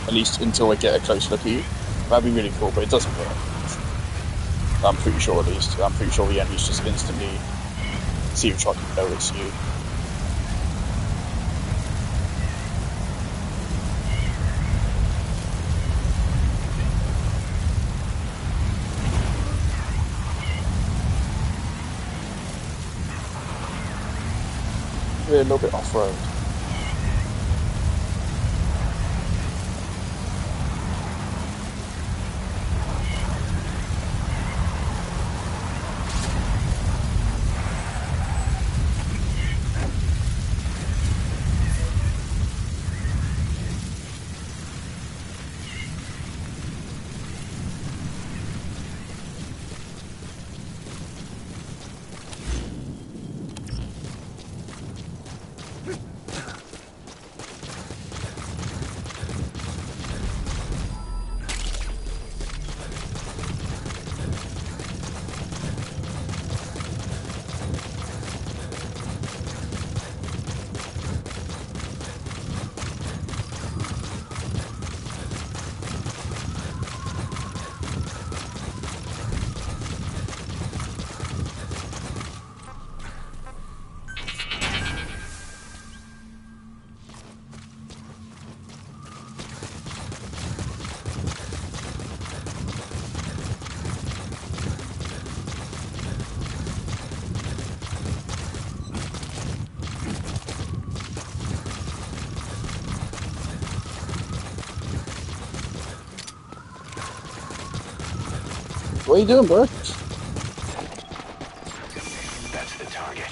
At least until they get a close look at you. That'd be really cool, but it doesn't work. I'm pretty sure at least. I'm pretty sure the enemies just instantly see the truck and know it's you. A little bit off-road. What are you doing, bro? That's the target.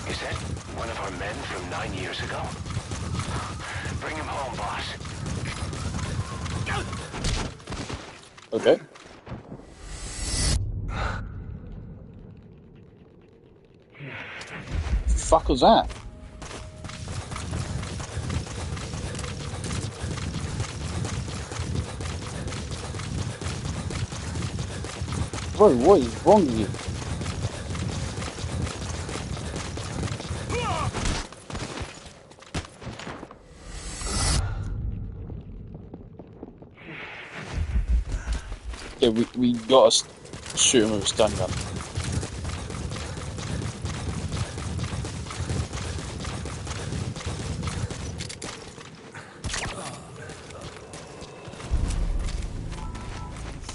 Is that one of our men from 9 years ago? Bring him home, boss. Okay. Fuck was that? Bro, what is wrong with you? Yeah, we gotta shoot him with a stun gun.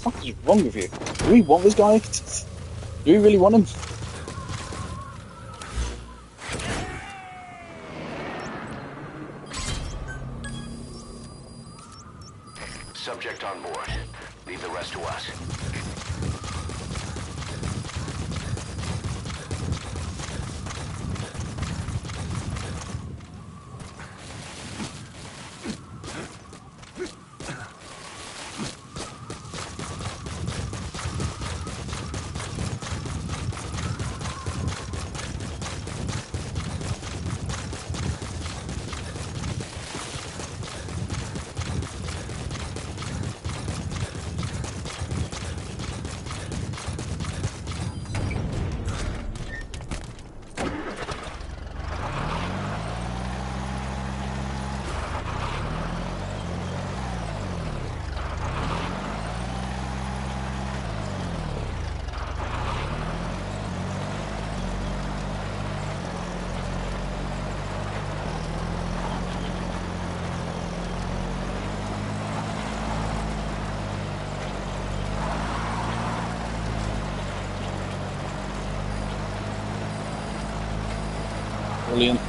What is wrong with you? Do we want this guy? Do we really want him? Subject on board. Leave the rest to us. Brilliant.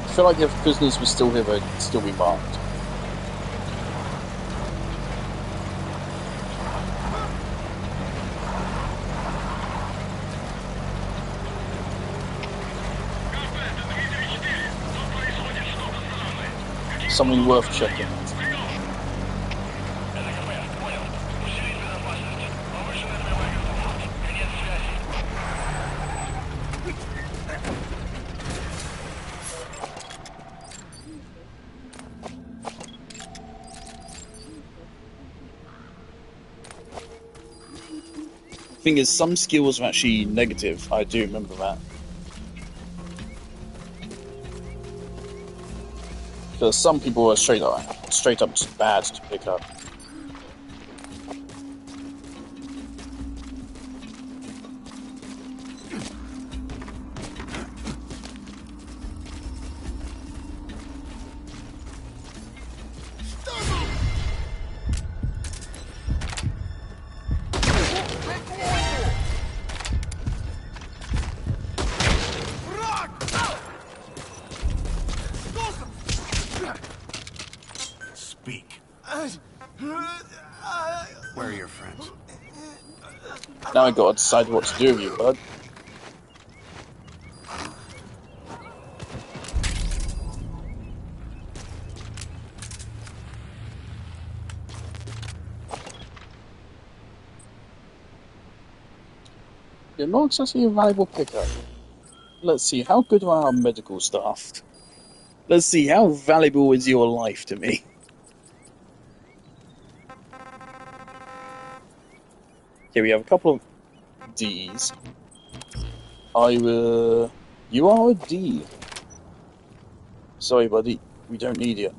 I feel like if prisoners were still here, they'd still be marked. Something worth checking. Thing is, some skills are actually negative. I do remember that. Because some people are straight up just bad to pick up. Speak. Where are your friends? Now I gotta decide what to do with you, bud. You're not exactly a valuable pickup. Let's see, how good are our medical staff? Let's see, how valuable is your life to me? Okay, we have a couple of D's. You are a D. Sorry, buddy. We don't need you.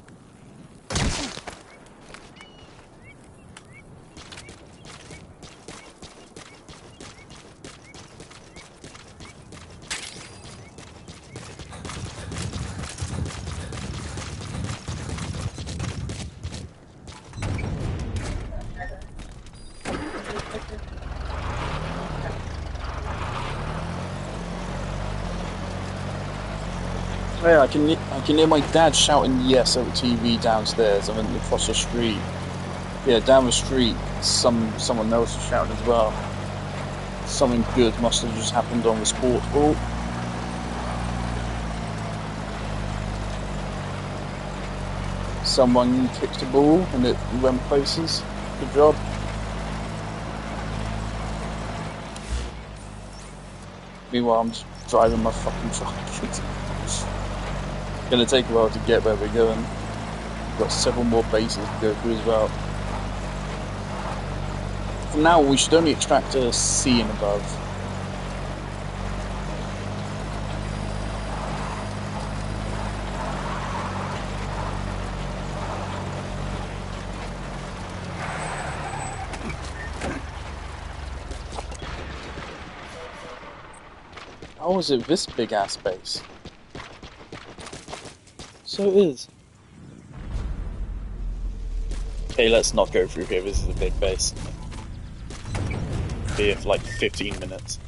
Yeah, I can hear my dad shouting yes over TV downstairs. I mean, across the street. Yeah, down the street, someone else is shouting as well. Something good must have just happened on the sport ball. Someone kicked a ball and it went places. Good job. Meanwhile, I'm just driving my fucking truck. It's gonna take a while to get where we're going. We've got several more bases to go through as well. For now, we should only extract a C and above. How is it this big ass base? So it is. Okay, let's not go through here. This is a big base. Be here for like 15 minutes.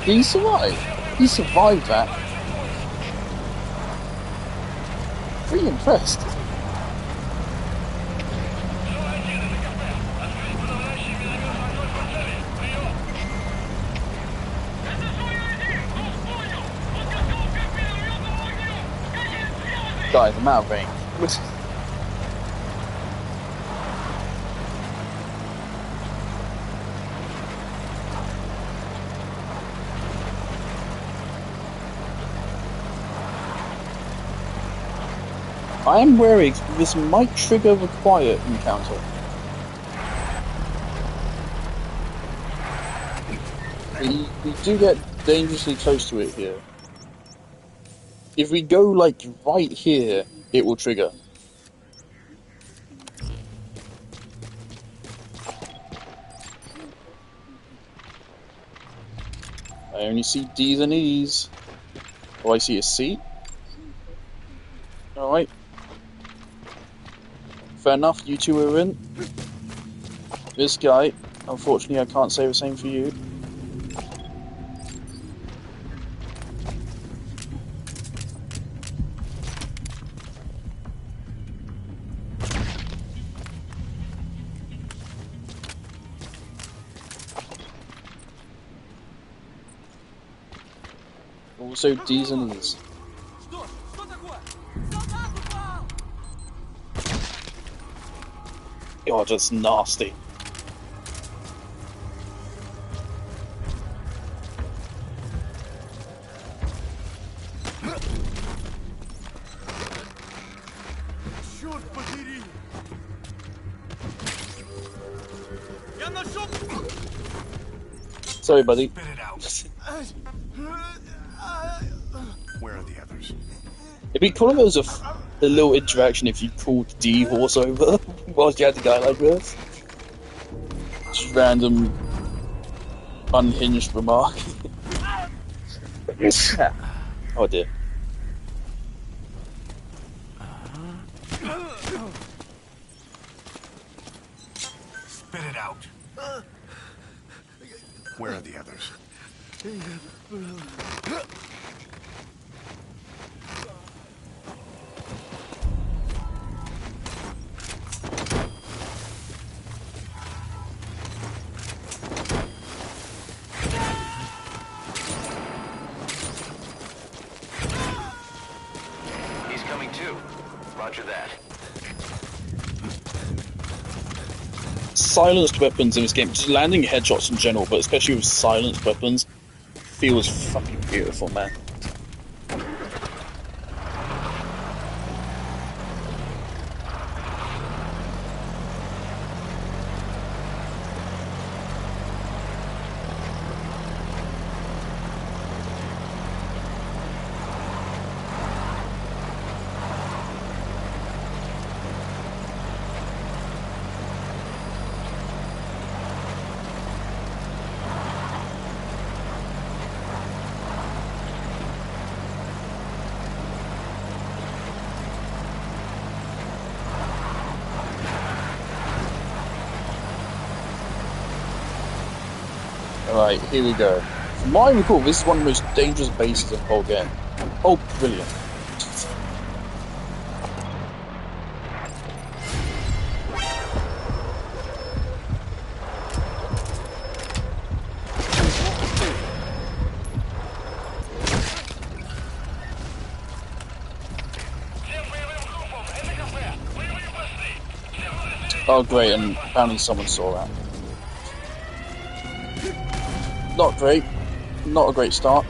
Did he survive? He survived that. Pretty impressed. Guys, I'm out of range. I am wary, this might trigger a quiet encounter. We do get dangerously close to it here. If we go, like, right here, it will trigger. I only see D's and E's. Oh, I see a C. Alright. Fair enough, you two are in. This guy, unfortunately I can't say the same for you. Also D's and E's. God, that's nasty. Sorry, buddy. Spit it out. Where are the others? It'd be cool if there was a little interaction if you called D horse over whilst you had the guy like this. Just random, unhinged remark. Oh dear. Spit it out. Where are the others? He's coming too. Roger that. Silenced weapons in this game, just landing headshots in general, but especially with silenced weapons, feels fucking beautiful, man. Alright, here we go. From what I recall, this is one of the most dangerous bases in the whole game. Oh, brilliant. Oh great, and apparently someone saw that. Not great. Not a great start.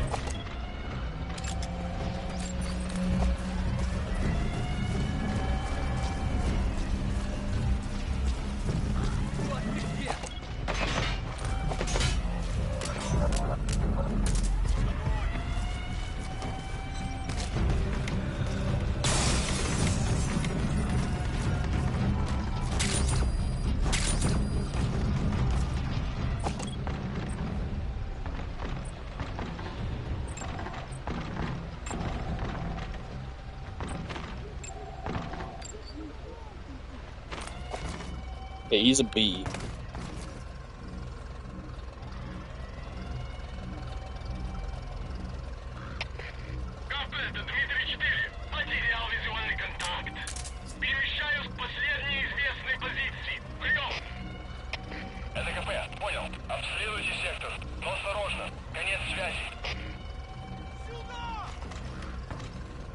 Okay, he's a B.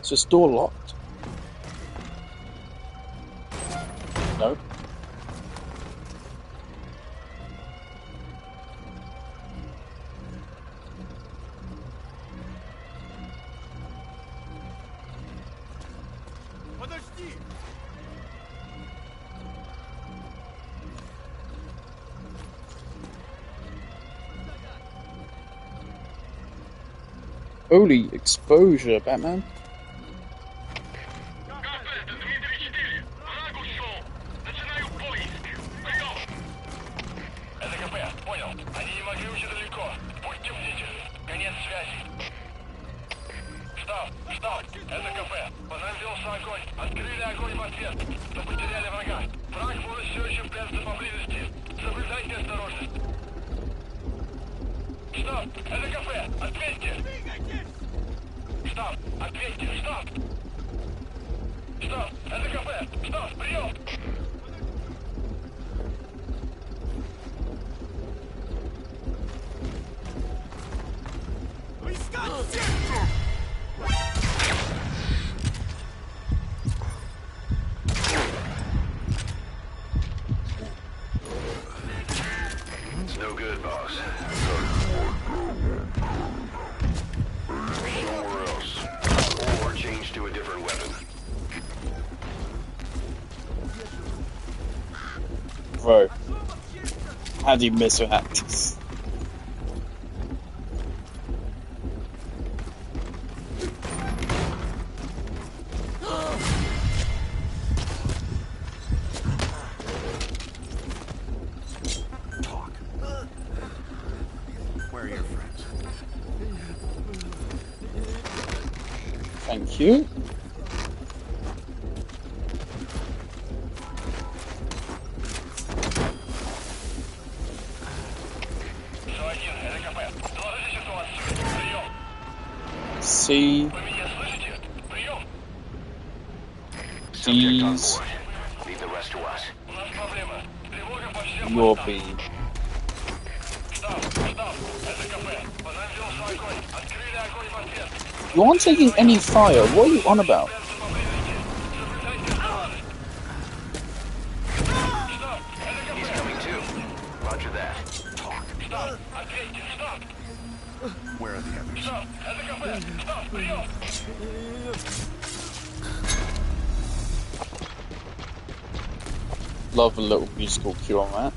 Is this door locked? Holy exposure, Batman. Это КП, понял. Они не могли уйти далеко. Будьте бдительны. Конец связи. Штаб, это КП. По нам велся огонь. Открыли огонь в ответ. Но потеряли врага. Враг может все еще прятаться поблизости. Соблюдайте осторожность. Штаб, это КП. Ответьте. Штаб, ответьте. Штаб, это КП. Штаб, прием. It's no good, boss. Somewhere else. Or change to a different weapon. Bro. How do you miss with that? Where are your friends? Thank you. СО-1, это КП. Доложите ситуацию. Прием. See Вы меня слышите? Прием. Subject on these board. Leave the rest to us. У нас проблема. Тревога по всем your постам. be. Штаб, это КП. По нам велся огонь. Открыли огонь в ответ. You aren't taking any fire. What are you on about? Прятаться поблизости. Соблюдайте осторожность. Штаб, это He's КП. coming too. Roger that. Штаб, ответьте. Штаб, Where are the others? это КП. Штаб, прием. Love a little musical cue on that.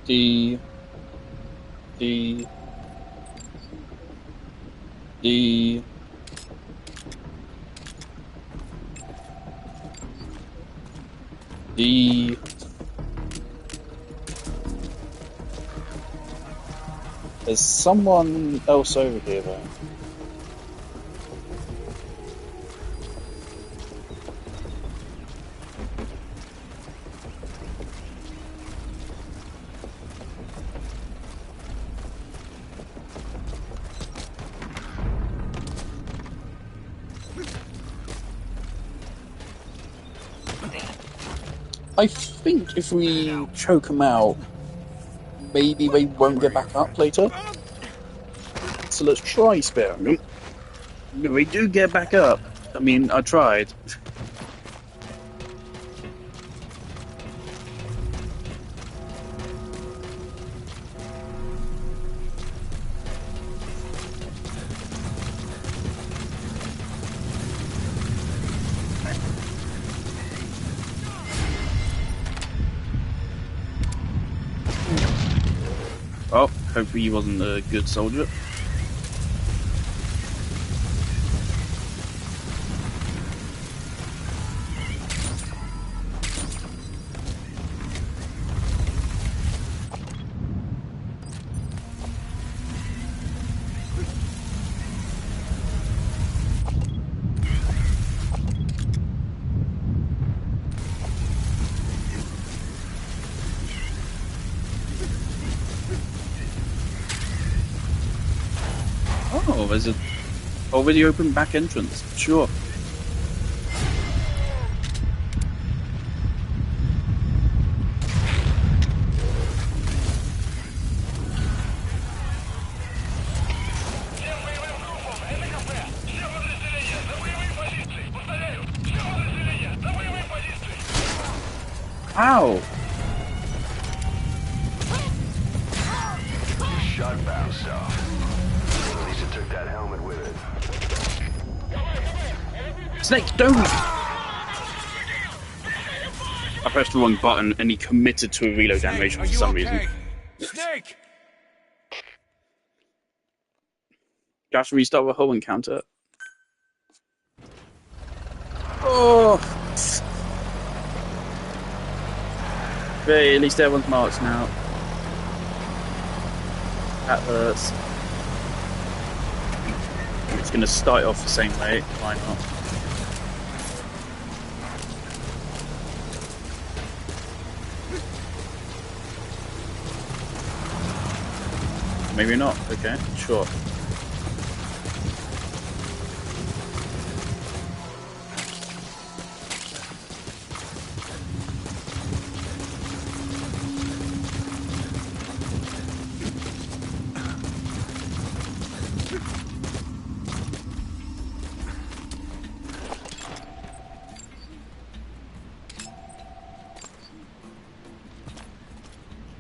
D D D D There's someone else over here though. I think if we choke them out, maybe they won't get back up later. So let's try sparing them. If they do get back up, I mean, I tried. Oh, hopefully he wasn't a good soldier. Oh, there's a already open back entrance. Sure. Всем боевым группам, это КП. Все подразделения, на боевые позиции. Повторяю, все подразделения, на боевые позиции. Ow! Your shot bounced off. At least it took that helmet with it. Snake, don't! I pressed the wrong button and he committed to a reload animation for some reason. Snake! Do you have to restart the whole encounter? Oh! Hey, at least everyone's marked now. That hurts. It's gonna start off the same way, why not? Maybe not, okay, sure.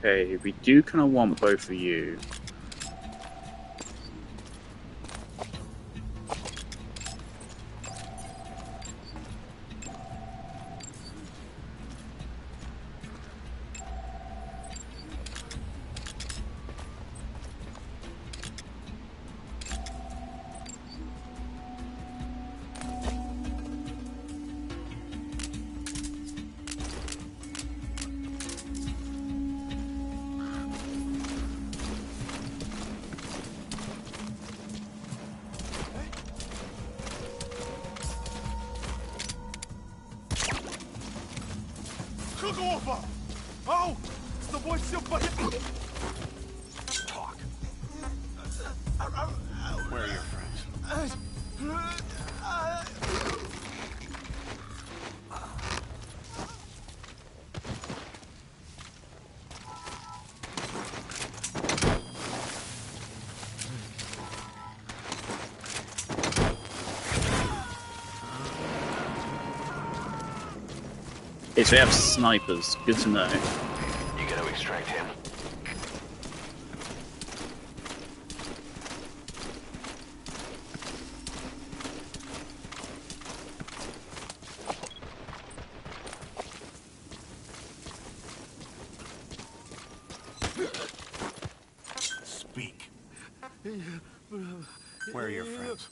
Okay, we do kind of want both of you. Опа! Ау! С тобой все в порядке? Talk. Where are your friends? Okay, so we have snipers. Good to know. You gotta extract him. Speak. Where are your friends?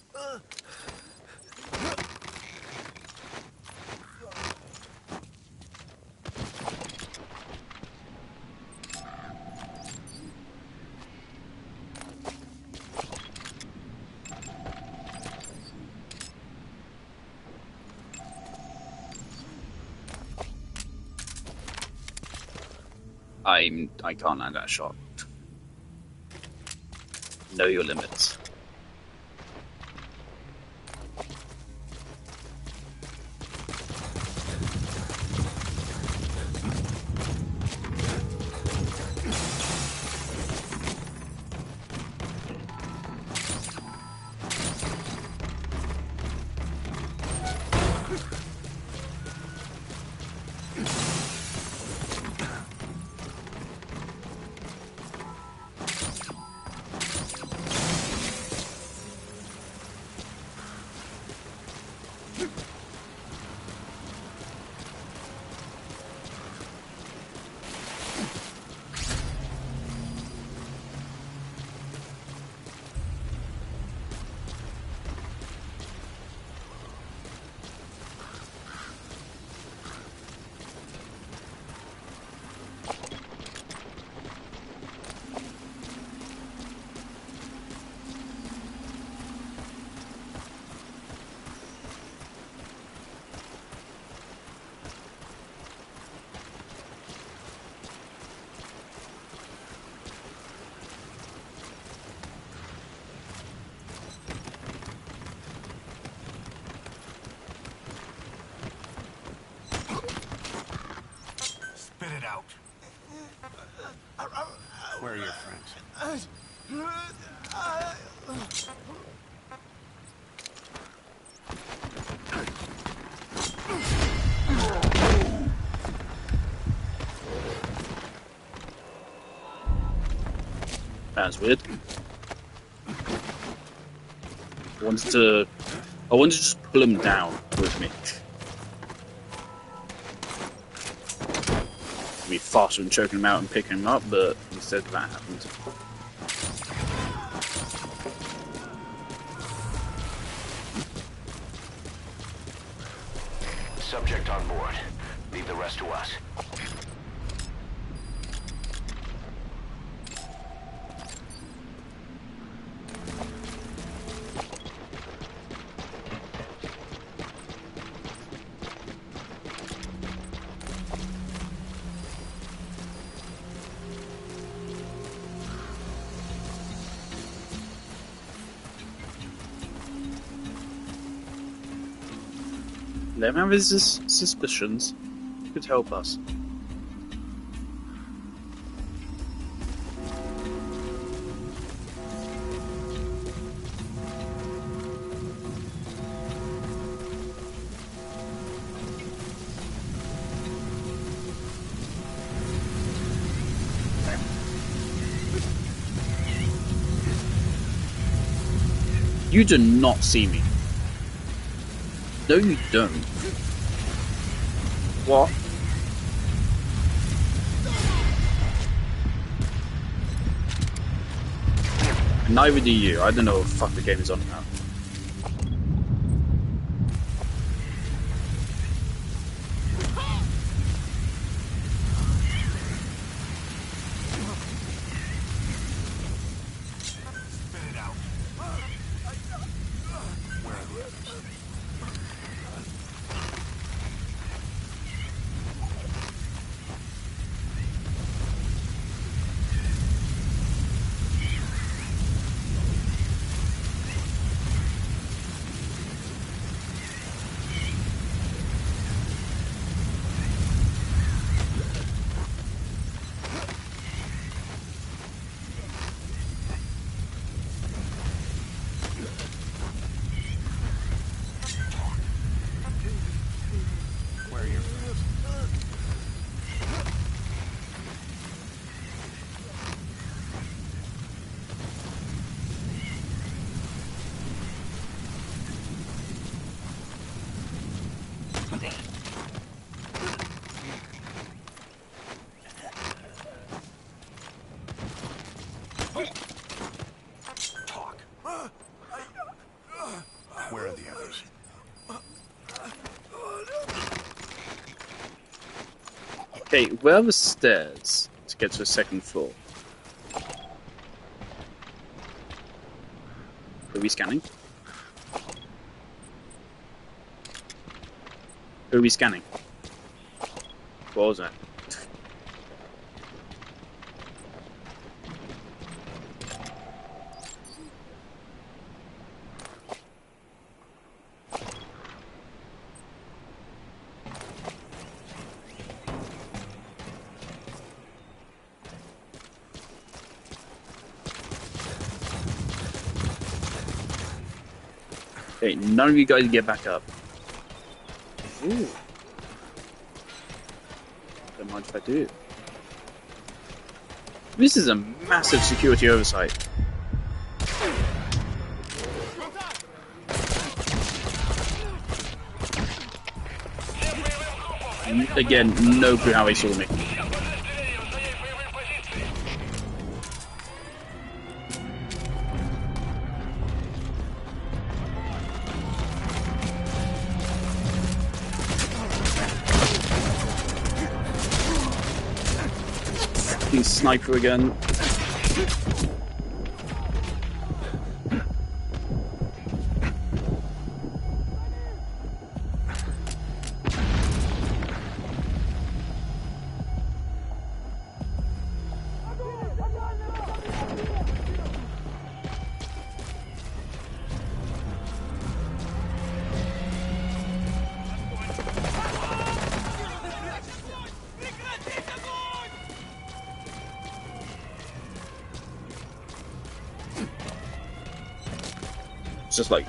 I can't land that shot. Know your limits. Spit it out. Where are your friends? That's weird. I wanted to just pull him down with me. It'd be faster than choking him out and picking him up, but instead that happened. Subject on board. Leave the rest to us. Let him have his suspicions. He could help us. You do not see me. No, you don't. What? Neither do you. I don't know what the fuck the game is on about. Talk. Where are the others? Okay, where are the stairs to get to the second floor? Are we scanning? Who are we scanning? What was that? Okay, none of you guys get back up. Ooh. Don't mind if I do. This is a massive security oversight. Again, no clue how they saw me. Sniper again. Just like,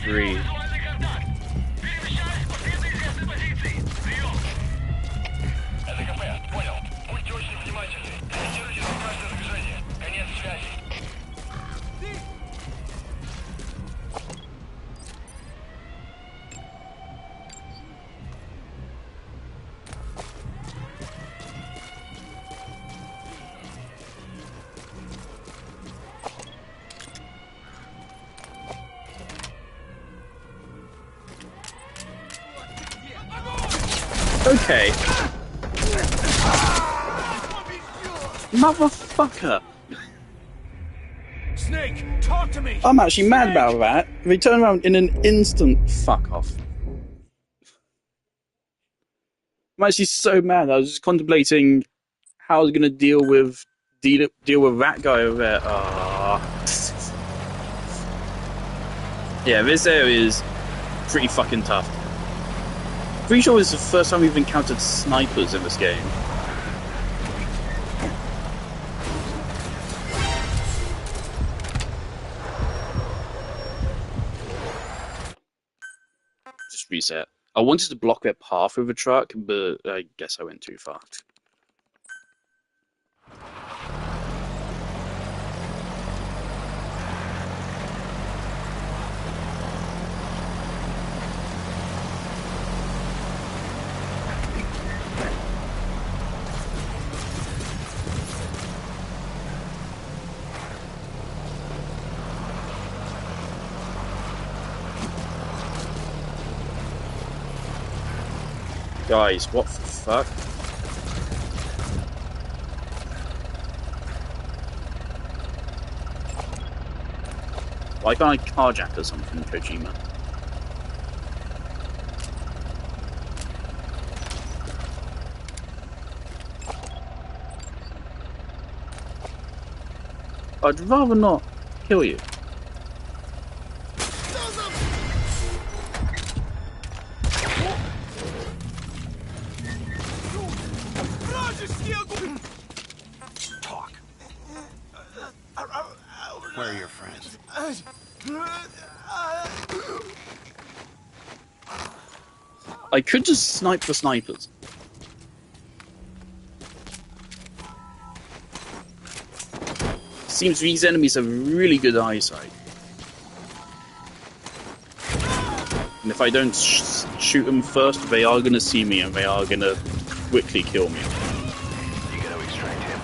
3. Okay. Motherfucker. Snake, talk to me. I'm actually mad about that. They turn around in an instant. Fuck off. I'm actually so mad. I was just contemplating how I was going to deal with that guy over there. Yeah, this area is pretty fucking tough. Pretty sure this is the first time we've encountered snipers in this game. Just reset. I wanted to block their path with a truck, but I guess I went too far. Guys, what the fuck? Why can't I carjack or something, Kojima? I'd rather not kill you. Talk. Where are your friends? I could just snipe the snipers. Seems these enemies have really good eyesight. And if I don't shoot them first, they are going to see me and they are going to quickly kill me. You gotta extract him.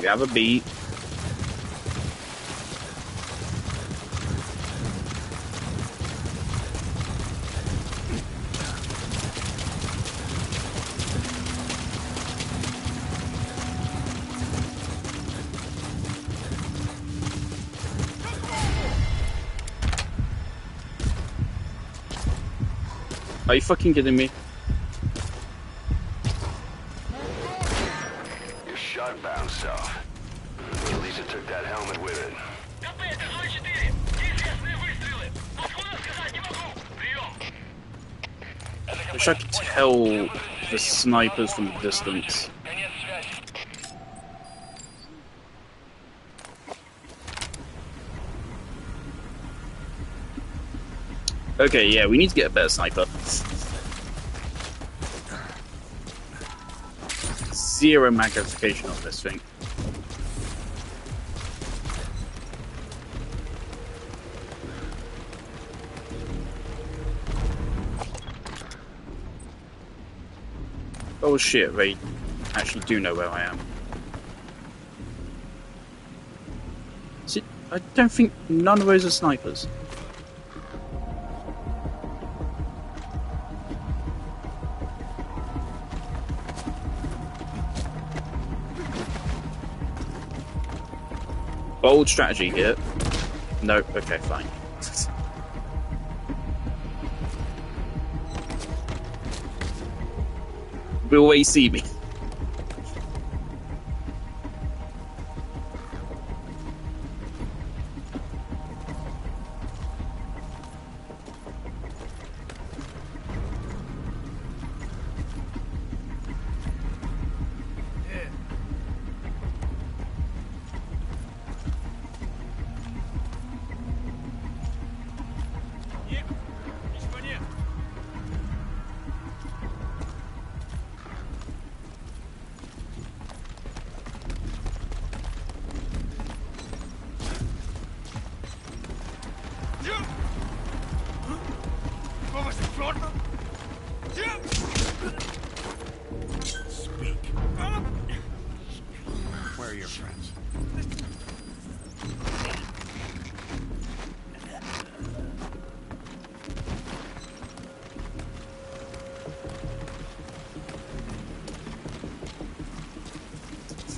We have a beat. Are you fucking kidding me? Your shot bounced off. At least it took that helmet with it. I wish I could tell the snipers from a distance. Okay, yeah, we need to get a better sniper. Zero magnification on this thing. Oh shit, they actually do know where I am. See, I don't think none of those are snipers. Bold strategy here. Nope, okay, fine. Will they see me?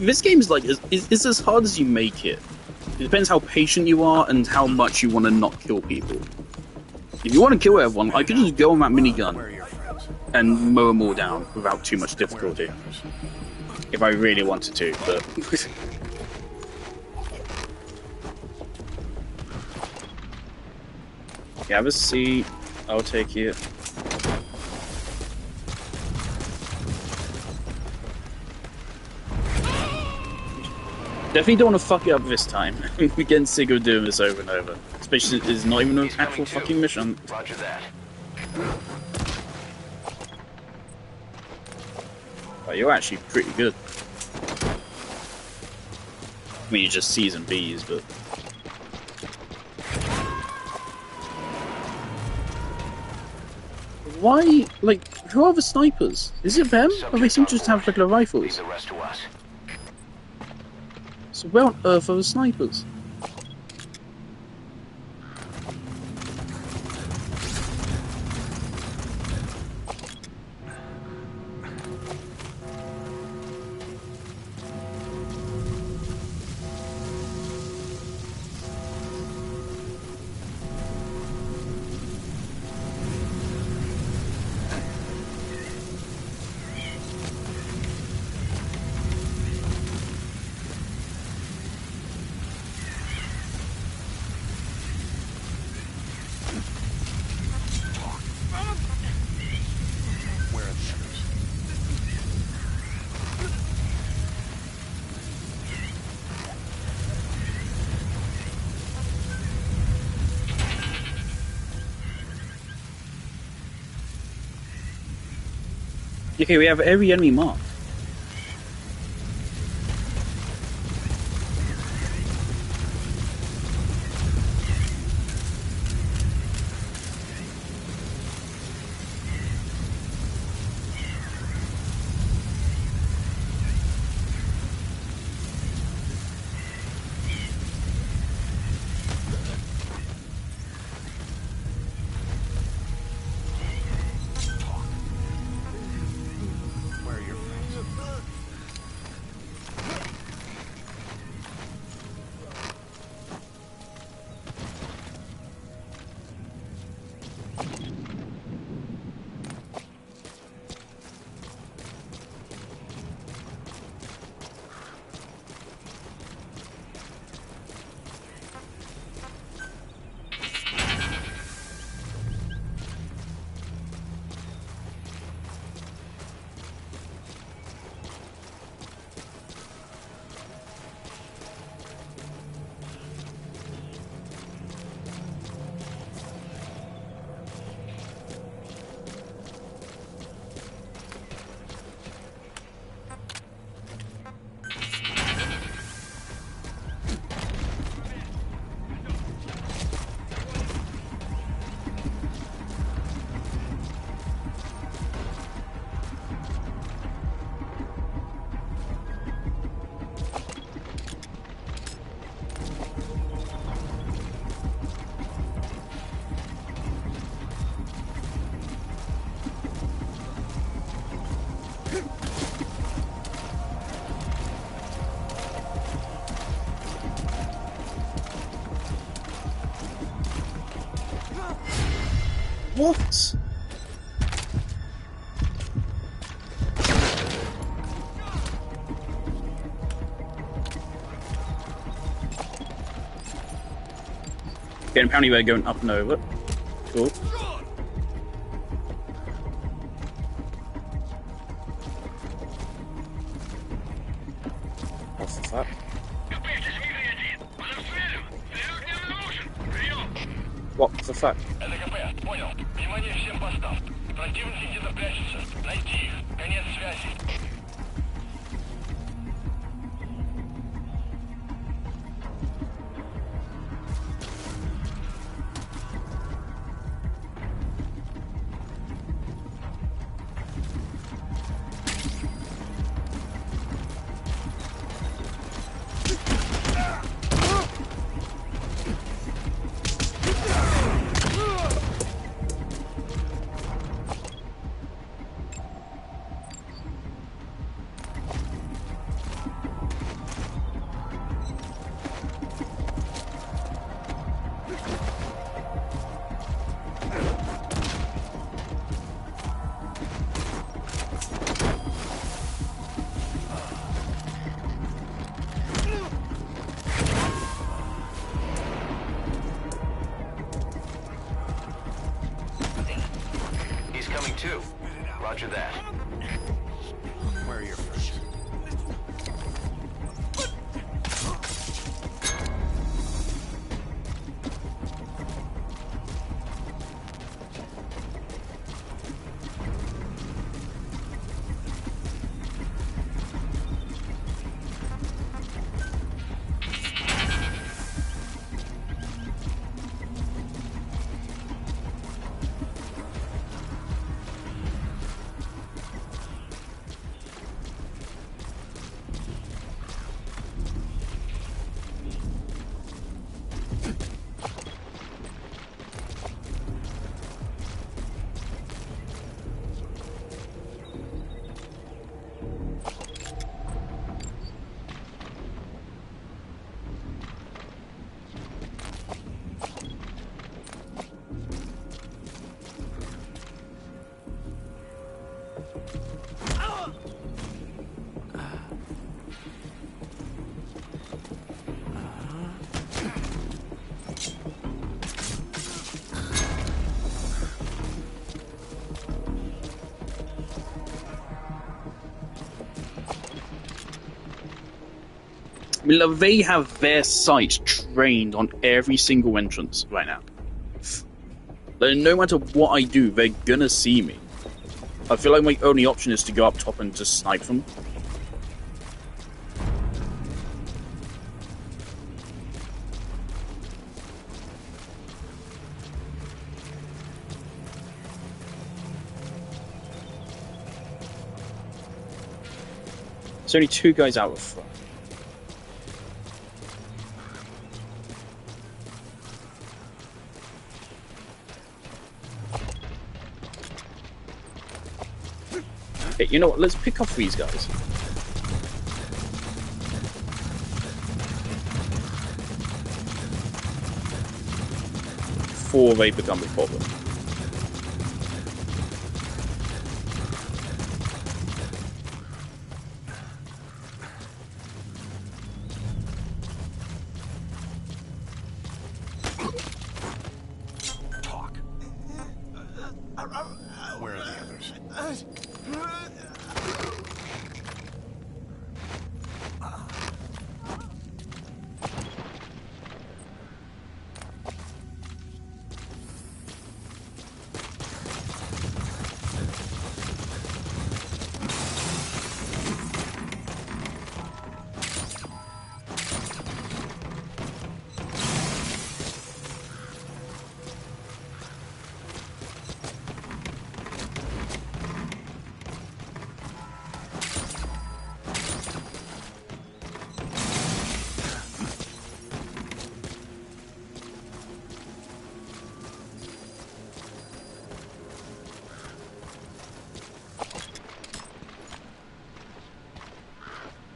this game is like it's as hard as you make it. It depends how patient you are and how much you want to not kill people. If you want to kill everyone, I could just go on that minigun and mow them all down without too much difficulty. If I really wanted to, but... You have a seat, I'll take it. Definitely don't want to fuck it up this time. We're getting sick of doing this over and over. Especially it's not even an actual fucking mission. Roger that. But you're actually pretty good. I mean, you're just C's and B's, but... Why, like, who are the snipers? Is it them? Or they seem to just have regular rifles? Leave the rest to us. So where on earth are the snipers? Okay, we have every enemy marked. What? Okay, apparently we're going up and over. Cool. What's the fuck? What the fuck? Это КП, понял. Внимание всем постам. Противники где-то прячутся. Найди их. Конец связи. 2. Roger that. Where are your friends? I mean, like, they have their sights trained on every single entrance right now. Like, no matter what I do, they're gonna see me. I feel like my only option is to go up top and just snipe them. There's only 2 guys out of front. Okay, you know what? Let's pick off these guys. Before they become a problem. Talk. Where are the others?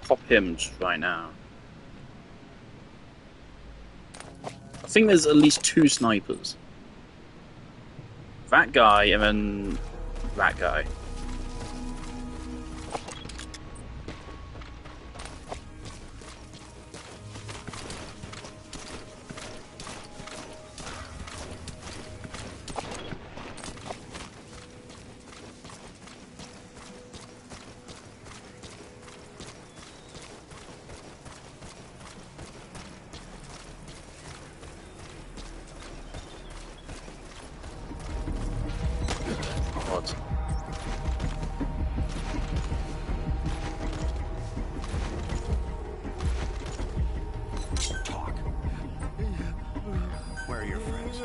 Pop him right now. I think there's at least 2 snipers. That guy and then that guy. Where are your friends?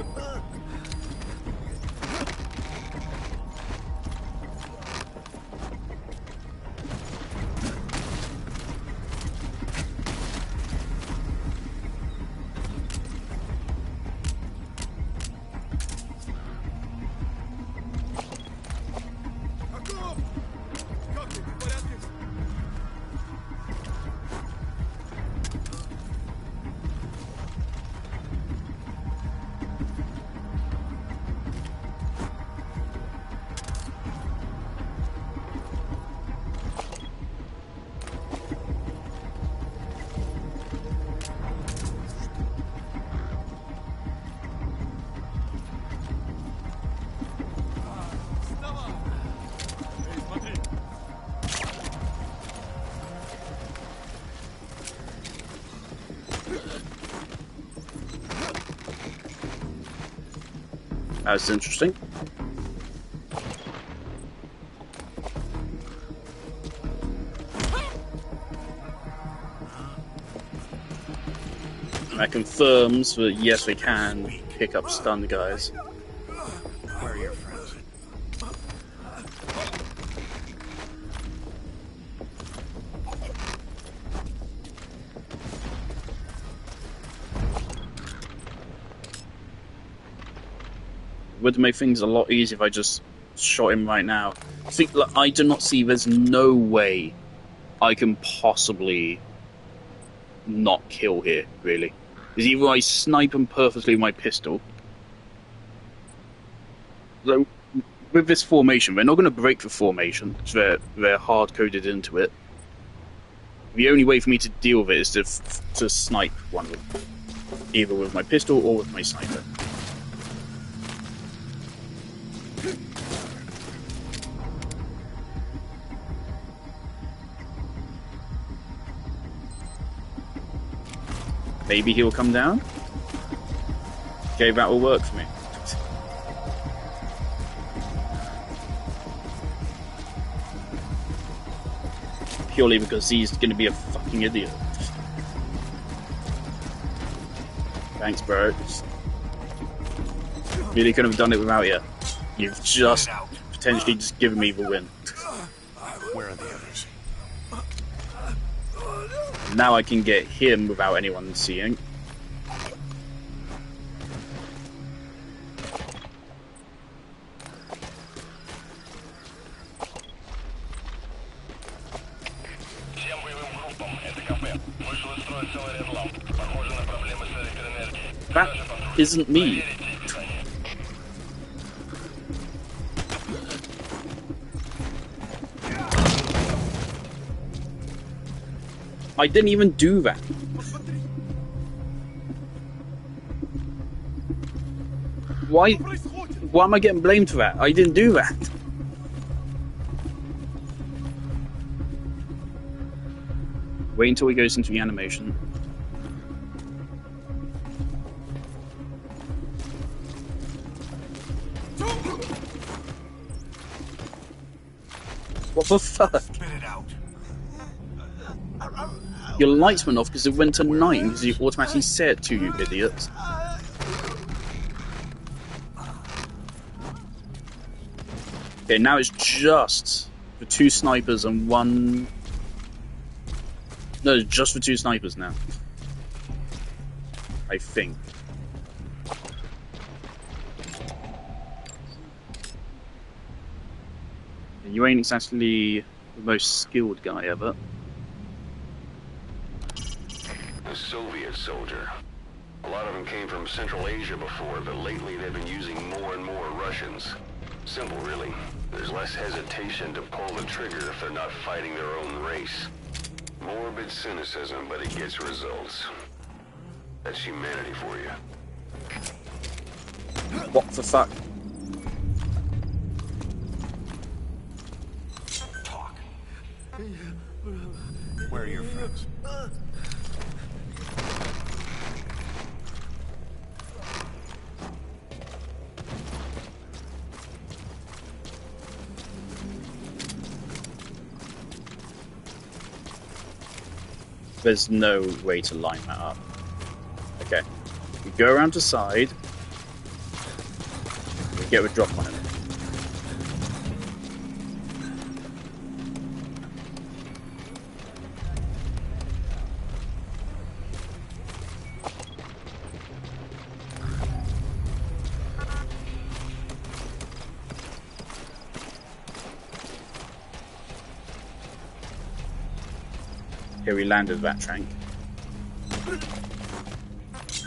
That's interesting. That confirms that yes, we can pick up stunned guys. Where are your friends? Would make things a lot easier if I just shot him right now. See, like, I do not see. There's no way I can possibly not kill here. Really, is either I snipe him perfectly with my pistol. So with this formation, they're not going to break the formation. So they're hard coded into it. The only way for me to deal with it is to snipe one of them, either with my pistol or with my sniper. Maybe he'll come down. Okay, that will work for me. Purely because he's going to be a fucking idiot. Thanks, bro. Really couldn't have done it without you. You've just potentially just given me the win. Where are the others? Now I can get him without anyone seeing. Всем боевым группам, это кафе. Вышел из строя целый ряд ламп. Похоже на проблемы с электроэнергией. That isn't me. I didn't even do that. Why am I getting blamed for that? I didn't do that. Wait until he goes into the animation. What the fuck? Spit it out. Your lights went off because it went to 9 because you automatically set it to you, idiots. Okay, now it's just the 2 snipers and 1... No, it's just the 2 snipers now. I think. You ain't exactly the most skilled guy ever. A Soviet soldier. A lot of them came from Central Asia before, but lately they've been using more and more Russians. Simple, really. There's less hesitation to pull the trigger if they're not fighting their own race. Morbid cynicism, but it gets results. That's humanity for you. What the fuck? Talk. Where are your friends? There's no way to line that up. Okay. We go around to side. We get a drop on him. Here we landed that tank.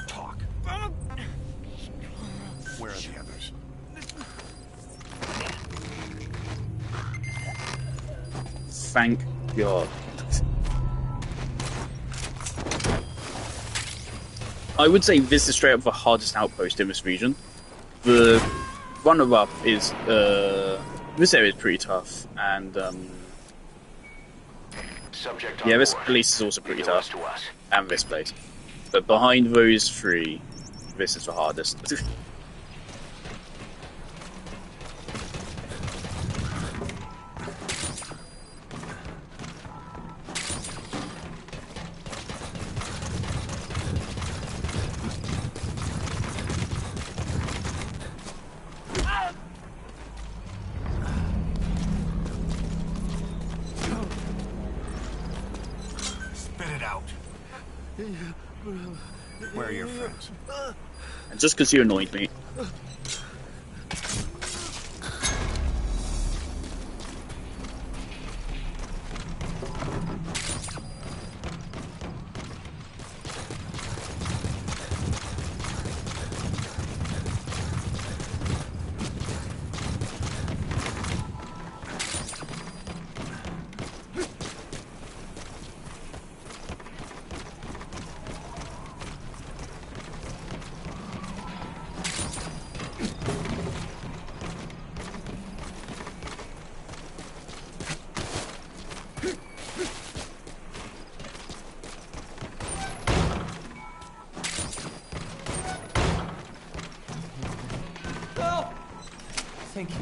Talk. Where are the others? Thank God. I would say this is straight up the hardest outpost in this region. The runner-up is this area is pretty tough, and yeah, this place is also pretty tough, and this place. But behind those 3, this is the hardest. Where are your friends? And just because you annoyed me. Thank you.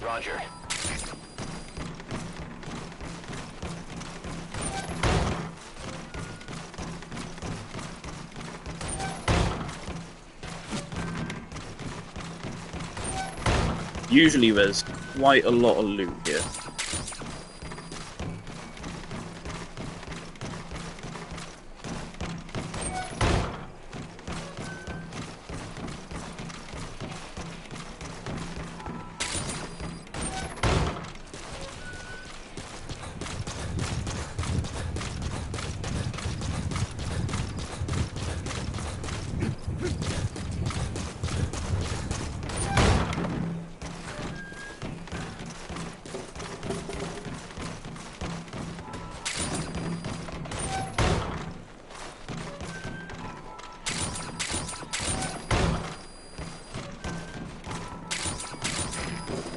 Roger. Usually there's quite a lot of loot here.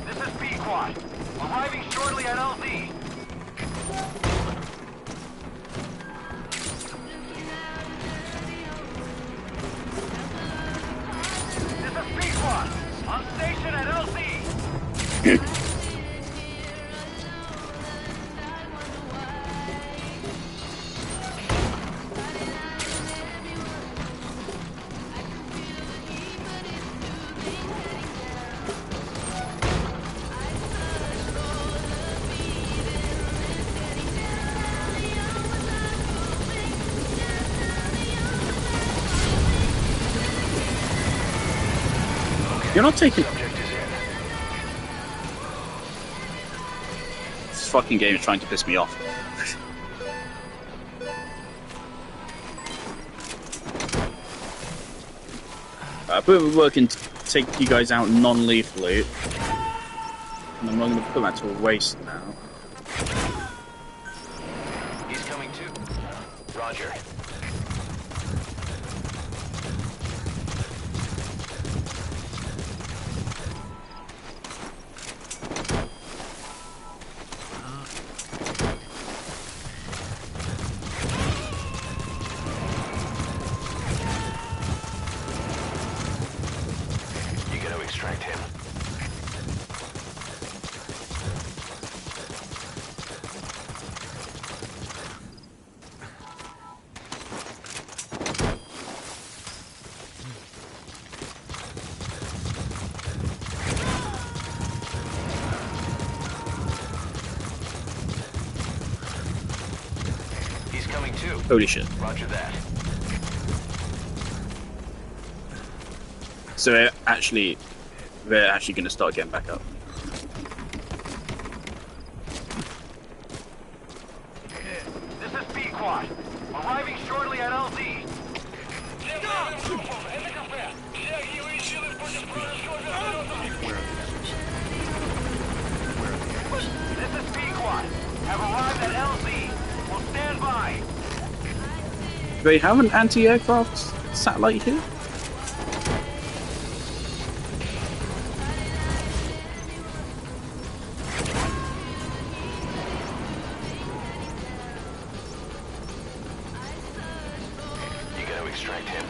This is P-Quad. Arriving shortly at LZ. This is P-Quad. On station at LZ. You're not taking... This fucking game is trying to piss me off. I put in work in to take you guys out non-lethally. And I'm not going to put that to a waste now. He's coming too. Roger. You gotta extract him. He's coming too. Holy shit. Roger that. So they're actually going to start getting back up. This is P-Quad. Arriving shortly at LZ. This is P-Quad. Have arrived at LZ. Will stand by. Do they have an anti-aircraft satellite here? You gotta extract him.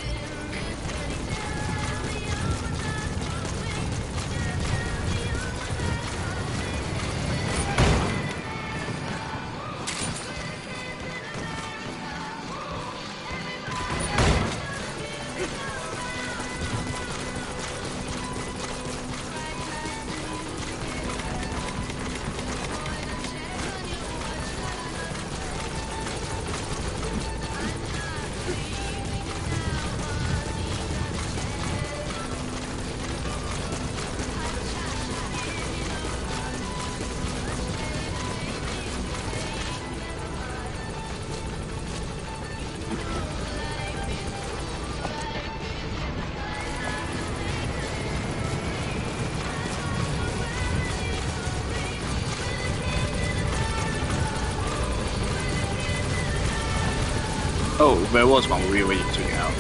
Oh, there was one where we already took it out.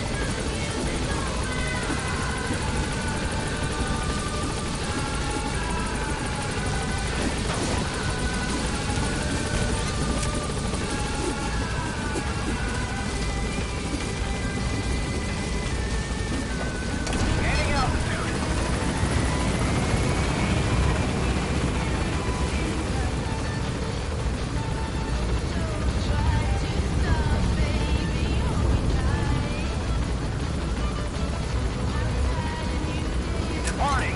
Departing.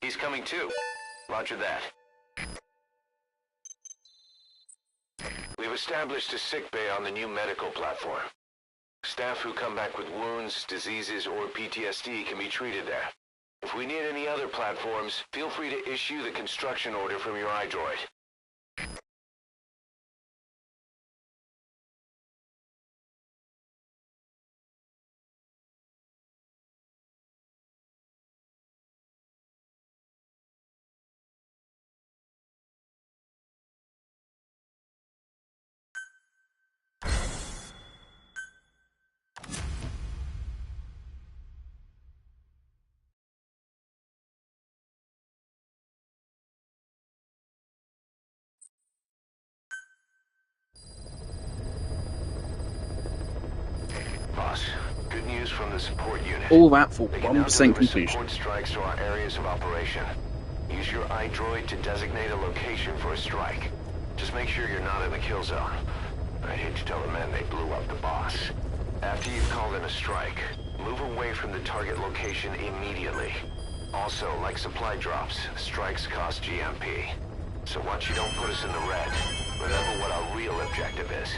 He's coming too. Roger that. We've established a sick bay on the new medical platform. Staff who come back with wounds, diseases, or PTSD can be treated there. If we need any other platforms, feel free to issue the construction order from your iDroid. Boss, good news from the support unit. All that for They can now 1% deliver completion. support strikes to our areas of operation. Use your iDroid to designate a location for a strike. Just make sure you're not in the kill zone. I'd hate to tell the men they blew up the boss. After you've called in a strike, move away from the target location immediately. Also, like supply drops, strikes cost GMP. So watch you don't put us in the red. Remember what our real objective is.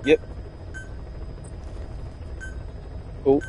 Yep. Cool.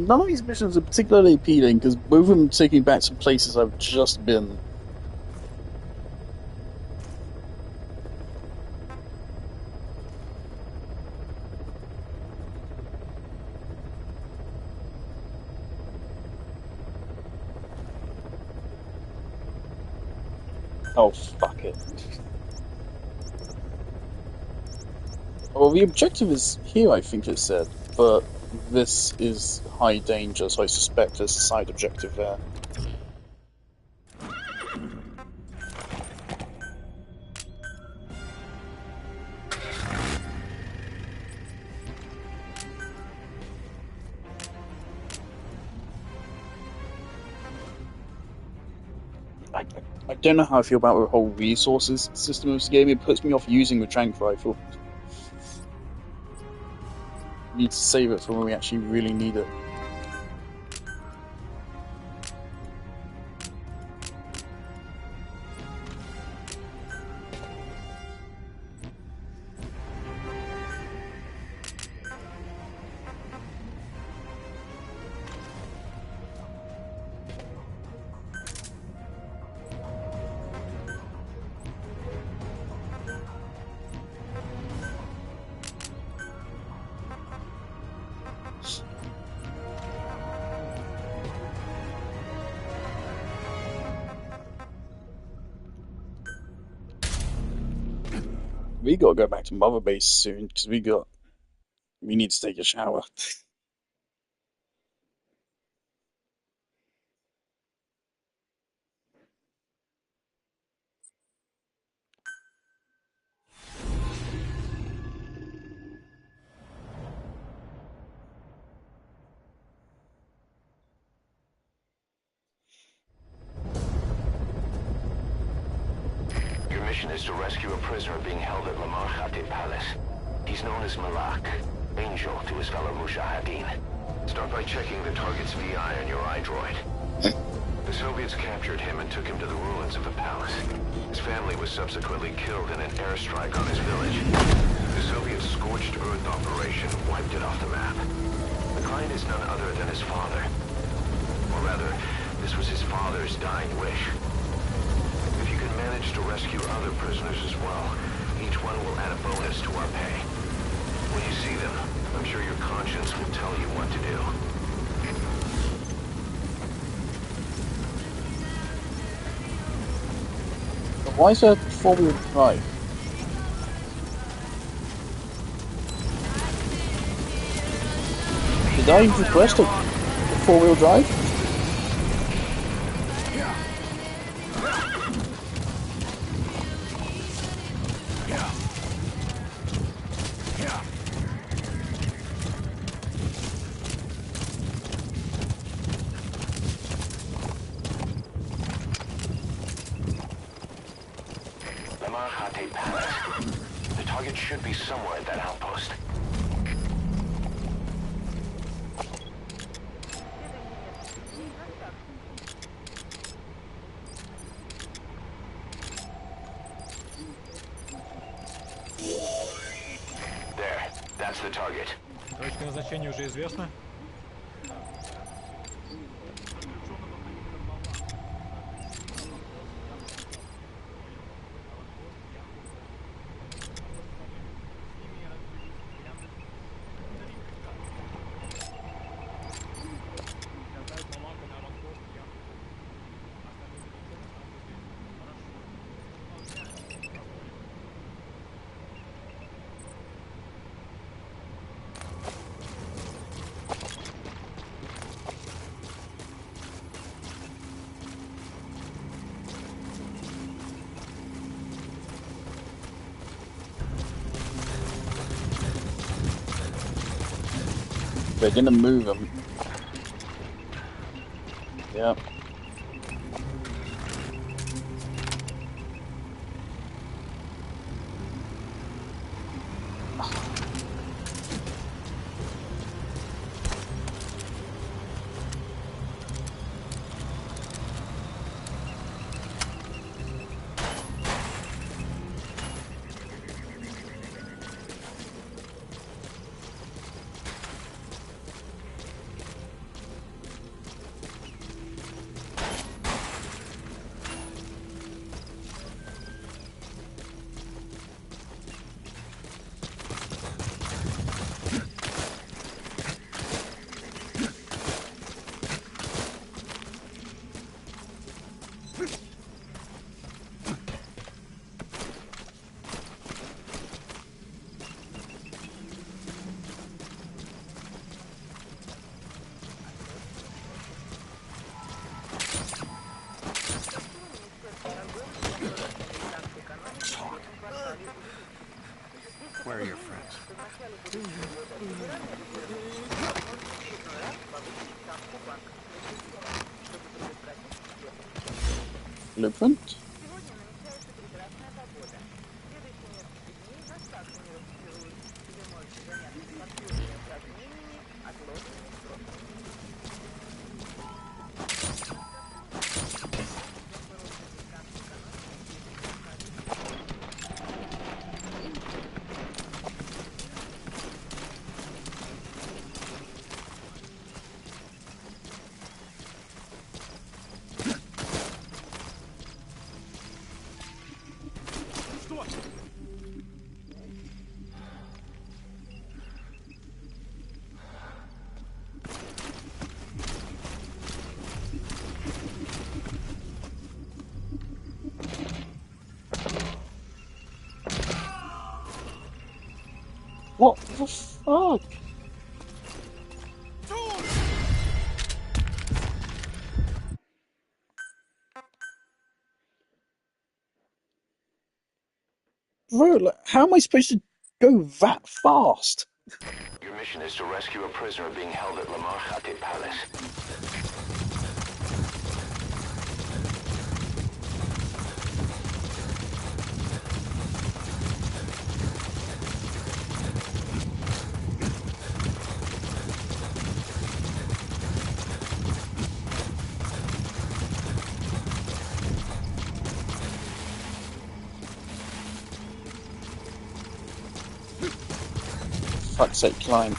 none of these missions are particularly appealing because both of them take me back to places I've just been. Oh, fuck it. Well, the objective is here, I think it said, but this is high danger, so I suspect there's a side objective there. I don't know how I feel about the whole resources system of this game. It puts me off using the trank rifle. Need to save it for when we actually really need it. We gotta go back to Mother Base soon because we need to take a shower. Your mission is to rescue a prisoner being held at Lamar Khatib Palace. He's known as Malak, Angel to his fellow Mujahideen. Start by checking the target's VI on your iDroid. The Soviets captured him and took him to the ruins of the palace. His family was subsequently killed in an airstrike on his village. The Soviet scorched earth operation wiped it off the map. The client is none other than his father. Or rather, this was his father's dying wish. If you can manage to rescue other prisoners as well, each one will add a bonus to our pay. When you see them, I'm sure your conscience will tell you what to do. Why is that four-wheel drive? Did I request a four-wheel drive? Lamar Khatib Palace. The target should be somewhere at that outpost. There, that's the target. Точка назначения уже известна? They're gonna move them. Yep. Where are your friends? Blueprint? What the fuck? Bro, like, how am I supposed to go that fast? Your mission is to rescue a prisoner being held at Lamar Khatib Palace. Fuck's sake, climb.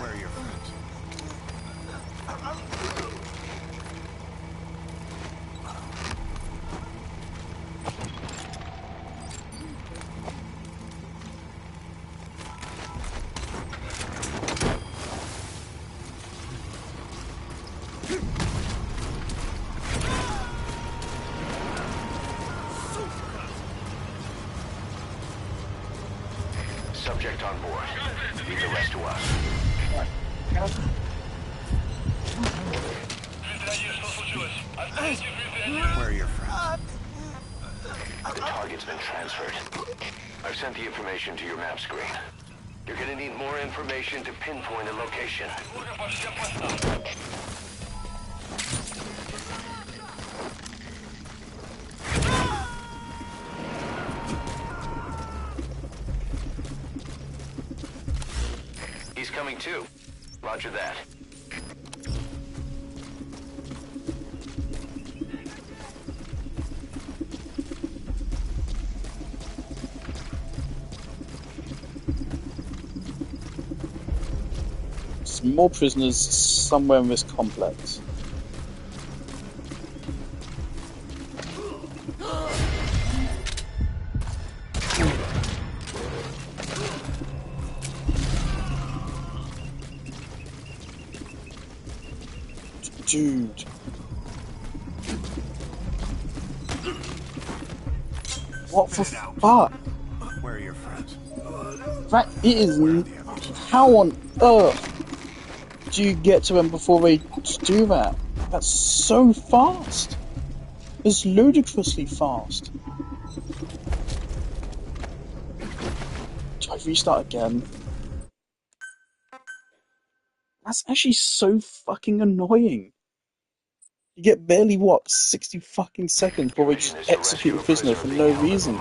Where are your friends? Subject on board. Leave the rest to us. Where are your friends? The target's been transferred. I've sent the information to your map screen. You're gonna need more information to pinpoint a location. He's coming too. Roger that. Some more prisoners somewhere in this complex. Dude. What the fuck? Where are your friends? That is... How on earth do you get to them before they do that? That's so fast. It's ludicrously fast. Do I restart again? That's actually so fucking annoying. You get barely, what, 60 fucking seconds before they just execute the prisoner for no reason.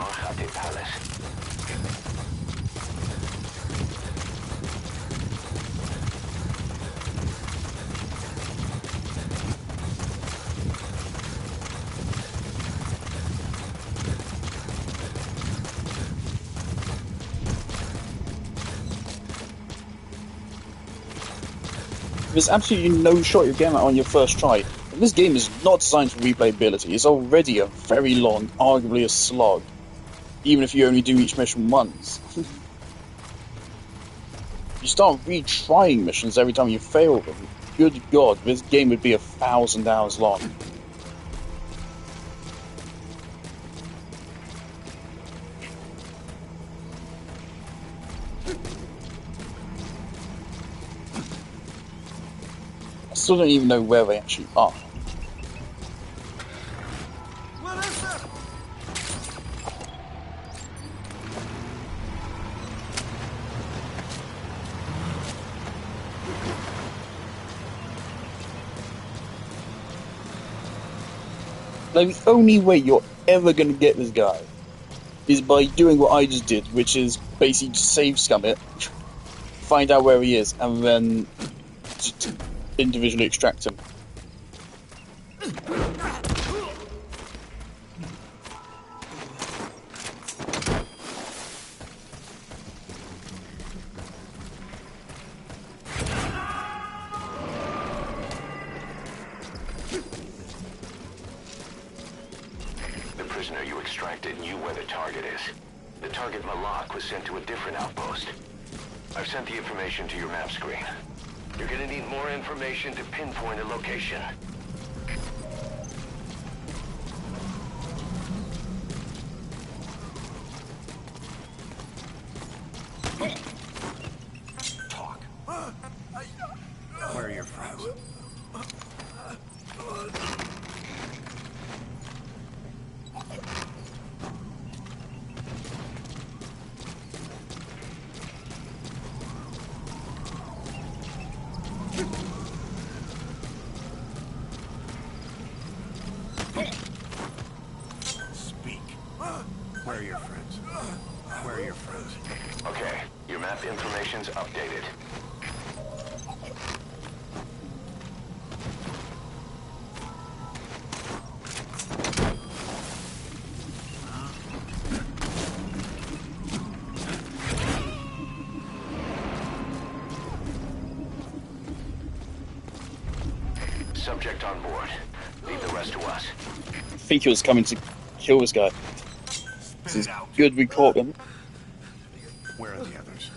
There's absolutely no shot you're getting at on your first try. And this game is not designed for replayability. It's already a very long, arguably a slog, even if you only do each mission once. You start retrying missions every time you fail them. Good God, this game would be 1,000 hours long. Still don't even know where they actually are. Where is it? Like, the only way you're ever going to get this guy is by doing what I just did, which is basically just save scum it, find out where he is, and then just individually extract him. The prisoner you extracted knew where the target is. The target Malak was sent to a different outpost. I've sent the information to your map screen. You're gonna need more information to pinpoint a location. Talk. Where are your friends? Speak. Where are your friends? Where are your friends? Okay, your map information's updated. Subject on board. Leave the rest to us. I think he was coming to kill this guy. This is good we caught him. Where are the others?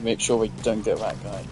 Make sure we don't get that guy.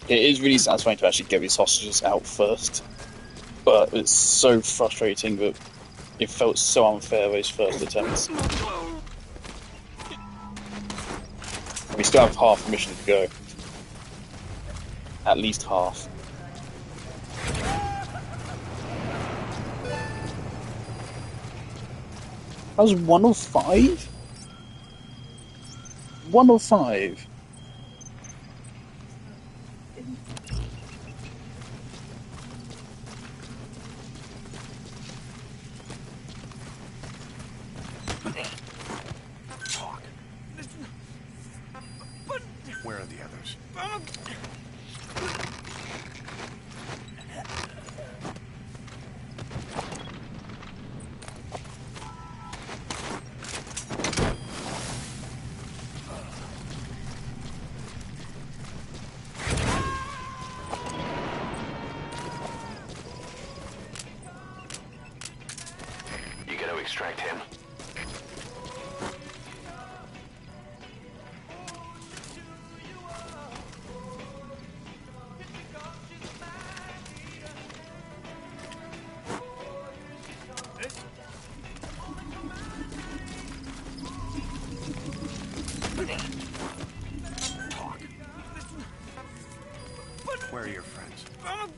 It is really satisfying to actually get these hostages out first, but it's so frustrating that it felt so unfair those first attempts. We still have half the mission to go. At least half. That was 1 of 5? 1 of 5. Talk. Where are the others? You gotta extract him. friends.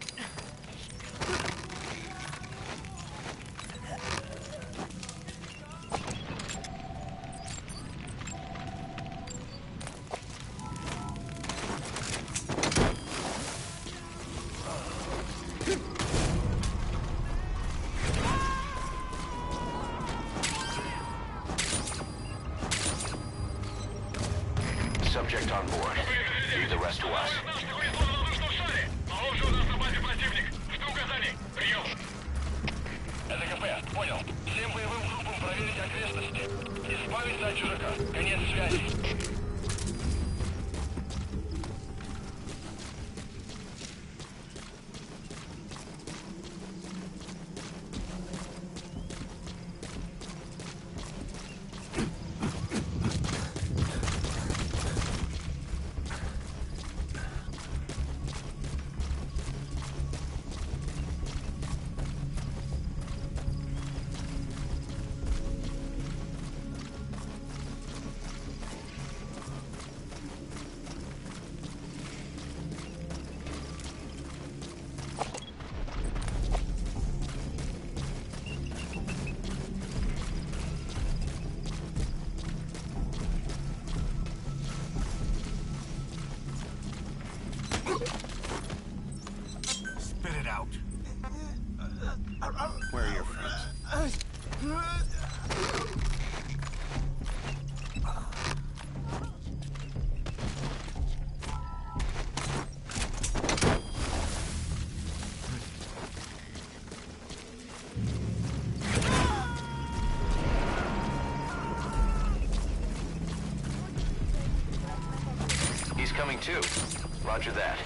Subject on board. Leave the rest to us. Это КП, понял. Всем боевым группам проверить окрестности. Избавиться от чужака. Конец связи. Spit it out. Where are your friends? He's coming too. Roger that.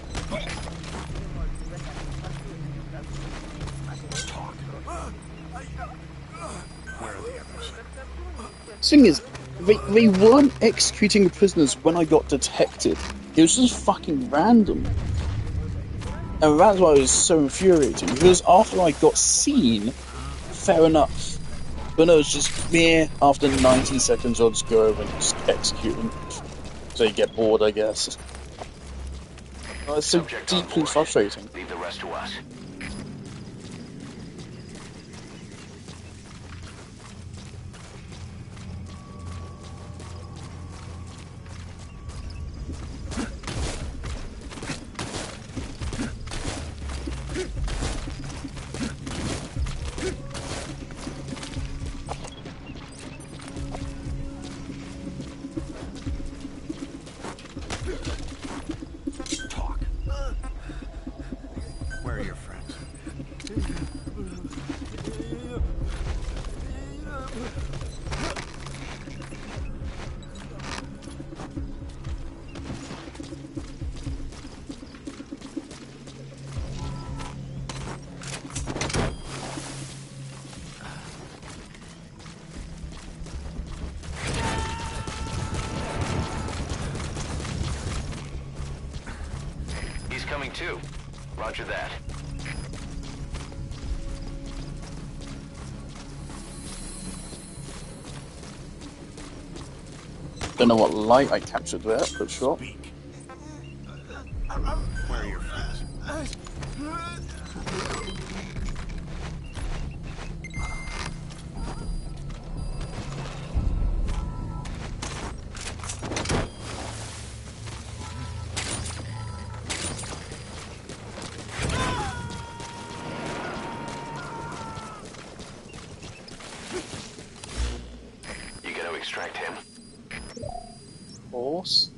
Where are the others? Thing is, they weren't executing the prisoners when I got detected. It was just fucking random. And that's why it was so infuriating, because after I got seen, fair enough. But no, it's just me, after 90 seconds I'll just go over and just execute them. So you get bored, I guess. It's so Subject on deeply board. frustrating. Leave the rest to us. Talk. Where are your friends? He's coming too. Roger that. Don't know what light I captured there, but sure. Speak. Where are your friends? You gotta extract him. Horse.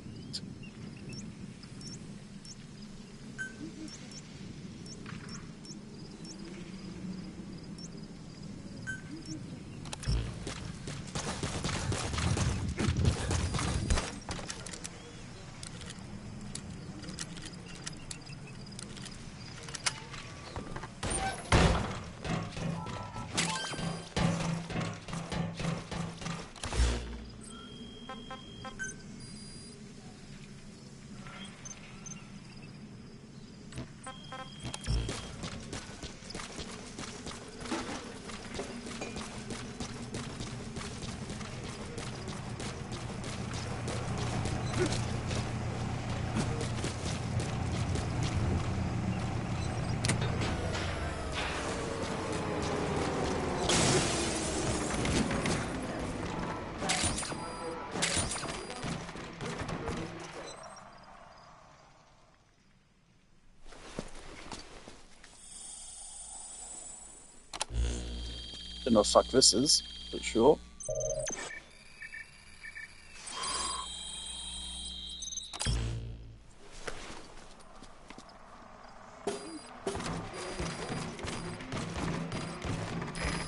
Don't know what the fuck this is, but sure.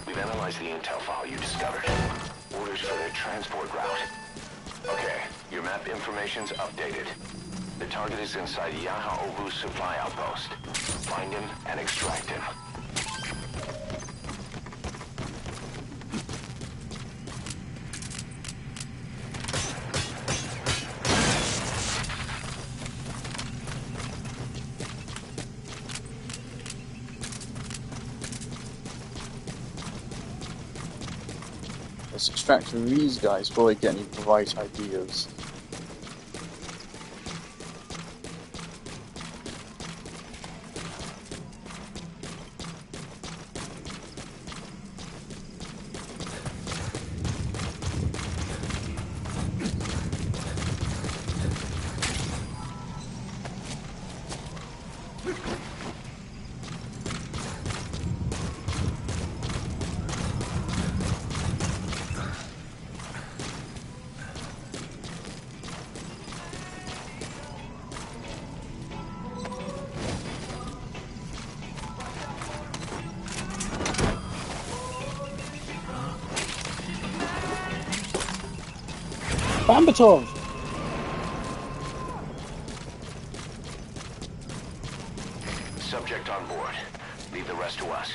We've analyzed the intel file you discovered. Orders for their transport route. Okay, your map information's updated. The target is inside Yaha Ovu's supply outpost. Find him and extract him. Let's extract these guys before I get any bright ideas. Bambatov! Subject on board. Leave the rest to us.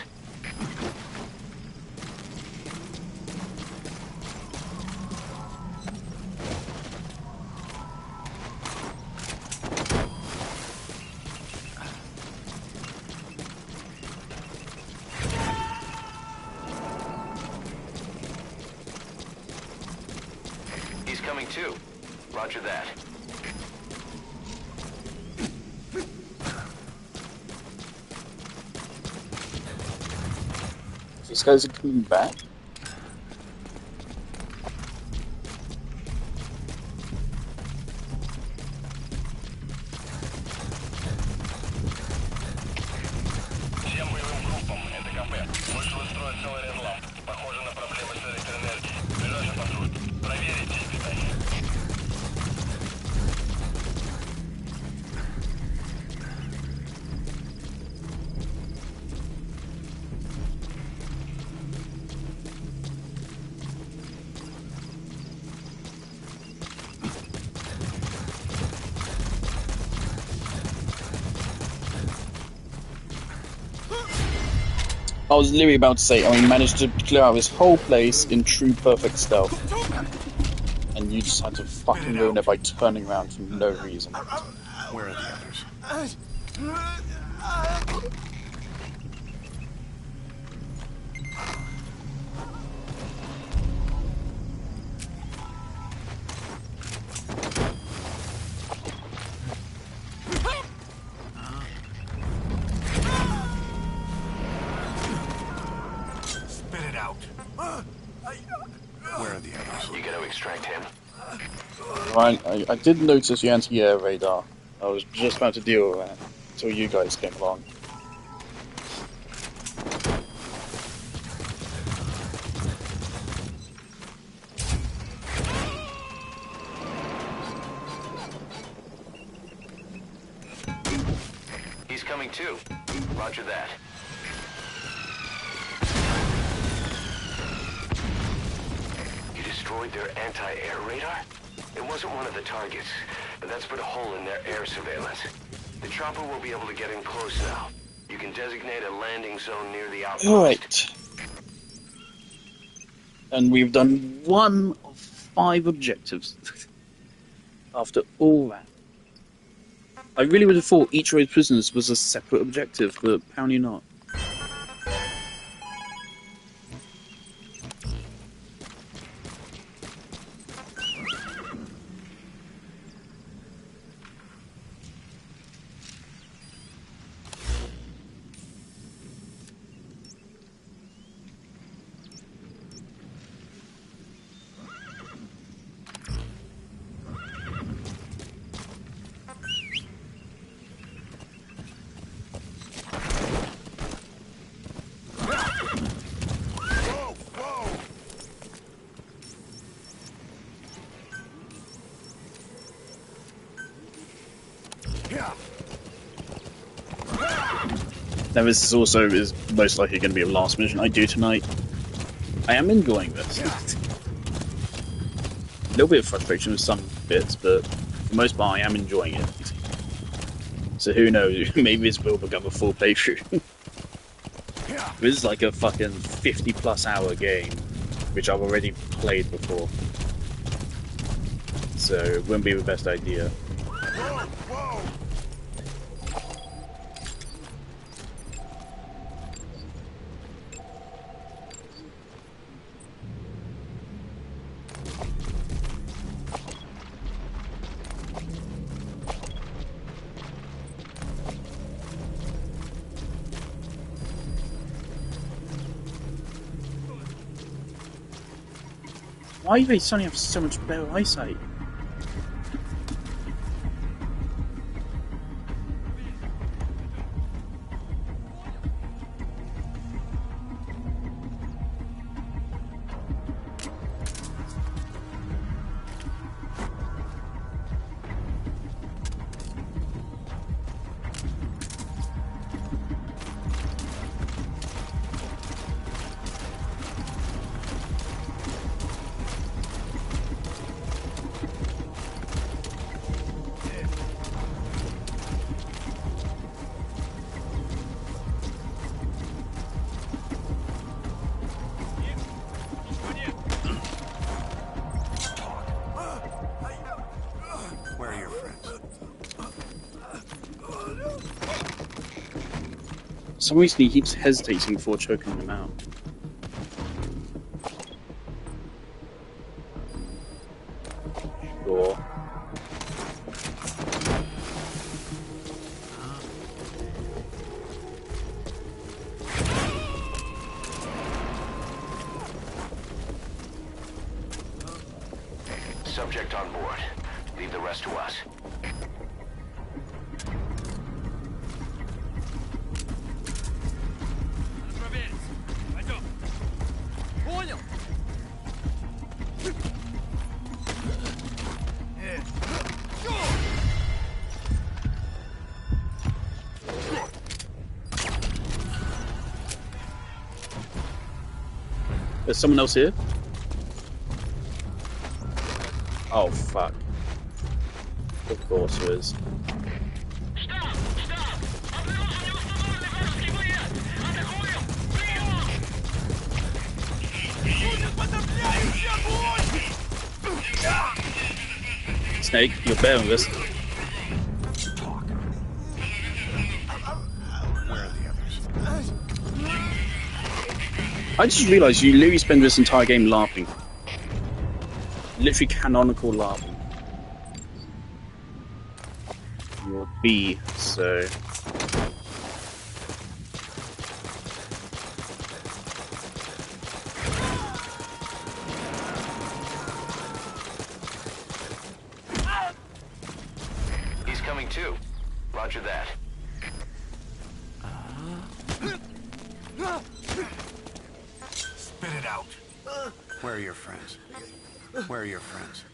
He's coming too. Roger that. These guys are coming back. Всем боевым группам, это КП. Вышел из строя целый ряд ламп. Похоже на проблемы с электроэнергией. Ближайший патруль. Проверите их, кстати. I was literally about to say, I mean, managed to clear out this whole place in true perfect stealth. And you just had to fucking ruin it by turning around for no reason. Where are the others? Spit it out. Where are the others? You gotta extract him. I did notice the anti-air radar. I was just about to deal with that until you guys came along. He's coming too. Roger that. You destroyed their anti-air radar? It wasn't one of the targets, but that's put a hole in their air surveillance. The chopper will be able to get in close now. You can designate a landing zone near the outpost. Alright. And we've done 1 of 5 objectives. After all that. I really would have thought each of those prisoners was a separate objective, but apparently not. Now this is also most likely going to be the last mission I do tonight. I am enjoying this. A little bit of frustration with some bits, but for the most part I am enjoying it. So who knows, maybe this will become a full playthrough. This is like a fucking 50+ hour game, which I've already played before. So it wouldn't be the best idea. Why do they suddenly have so much better eyesight? Where are your friends? For some reason he keeps hesitating before choking them out. Sure. Subject on board. Leave the rest to us. Понял? There's someone else here? Oh fuck. Of course there is. Snake, you're bearing this. Where are the others? I just realised you literally spend this entire game laughing. Literally canonical laughing. You're B, so... He's coming too. Roger that. Spit it out. Where are your friends? Where are your friends?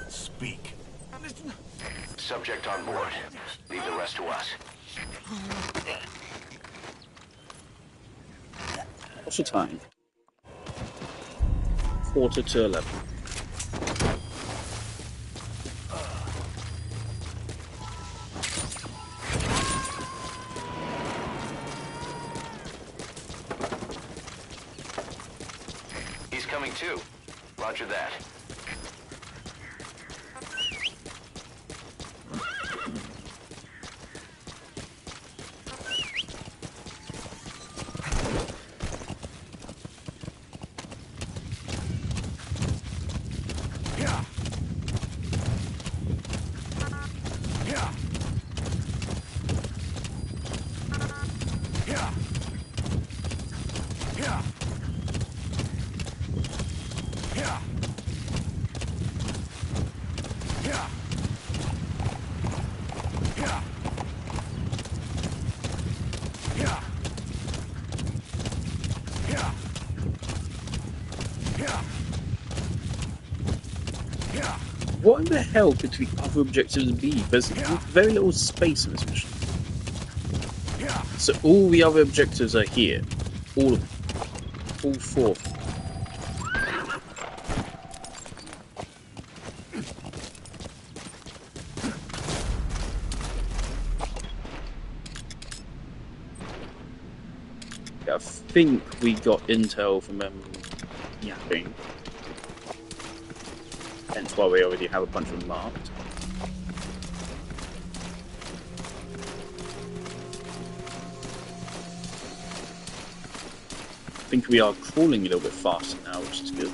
Speak. Subject on board. Leave the rest to us. What's the time? 11:45. He's coming too. Roger that. What the hell could the other objectives be? There's very little space in this mission. So all the other objectives are here. All of them. All 4 of them. I think we got intel from them yapping. Hence why we already have a bunch of them marked. I think we are crawling a little bit faster now, which is good.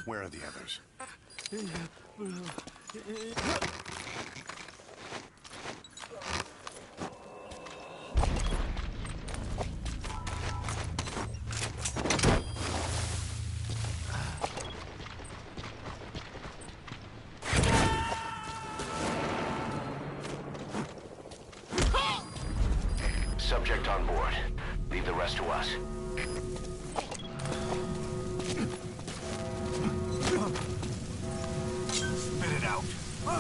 Where are the others? Subject on board. Leave the rest to us. Spit it out. Where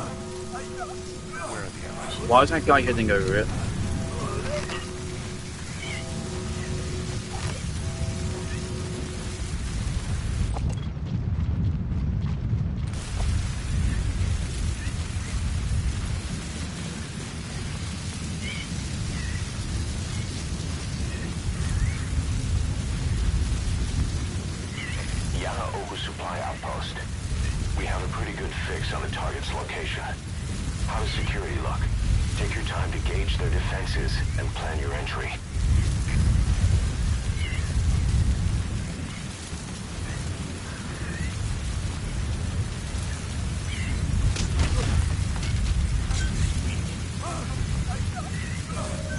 are the others? Why is that guy heading over it? Yaha oversupply outpost. We have a pretty good fix on the target's location. How does security look? Take your time to gauge their defenses and plan your entry.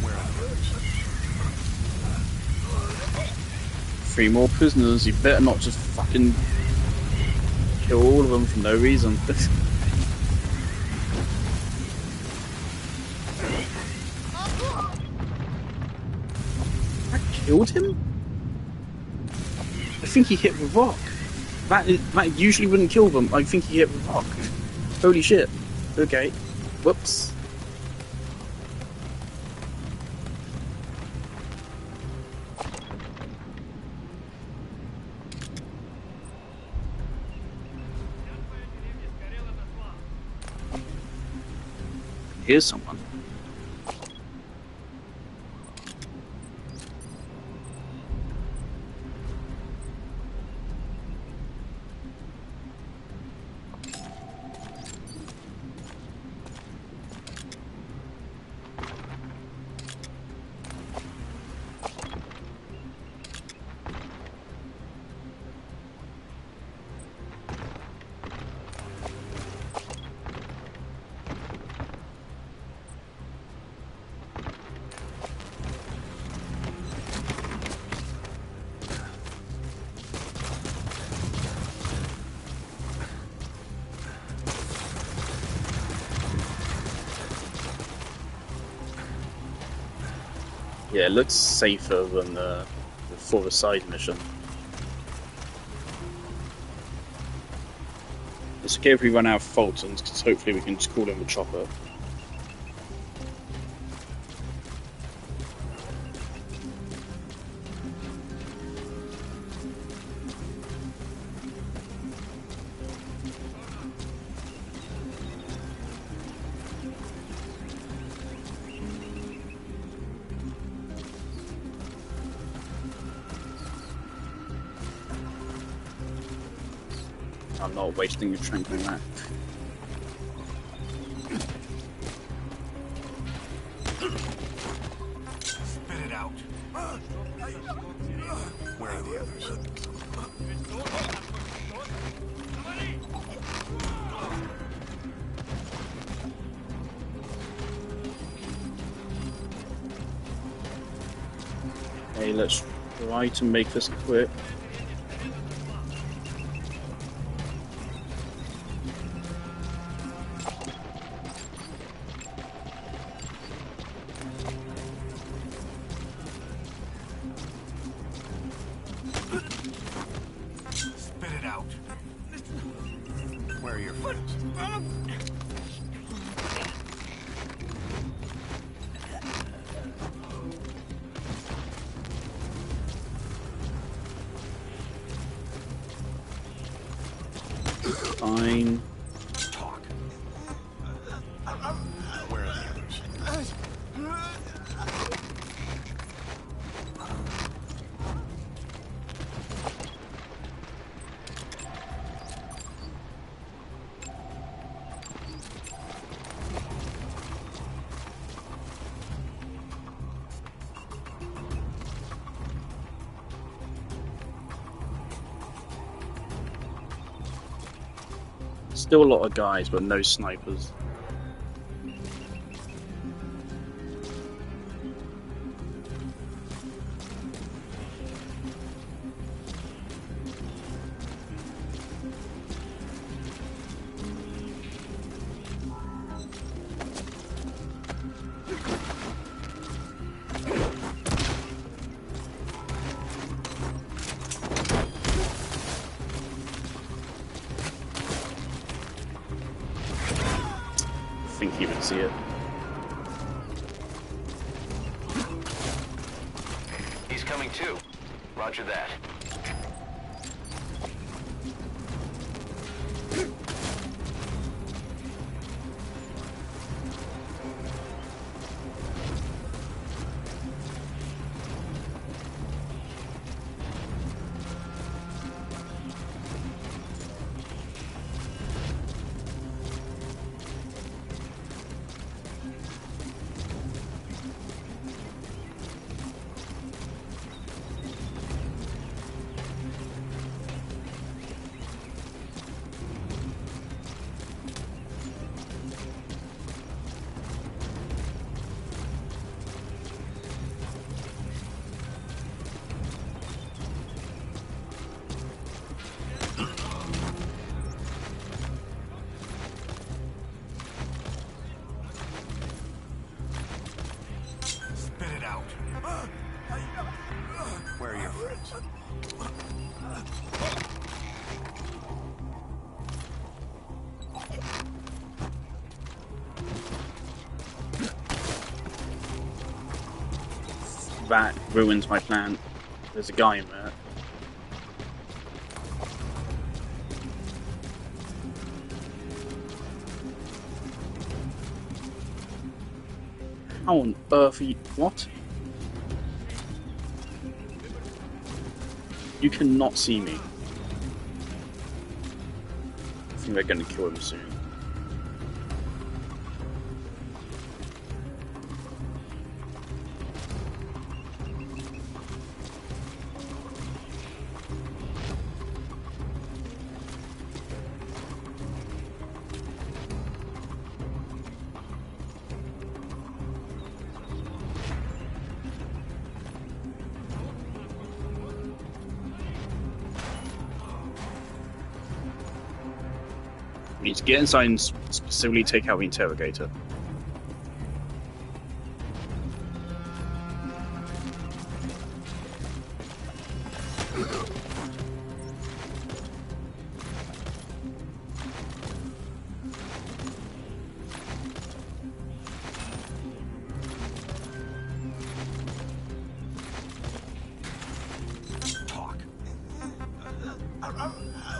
Where are the others? 3 more prisoners, you better not just fucking kill all of them for no reason. I killed him? I think he hit the rock. That usually wouldn't kill them. I think he hit the rock. Holy shit. Okay. Whoops. Here's someone. Yeah, it looks safer than for the side mission. It's okay if we run out of Fultons, because hopefully we can just call in the chopper. I'm not wasting your strength on that. Spit it out. Where are the others? Hey, let's try to make this quick. Spit it out. Where are your friends? Fine. Talk. Where are the others? Still a lot of guys, but no snipers. I think he would see it. He's coming too. Roger that. Spit it out. Where are your friends? That ruins my plan. There's a guy in there. How on earth are you... What? You cannot see me. I think they're going to kill him soon. We need to get inside and specifically take out the interrogator. Talk.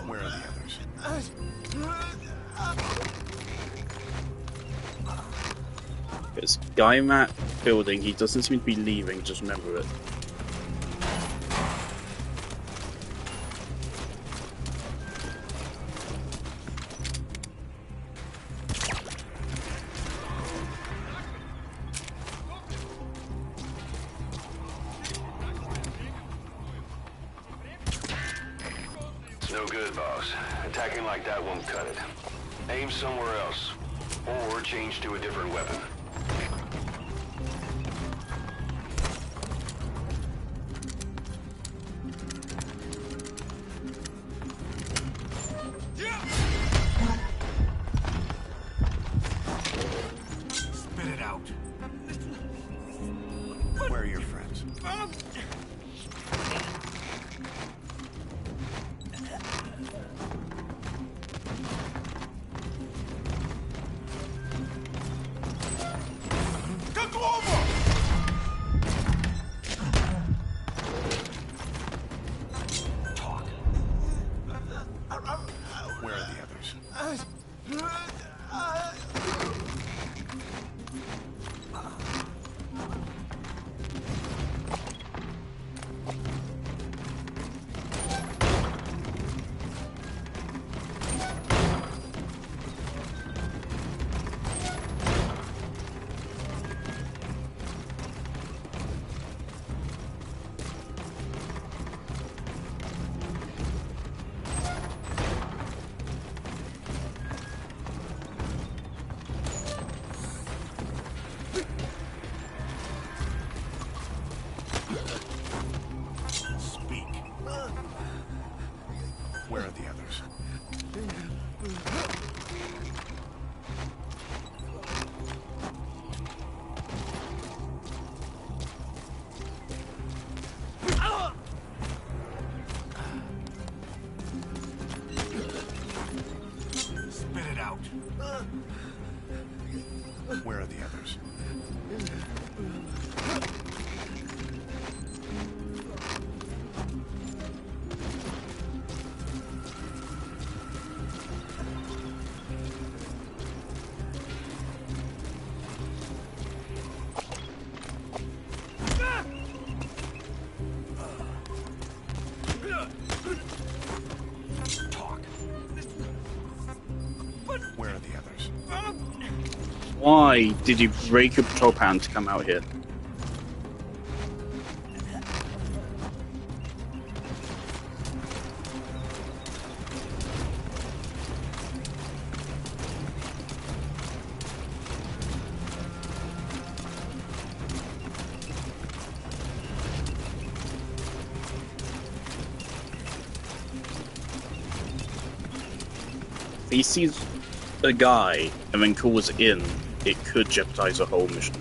Where are the others? This guy in that building, he doesn't seem to be leaving, just remember it. boss. Attacking like that won't cut it. Aim somewhere else. Or change to a different weapon. Spit it out. Where are your friends? Talk. Where are the others? Speak. Where are the others? Spit it out. Where are the others? Talk. Where are the others? Why did you break your patrol pan to come out here? If he sees a guy and then calls in, it could jeopardize the whole mission.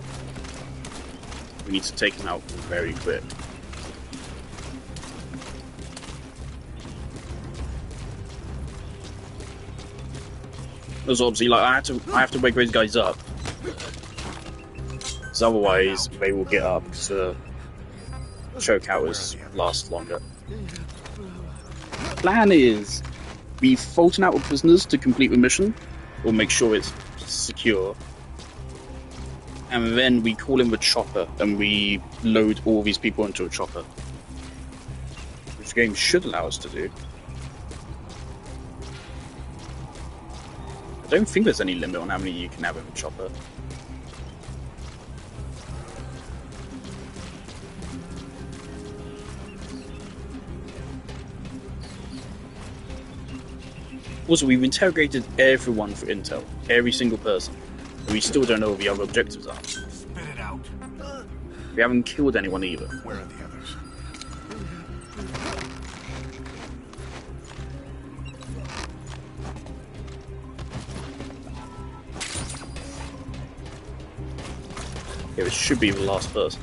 We need to take him out very quick. Because obviously, like, I have to wake those guys up. Because otherwise, they will get up because the choke hours last longer. Plan is we Fulton out with prisoners to complete the mission, or make sure it's secure. And then we call in the chopper and we load all these people into a chopper. Which the game should allow us to do. I don't think there's any limit on how many you can have in the chopper. Also, we've interrogated everyone for intel. Every single person. We still don't know what the other objectives are. Spit it out. We haven't killed anyone either. Where are the others? Yeah, it should be the last person.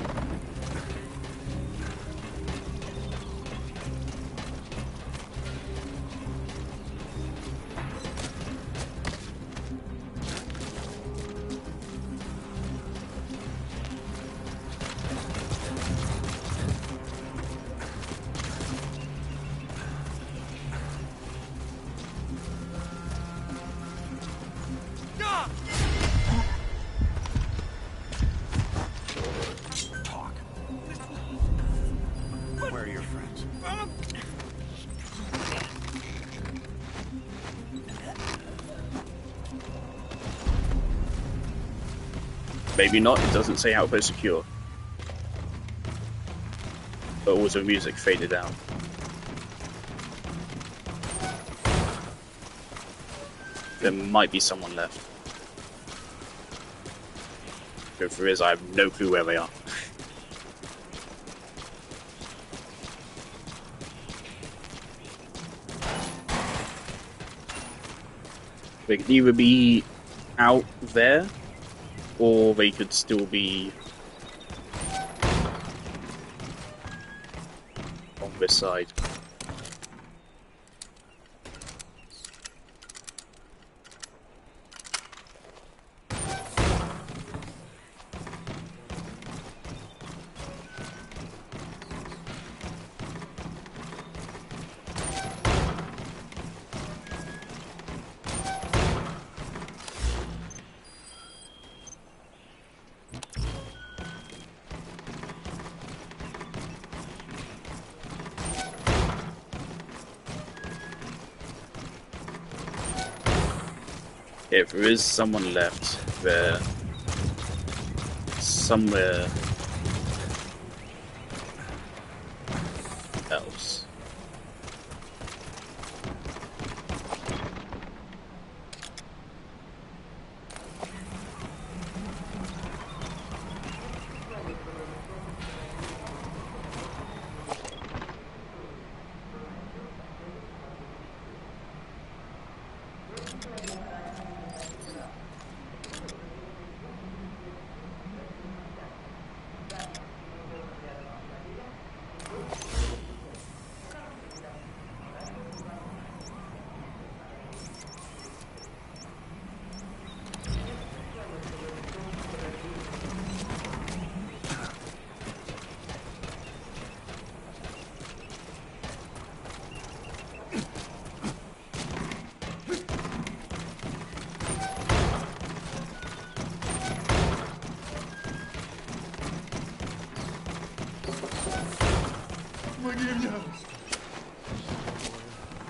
Talk. Where are your friends? Maybe not, it doesn't say outpost secure. But also music faded out. There might be someone left. If there is, I have no clue where they are. They could either be out there, or they could still be on this side. If there is someone left there, somewhere else.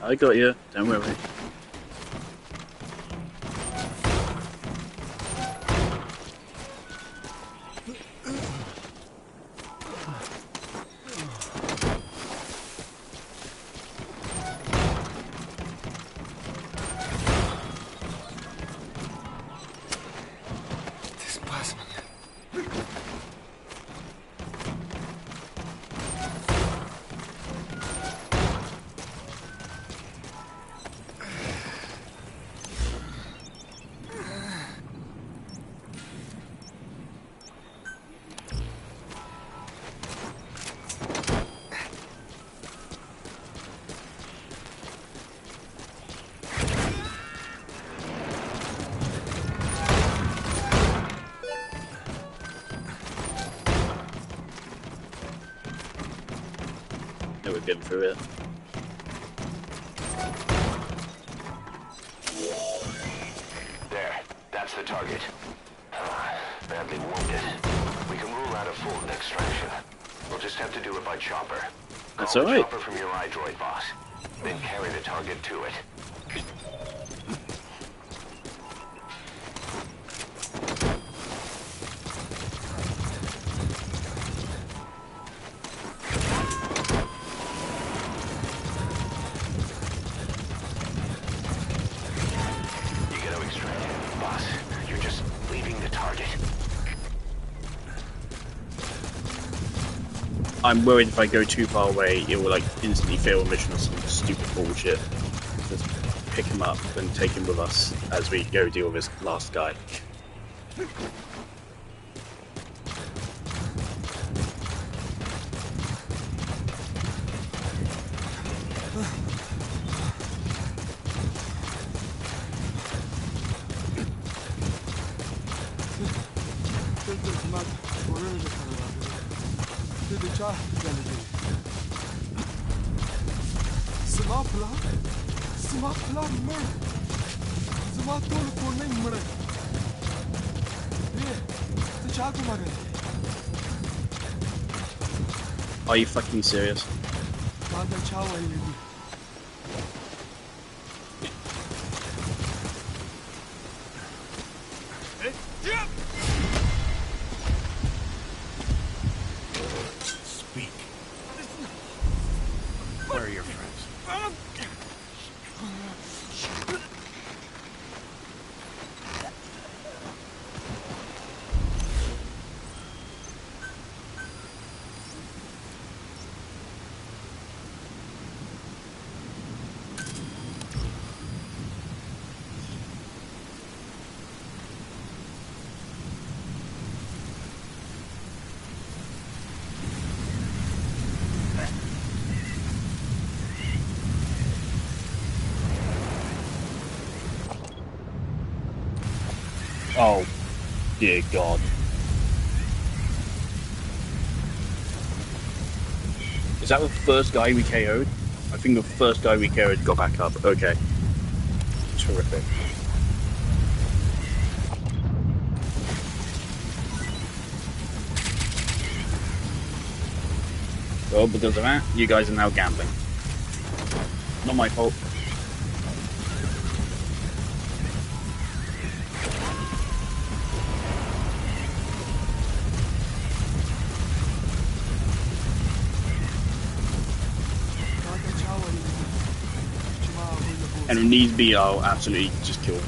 I got you, don't worry. We're getting through it. There, that's the target. Badly wounded. We can rule out a full extraction. We'll just have to do it by chopper. That's Call the alright. chopper from your iDroid, boss. Then carry the target to it. I'm worried if I go too far away, it will like instantly fail a mission or some stupid bullshit. Just pick him up and take him with us as we go deal with this last guy. Are you fucking serious? Speak. Where are your friends? Oh, dear God. Is that the first guy we KO'd? I think the first guy we KO'd got back up. Okay. Terrific. Well, because of that, you guys are now gambling. Not my fault. And if needs be, I'll absolutely just kill him.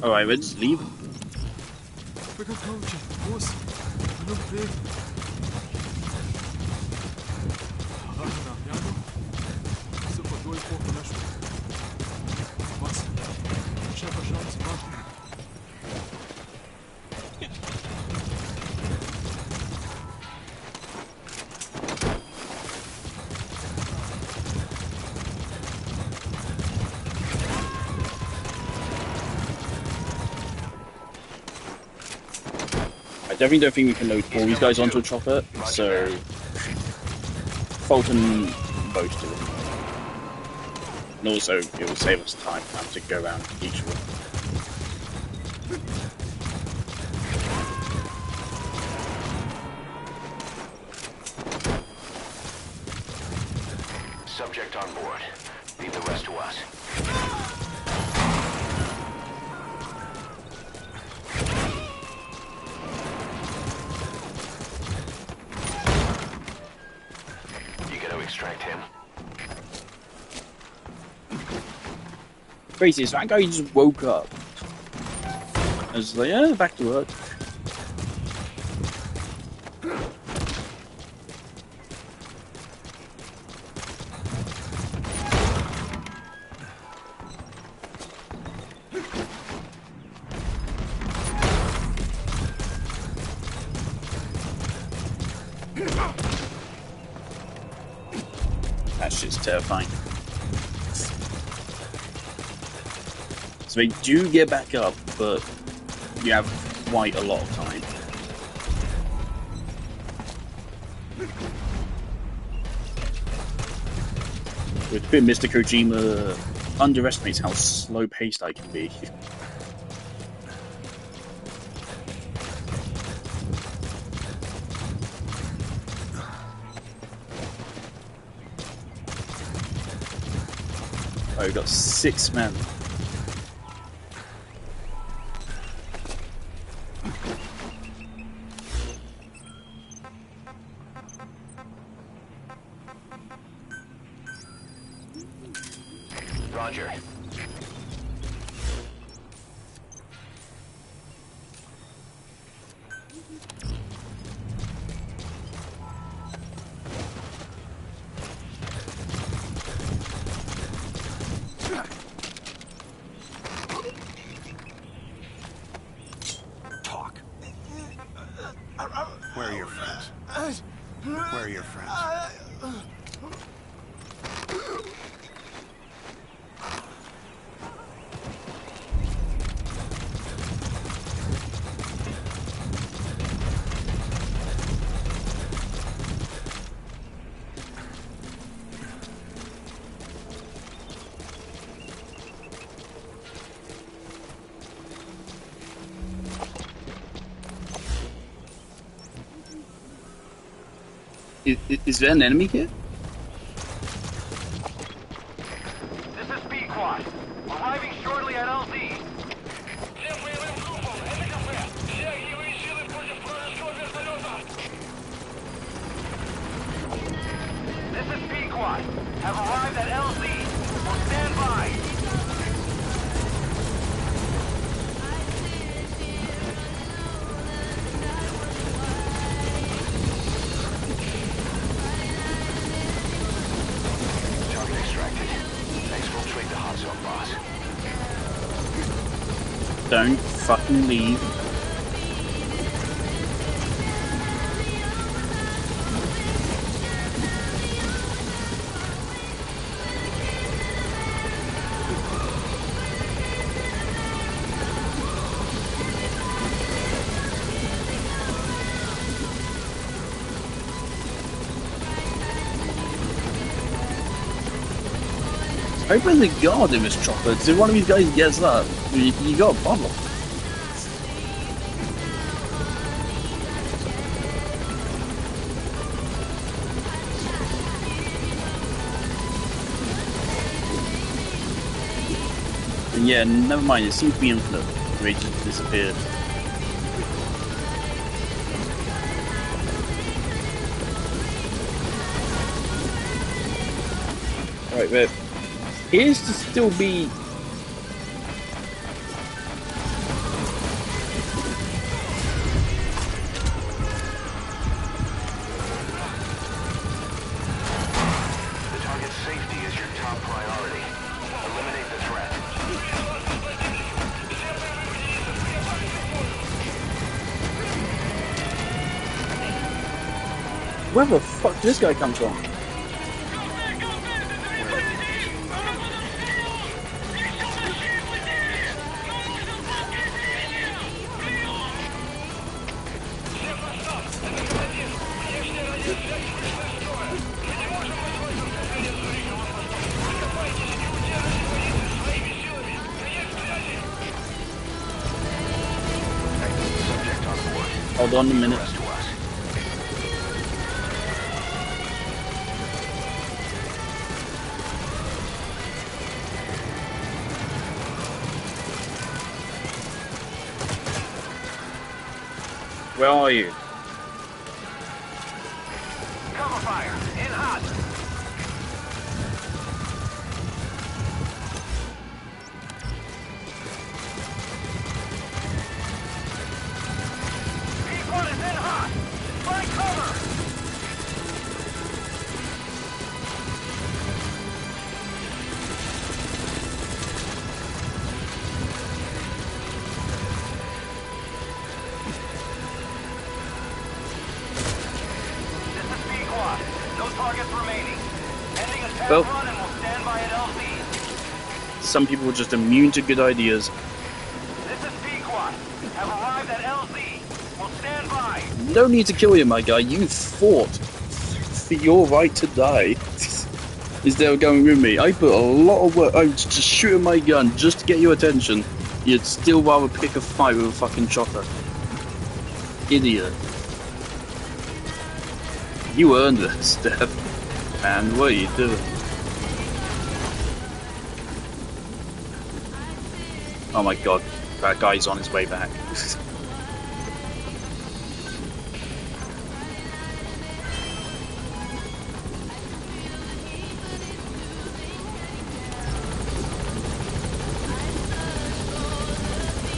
Alright, let's just leave. I definitely don't think we can load all these guys onto a chopper, so Fulton boasted it. And also, it will save us time to go around each one. Subject on board. Leave the rest to us. Extract him. Crazy, so that guy just woke up. I was like, yeah, back to work. That shit's terrifying. So they do get back up, but you have quite a lot of time. With a bit, Mr. Kojima underestimates how slow-paced I can be. Oh, we've got 6 men. Roger. Talk. Where are your friends? Where are your friends? Is there an enemy here? This is Pequod. Arriving shortly at LZ. This is Pequod. Have arrived at LZ. Will stand by. Don't fucking leave. Open the goddamn chocolates. If one of these guys gets that, you got a problem. Yeah, never mind. It seems to be infinite. They just disappeared. Right, but here's to still be. The target's safety is your top priority. Eliminate the threat. Where the fuck did this guy come from? Subject on board. Hold on a minute. Rest to us. Where are you? Cover fire. In hot. P1 is in hot. Find cover. This is P-Quad. No targets remaining. Ending attack Well. run and we'll stand by at LZ. Some people are just immune to good ideas. This is P-Quad. Have arrived at LZ. We'll stand by. No need to kill you, my guy. You fought for your right to die. Instead of going with me, I put a lot of work. I was just shooting my gun just to get your attention. You'd still rather pick a fight with a fucking chopper. Idiot. You earned this, Steph. Man, what are you doing? Oh my god, that guy's on his way back.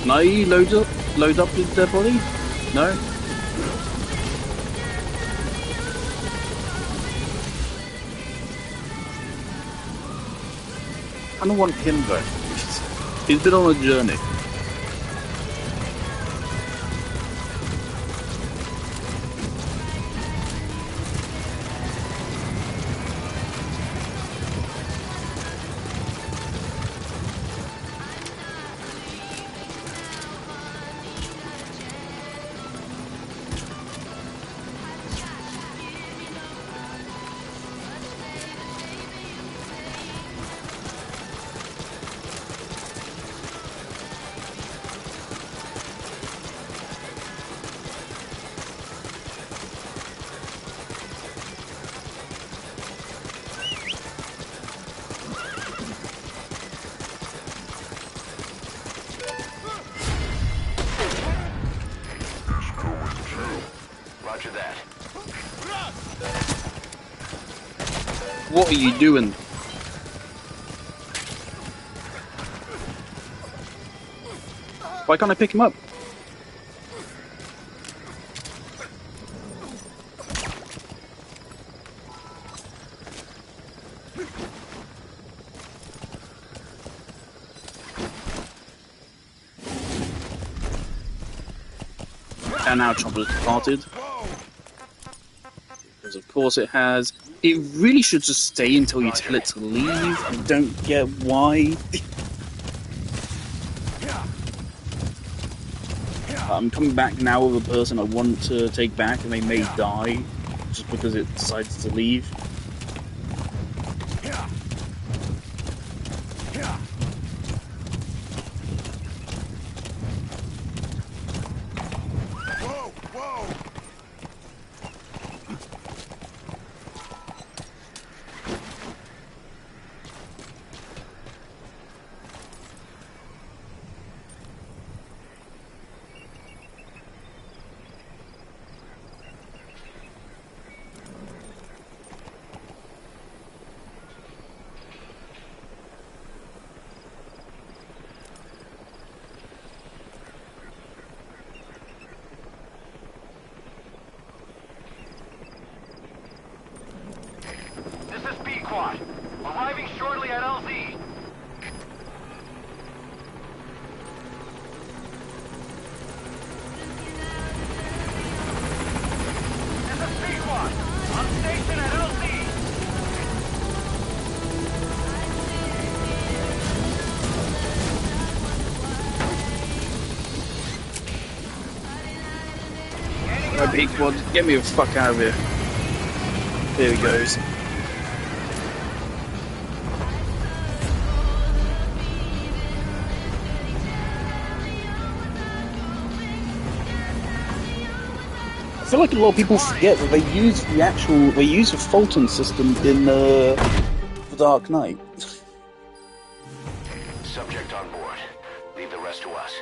Can I load up with their body? No? I don't want him though. He's been on a journey. Roger that. What are you doing? Why can't I pick him up? And now Chopper's departed. Because of course it has. It really should just stay until you tell it to leave. I don't get why. I'm coming back now with a person I want to take back, and they may die just because it decides to leave. This is B-Quad. Arriving shortly at LZ. This is B-Quad. On station at LZ. Alright, big quad, get me the fuck out of here. There he goes. I feel like a lot of people forget that they use the Fulton system in The Dark Knight. Subject on board. Leave the rest to us.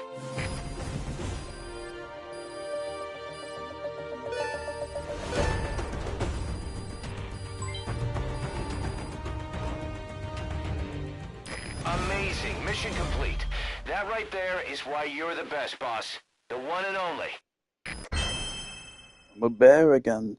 Amazing. Mission complete. That right there is why you're the best, boss. The one and only. I'm a bear again.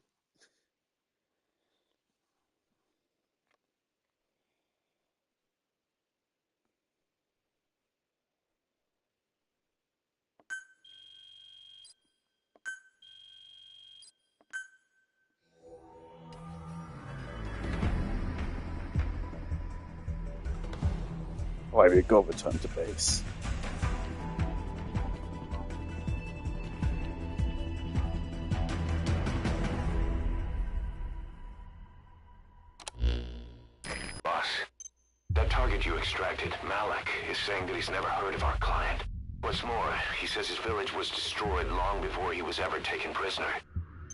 Right, we've got to return to base. Boss, that target you extracted, Malik, is saying that he's never heard of our client. What's more, he says his village was destroyed long before he was ever taken prisoner.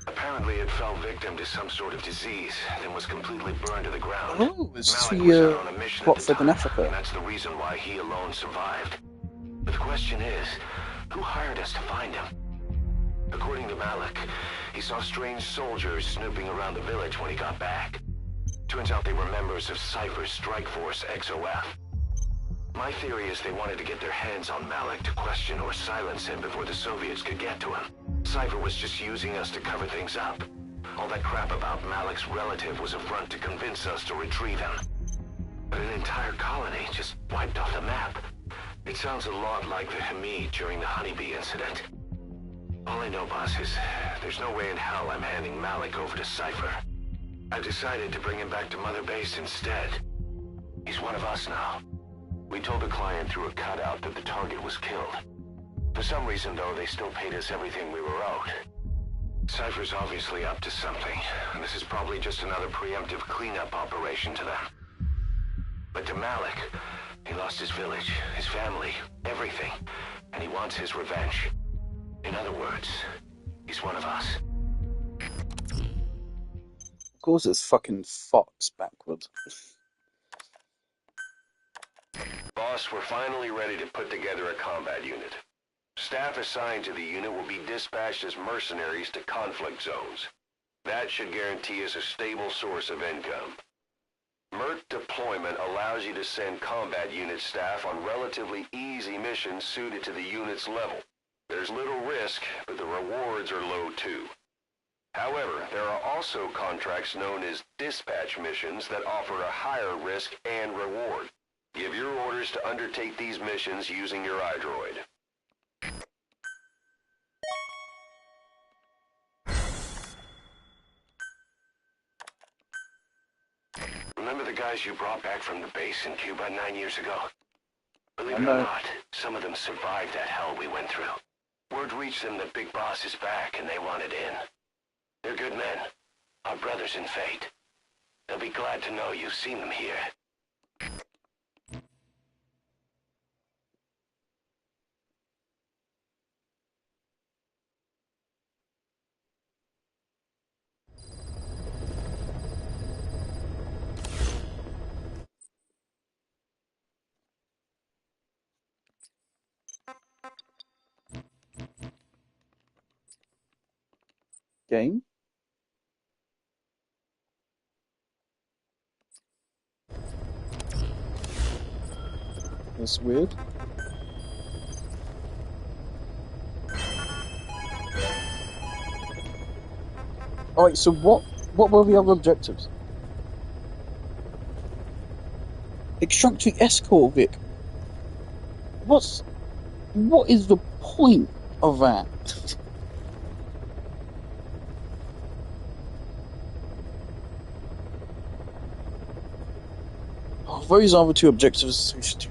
Apparently it fell victim to some sort of disease, then was completely burned to the ground. Oh, it's Malik was out the on a mission plot at the for in time, Africa. and that's the reason why he alone survived. But the question is, who hired us to find him? According to Malik, he saw strange soldiers snooping around the village when he got back. Turns out they were members of Cypher's strike force, XOF. My theory is they wanted to get their hands on Malik to question or silence him before the Soviets could get to him. Cypher was just using us to cover things up. All that crap about Malik's relative was a front to convince us to retrieve him. But an entire colony just wiped off the map. It sounds a lot like the Hamid during the Honeybee incident. All I know, boss, is there's no way in hell I'm handing Malik over to Cypher. I've decided to bring him back to Mother Base instead. He's one of us now. We told the client through a cutout that the target was killed. For some reason, though, they still paid us everything we were owed. Cypher's obviously up to something, and this is probably just another preemptive cleanup operation to them. But to Malik, he lost his village, his family, everything, and he wants his revenge. In other words, he's one of us. Of course it's fucking Fox backward. Boss, we're finally ready to put together a combat unit. Staff assigned to the unit will be dispatched as mercenaries to conflict zones. That should guarantee us a stable source of income. MERT deployment allows you to send combat unit staff on relatively easy missions suited to the unit's level. There's little risk, but the rewards are low too. However, there are also contracts known as dispatch missions that offer a higher risk and reward. Give your orders to undertake these missions using your iDroid. Remember the guys you brought back from the base in Cuba 9 years ago? Believe I it or know. not, some of them survived that hell we went through. Word reached them that Big Boss is back and they wanted in. They're good men. Our brothers in fate. They'll be glad to know you've seen them here. Game. That's weird. Alright, so what were the other objectives? Extract the escort Vic. What is the point of that? Oh, those other two objectives are so stupid.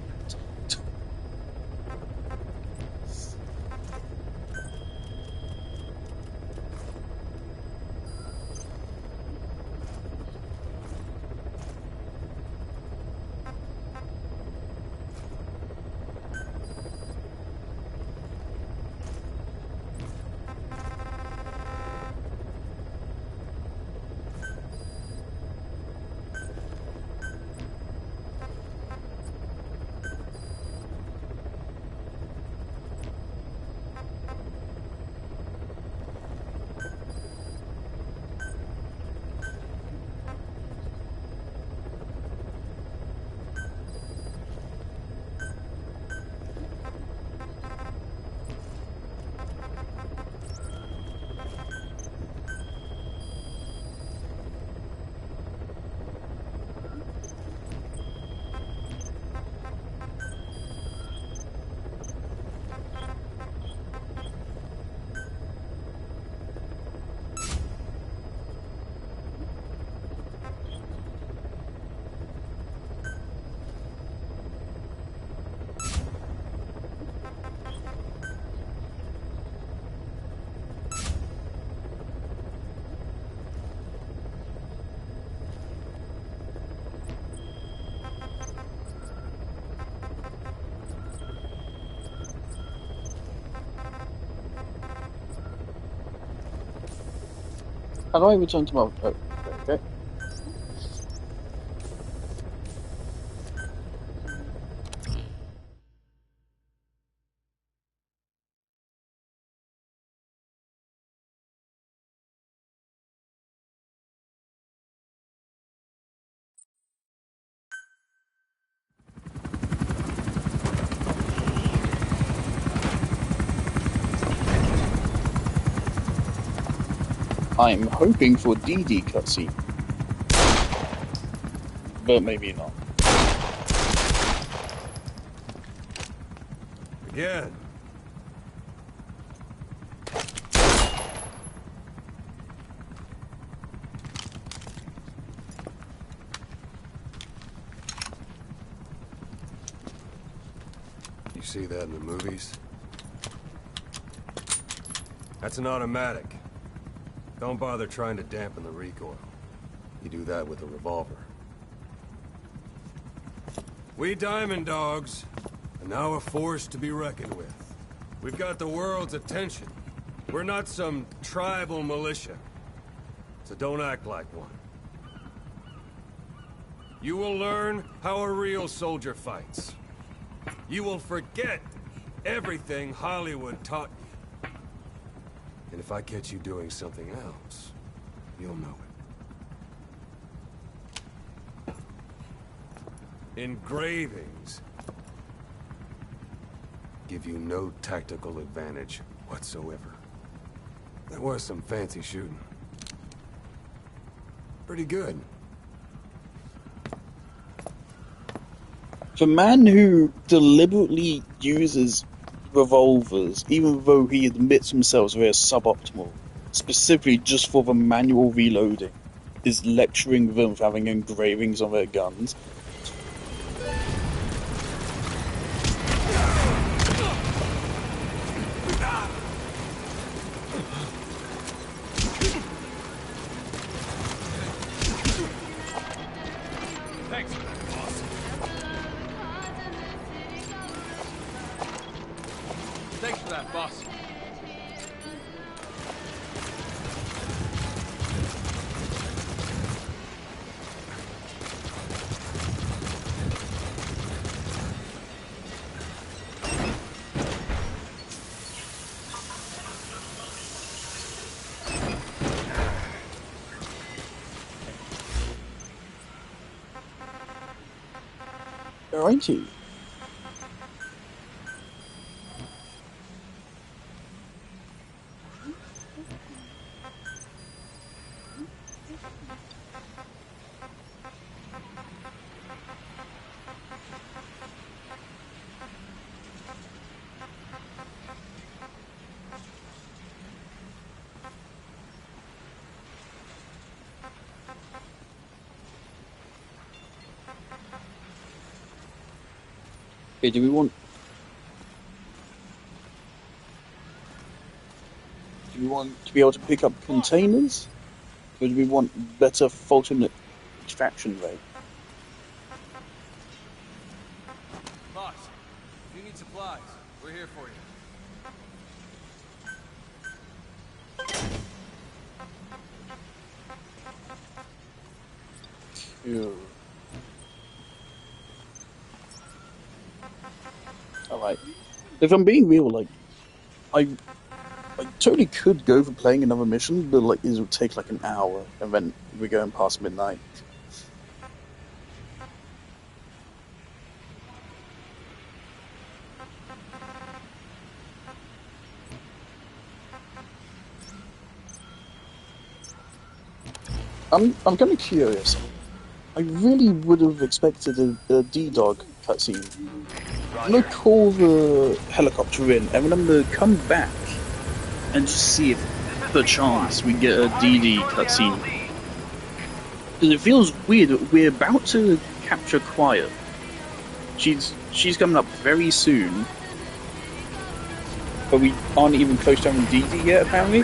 How do I return to my... Oh, okay. I'm hoping for DD cutscene. But maybe not. Again. You see that in the movies? That's an automatic. Don't bother trying to dampen the recoil. You do that with a revolver. We Diamond Dogs are now a force to be reckoned with. We've got the world's attention. We're not some tribal militia. So don't act like one. You will learn how a real soldier fights. You will forget everything Hollywood taught you. And if I catch you doing something else, you'll know it. Engravings give you no tactical advantage whatsoever. That was some fancy shooting. Pretty good. The man who deliberately uses revolvers, even though he admits himself they're suboptimal, specifically just for the manual reloading. is lecturing them for having engravings on their guns. Thanks for that, boss. Thanks for that, boss. Alrighty. Okay, do we want to be able to pick up containers? Or do we want better Fulton extraction rate? Boss, if you need supplies, we're here for you. Ew. Alright. If I'm being real, like, I totally could go for playing another mission, but like it would take like an hour, and then we're going past midnight. I'm kind of curious. I really would have expected a D-Dog cutscene. I'm gonna call the helicopter in, and then I'm gonna come back and just see if, perchance, we get a DD cutscene. Because it feels weird that we're about to capture Quiet. She's coming up very soon, but we aren't even close to having DD yet, apparently.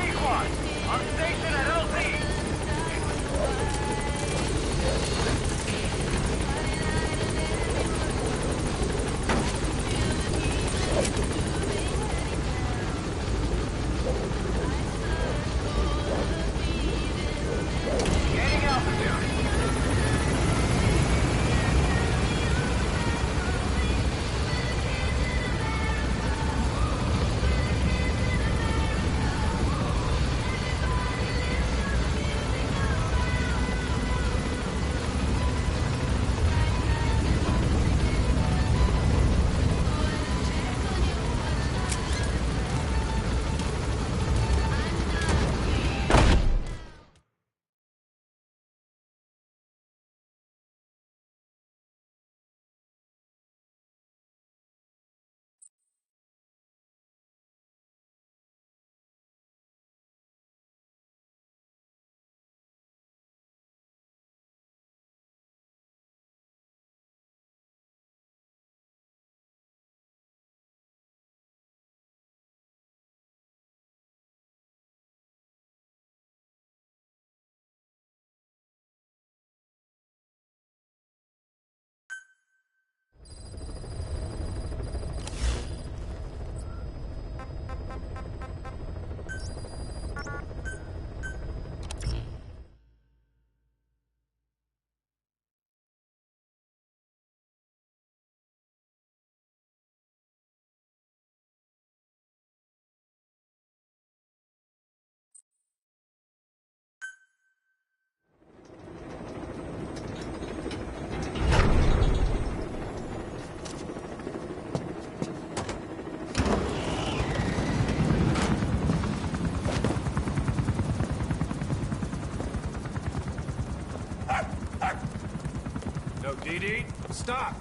No, DD, stop!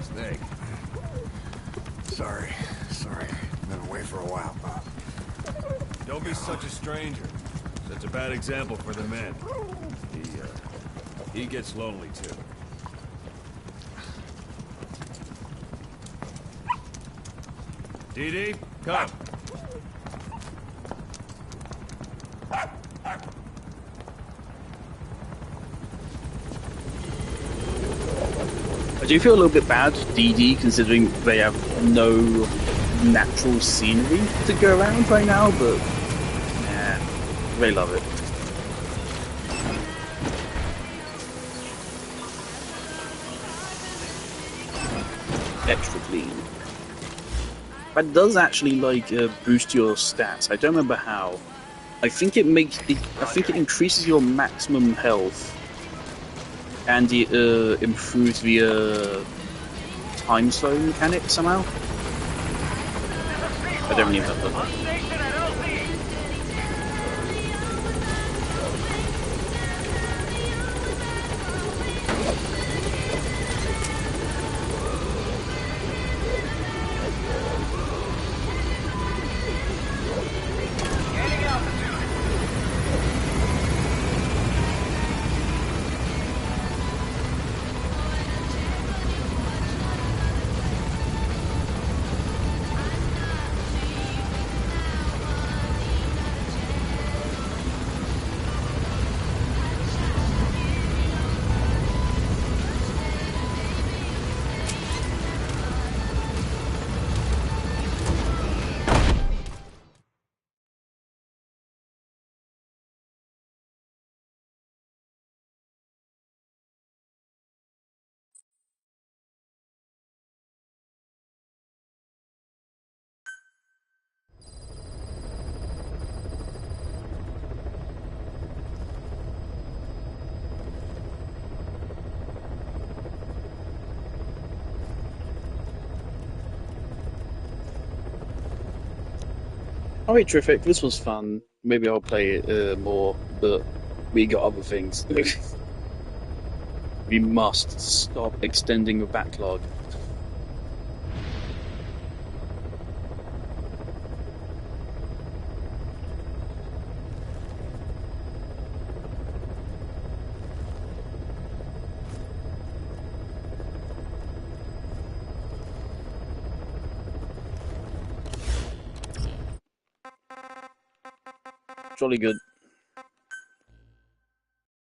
Snake. Sorry. Been away for a while. Don't be such a stranger. That's a bad example for the men. He gets lonely too. DD, come. I do feel a little bit bad, DD, considering they have no natural scenery to go around right now, but yeah, they love it. Extra clean. That does actually boost your stats. I don't remember how. I think it increases your maximum health, and it improves the time slow mechanic somehow. I don't really remember. Alright, terrific. This was fun. Maybe I'll play it more, but we got other things. We must stop extending the backlog. Jolly good.